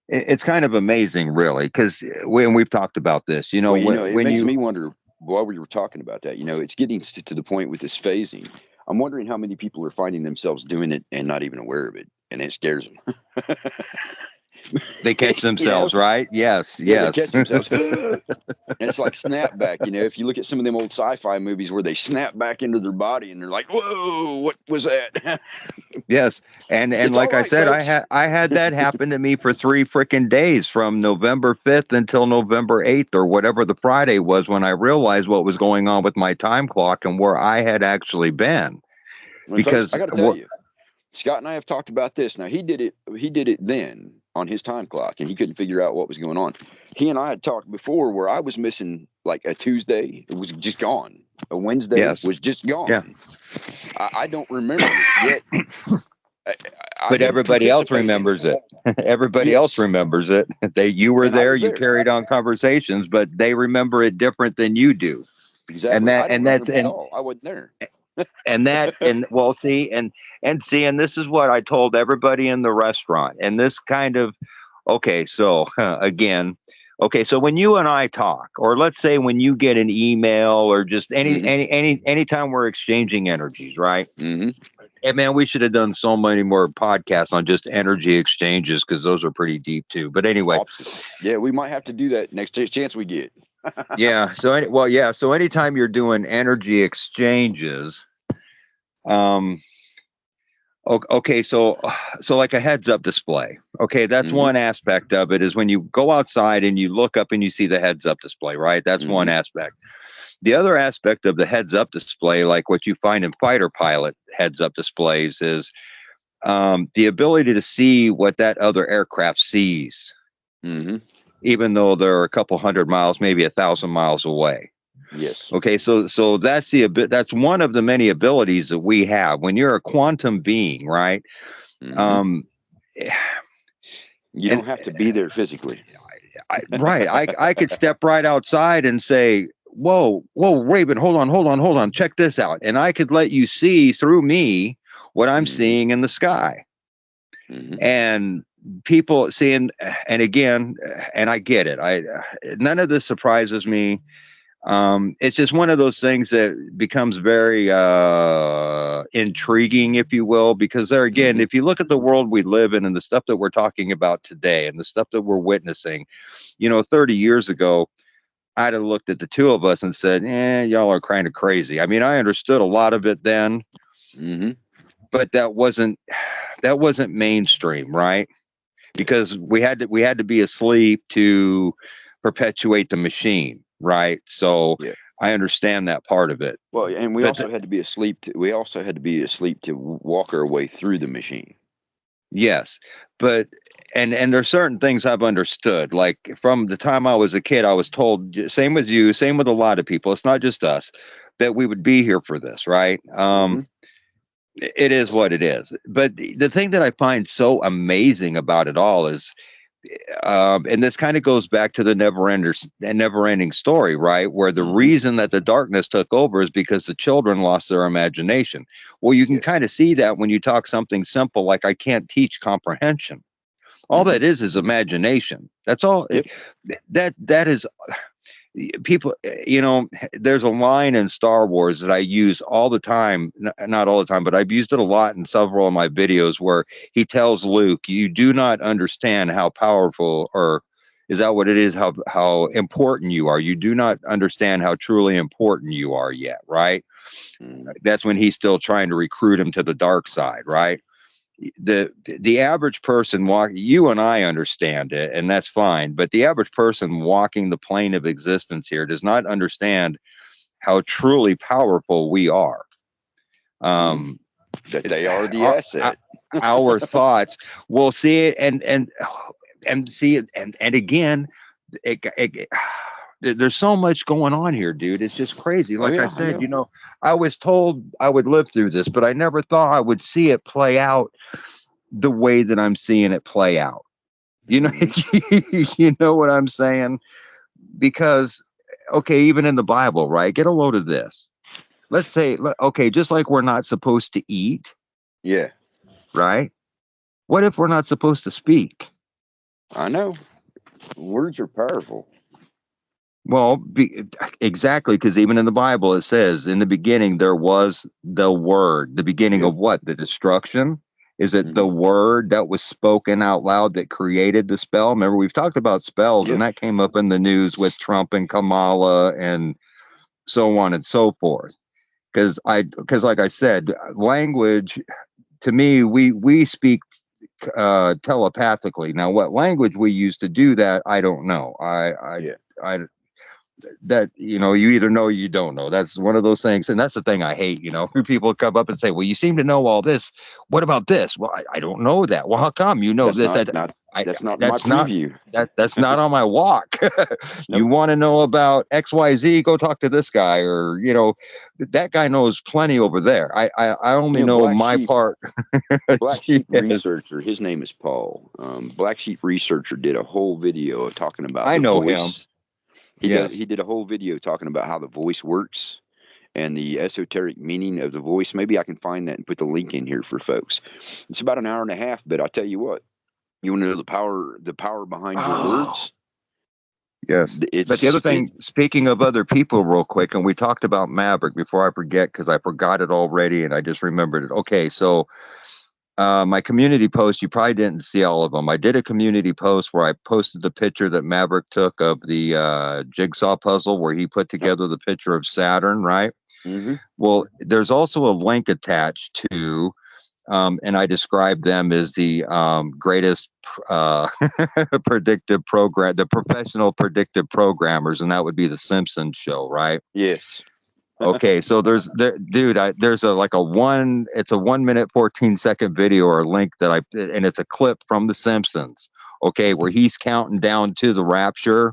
it's kind of amazing, really, because when we've talked about this, Well, it when makes you, me wonder while we were talking about that. It's getting to the point with this phasing. I'm wondering how many people are finding themselves doing it and not even aware of it, and it scares them. they catch you know, themselves, right? Yes, yeah, they yes. catch themselves. And it's like snapback. If you look at some of them old sci-fi movies where they snap back into their body and they're like, "Whoa, what was that?" Yes, and It's all like I right, said, folks. I had that happen to me for 3 freaking days from November 5th until November 8th or whatever the Friday was when I realized what was going on with my time clock and where I had actually been. And folks, I Because got to tell you, Scott and I have talked about this. Now he did it. He did it then on his time clock, and he couldn't figure out what was going on. He and I had talked before where I was missing like a Tuesday. It was just gone. A Wednesday yes, was just yeah, gone. I don't remember it yet. I, I but didn't everybody else participate in it. remembers it. Everybody else Yes, remembers it. You were and I there, was you there. carried on conversations, but they remember it different than you do. And Exactly. that I don't and that's remember it at all. I wasn't there. and well, see, and see, and this is what I told everybody in the restaurant. And this kind of, okay, so again, Okay, so when you and I talk, or let's say when you get an email, or just Mm-hmm. anytime we're exchanging energies, right? Mm-hmm. And man, we should have done so many more podcasts on just energy exchanges, because those are pretty deep too. But anyway, Opposite. Yeah, we might have to do that next chance we get. yeah. So well, yeah. So anytime you're doing energy exchanges, um, okay, so like a heads up display. Okay, that's Mm-hmm. one aspect of it, is when you go outside and you look up and you see the heads up display, right? That's one Mm-hmm. aspect. The other aspect of the heads up display, like what you find in fighter pilot heads up displays, is the ability to see what that other aircraft sees, Mm-hmm. even though they're a couple hundred miles, maybe 1,000 miles away. Yes. Okay, so that's one of the many abilities that we have. When you're a quantum being, right? Mm-hmm. Um, You and don't have to be there physically. right, I could step right outside and say, whoa, Raven, hold on, check this out, and I could let you see through me what I'm Mm-hmm. seeing in the sky. Mm-hmm. And people seeing, and again, and I get it, I none of this surprises me. It's just one of those things that becomes very intriguing, if you will, because there again, Mm-hmm. if you look at the world we live in and the stuff that we're talking about today and the stuff that we're witnessing, 30 years ago, I'd have looked at the two of us and said, y'all are kind of crazy. I mean, I understood a lot of it then, Mm-hmm. but that wasn't mainstream, right? Yeah. Because we had to be asleep to perpetuate the machine, right? So Yeah. I understand that part of it. Well, and we But also had to be asleep. We also had to be asleep to walk our way through the machine. yes, but and there's certain things I've understood. Like from the time I was a kid, I was told, same with you, same with a lot of people. It's not just us, that we would be here for this, right? Mm-hmm. It is what it is. But the thing that I find so amazing about it all is, and this kind of goes back to the never ending story, right? Where the Mm-hmm. reason that the darkness took over is because the children lost their imagination. Well, you can Yes. kind of see that when you talk something simple like, I can't teach comprehension. All Mm-hmm. that is imagination. That's all. Yep. That is, people, there's a line in Star Wars that I use all the time, not all the time, but I've used it a lot in several of my videos, where he tells Luke, you do not understand how powerful, or is that what it is, how important you are. You do not understand how truly important you are yet, right? Mm-hmm. That's when he's still trying to recruit him to the dark side, right? The average person you and I understand it, and that's fine, but the average person walking the plane of existence here does not understand how truly powerful we are. Mm-hmm. um That they are the our, asset. our thoughts will see it, and see it, and again, it, there's so much going on here, dude. It's just crazy. Oh Like I yeah, I said, know. I was told I would live through this, but I never thought I would see it play out the way that I'm seeing it play out. You know, Mm-hmm. you know what I'm saying? Because, okay, even in the Bible, right? Get a load of this. Let's say, okay, just like we're not supposed to eat, Yeah, right? What if we're not supposed to speak? I know. Words are powerful. Well, exactly, because even in the Bible it says, in the beginning there was the word. The beginning Yep. of what? The destruction? Is it the Mm-hmm. word that was spoken out loud that created the spell? Remember, we've talked about spells, and Yes. that came up in the news with Trump and Kamala and so on and so forth. Because like I said, language, to me, we speak telepathically. Now, what language we use to do that, I don't know. Yeah. I that you either know or you don't know. That's one of those things, and that's the thing I hate. People come up and say, well, you seem to know all this, what about this? Well, I don't know that. Well, how come you know That's this? not That not I that's not my That's not preview. that's not on my walk. You Nope. want to know about XYZ, go talk to this guy, or that guy knows plenty over there. I only know Black my Sheep. part. Black Sheep Yes, researcher. His name is Paul. Black Sheep researcher did a whole video talking about I the know him. voice. He Yes. did a whole video talking about how the voice works and the esoteric meaning of the voice. Maybe I can find that and put the link in here for folks. It's about an hour and a half, but I'll tell you what. You want to know the power behind your Oh, words? Yes. But the other thing, speaking of other people real quick, and we talked about Maverick before I forget, because I forgot it already and I just remembered it. Okay, so my community post, you probably didn't see all of them. I did a community post where I posted the picture that Maverick took of the jigsaw puzzle where he put together the picture of Saturn, right? Mm-hmm. Well, there's also a link attached to, and I describe them as the greatest predictive program, the professional predictive programmers, and that would be the Simpsons show, right? Yes. Okay, so there's a like a one, it's a 1 minute 14-second video or link that and it's a clip from The Simpsons. Okay, where he's counting down to the rapture,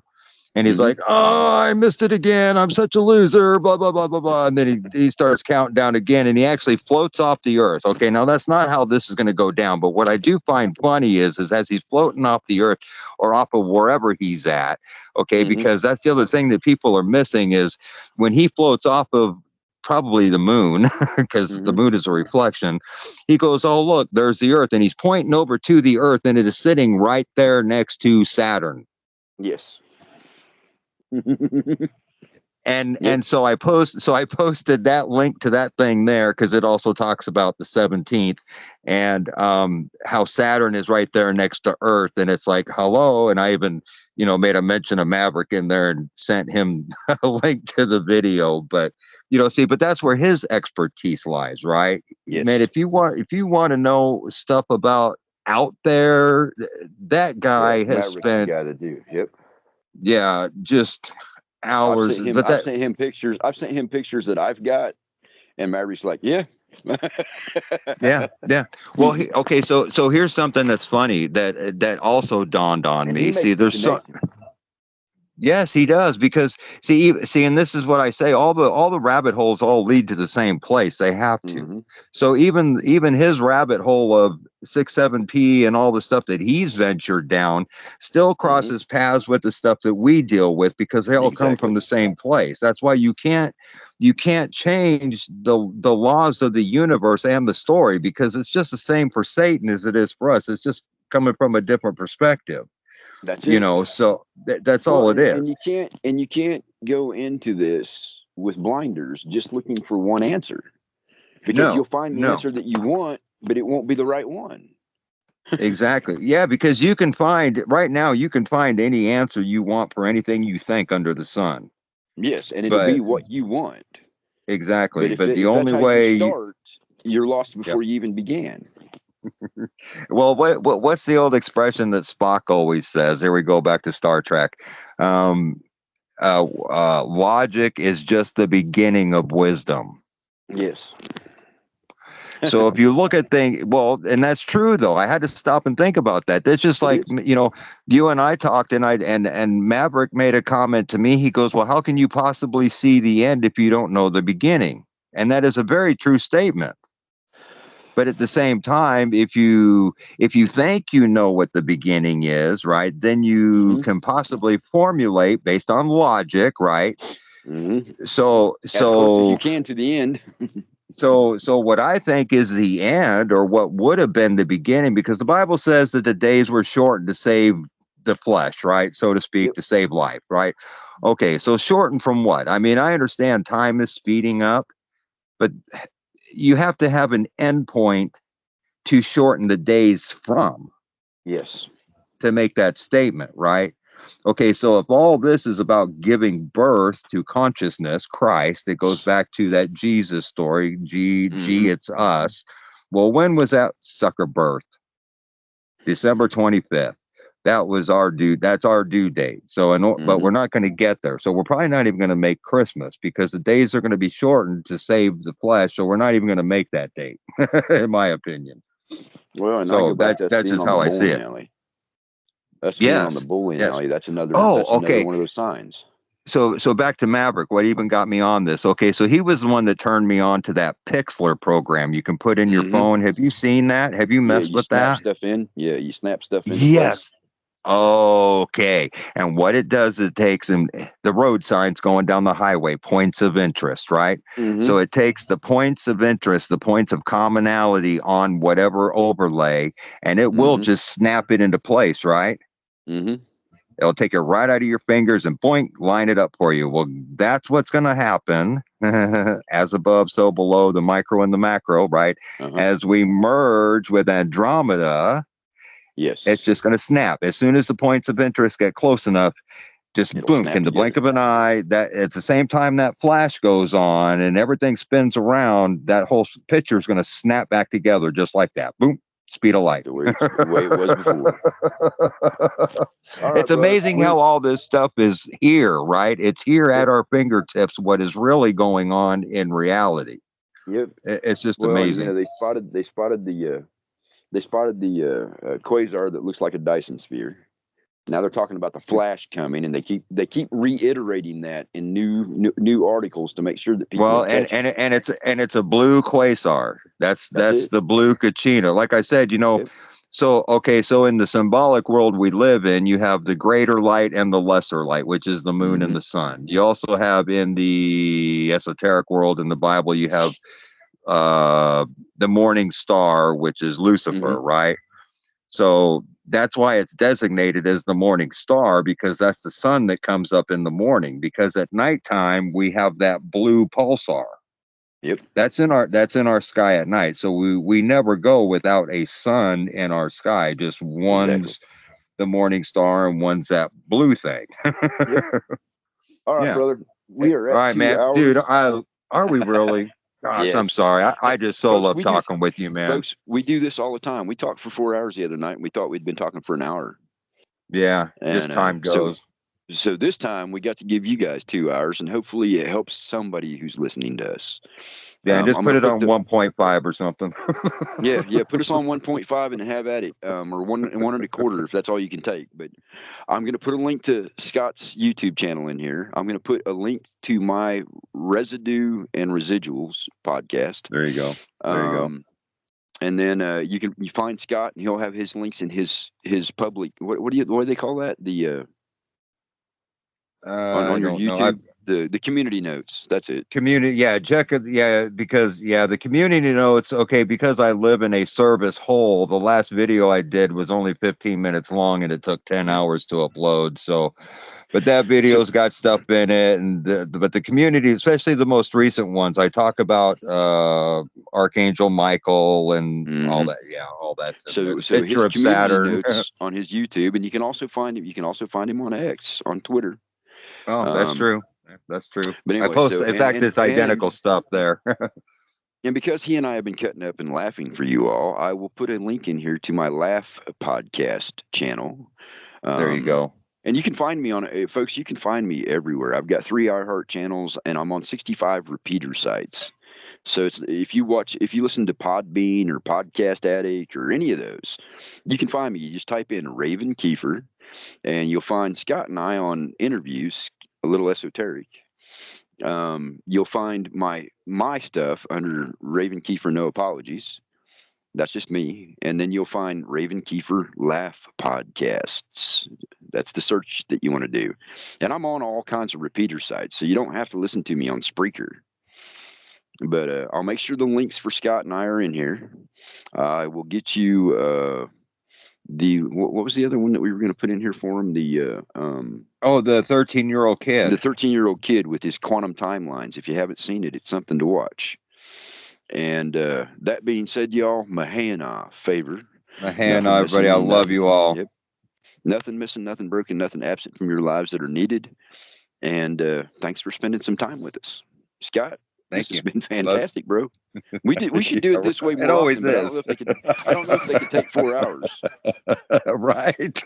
and he's like, "Oh, I missed it again. I'm such a loser." Blah blah blah blah blah. And then he starts counting down again, and he actually floats off the earth. Okay, now that's not how this is going to go down. But what I do find funny is as he's floating off the earth or off of wherever he's at. Okay, because that's the other thing that people are missing is when he floats off of probably the moon, because the moon is a reflection. He goes, "Oh look, there's the earth," and he's pointing over to the earth, and it is sitting right there next to Saturn. Yes. And so I posted that link to that thing there because it also talks about the 17th and how Saturn is right there next to Earth, and it's like hello. And I even made a mention of Maverick in there and sent him a link to the video. But but that's where his expertise lies, right? Yes. Man, if you want to know stuff about out there, that guy has Maverick's spent the guy to do. Yep. Yeah, just hours. I've sent him pictures. I've sent him pictures that I've got, and Maverick's like, yeah. yeah. Well, okay. So here's something that's funny that also dawned on me. See, there's Yes, he does, because see, and this is what I say: all the rabbit holes all lead to the same place. They have to. So even his rabbit hole of 6-7P and all the stuff that he's ventured down still crosses paths with the stuff that we deal with, because they all come from the same place. That's why you can't change the laws of the universe and the story, because it's just the same for Satan as it is for us. It's just coming from a different perspective. That's it. So that's all it is. And you can't go into this with blinders just looking for one answer, because you'll find the answer that you want, but it won't be the right one. Exactly. Yeah, because you can find any answer you want for anything you think under the sun. Yes, and it'll be what you want. Exactly. But the if only that's how way you start, you're lost before you even began. Well, what's the old expression that Spock always says? Here we go back to Star Trek. Logic is just the beginning of wisdom. Yes. So if you look at things, well, and that's true though. I had to stop and think about that. That's just like, you and I talked, and Maverick made a comment to me. He goes, "Well, how can you possibly see the end if you don't know the beginning?" And that is a very true statement. But at the same time, if you think you know what the beginning is, right, then you can possibly formulate based on logic, right? So as close as you can to the end. So what I think is the end, or what would have been the beginning, because the Bible says that the days were shortened to save the flesh, right, so to speak, to save life, right? Okay, so shortened from what? I mean, I understand time is speeding up, but you have to have an endpoint to shorten the days from. Yes. To make that statement, right? Okay, so if all this is about giving birth to consciousness, Christ, it goes back to that Jesus story, G, it's us. Well, when was that sucker birthed? December 25th. That was that's our due date. So, but we're not going to get there. So we're probably not even going to make Christmas, because the days are going to be shortened to save the flesh. So we're not even going to make that date, in my opinion. Well, and so that's just how I see it. Alley. That's being on the bowling alley. That's another. Okay. One of those signs. So back to Maverick. What even got me on this? Okay, so he was the one that turned me on to that Pixlr program you can put in your phone. Have you seen that? Have you messed with that? Stuff in. Yeah, you snap stuff in. Yes. Okay. And what it does, it takes the road signs going down the highway, points of interest, right? So it takes the points of interest, the points of commonality on whatever overlay, and it will just snap it into place, right? It'll take it right out of your fingers and boink, line it up for you. Well, that's what's going to happen. As above, so below, the micro and the macro, right? Uh-huh. As we merge with Andromeda, Yes. it's just going to snap. As soon as the points of interest get close enough, just It'll boom, snap in the blink together. of an eye. That at the same time that flash goes on and everything spins around, that whole picture is going to snap back together just like that. Boom, speed of light. The way it was before. All right, It's brother. amazing how all this stuff is here, right? It's here at Yep. our fingertips. What is really going on in reality? Yep. It's just Well, and, amazing. they spotted the quasar that looks like a Dyson sphere. Now they're talking about the flash coming, and they keep reiterating that in new articles to make sure that people Well, are catching. it's a blue quasar. That's it. the blue Kachina. Like I said, Yep. so okay, so in the symbolic world we live in, you have the greater light and the lesser light, which is the moon and Mm-hmm. the sun. You also have in the esoteric world in the Bible, you have the morning star, which is Mm-hmm. Lucifer, right? So that's why it's designated as the morning star, because that's the sun that comes up in the morning. Because at nighttime we have that blue pulsar. Yep. That's in our sky at night. So we never go without a sun in our sky. Just Exactly. one's the morning star and one's that blue thing. Yep. All right, Yeah. brother. We are All at right, two man. Dude, hours. are we really? Gosh, Yes. I'm sorry. I just so Folks, love talking with you, man. we do this all the time. We talked for 4 hours the other night, and we thought we'd been talking for an hour. Yeah, just And time goes. so this time we got to give you guys 2 hours, and hopefully it helps somebody who's listening to us. Yeah, and just I'm put gonna it put on the 1.5 or something. yeah, put us on 1.5 and have at it, or one and a quarter if that's all you can take. But I'm gonna put a link to Scott's YouTube channel in here. I'm gonna put a link to my Residue and Residuals podcast. There you go. There you go. And then you find Scott, and he'll have his links in his public. What do they call that? The I on your don't know. I YouTube, the community notes. That's it. community, yeah, check it. Yeah, because the community notes. Okay, because I live in a service hole. The last video I did was only 15 minutes long, and it took 10 hours to upload. So, but that So video's got stuff in it, and but the community, especially the most recent ones, I talk about Archangel Michael and all mhm. that. Yeah, all that's in there. The So picture his of community Saturn. notes on his YouTube, and you can also find him. You can also find him on X, on Twitter. Oh, that's Um, true. That's true. but I anyway, post, so in fact, it's identical stuff there. and because he and I have been cutting up and laughing for you all, I will put a link in here to my Laugh podcast channel. There you Um, go. and you can find me on, folks. You can find me everywhere. I've got 3 iHeart channels, and I'm on 65 repeater sites. So if you listen to Podbean or Podcast Addict or any of those, you can find me. You just type in Raven Kiefer, and you'll find Scott and I on interviews. A Little Esoteric. You'll find my stuff under Raven Kiefer No Apologies. That's just me. And then you'll find Raven Kiefer Laugh Podcasts. That's the search that you want to do. And I'm on all kinds of repeater sites, so you don't have to listen to me on Spreaker. But I'll make sure the links for Scott and I are in here. I will get you what was the other one that we were going to put in here for him? Oh, the 13-year-old The kid. 13-year-old kid with his quantum timelines. If you haven't seen it, it's something to watch. And that being said, y'all, Mahe and Favour. Hey, and Nothing everybody, I missing, love nothing. you all. Yep. Nothing missing, nothing broken, nothing absent from your lives that are needed. And thanks for spending some time with us, Scott. This Thank has you. been Love. fantastic, bro. We should do Yeah, it this way it more always often, but is. I don't know if they could take 4 hours. Right.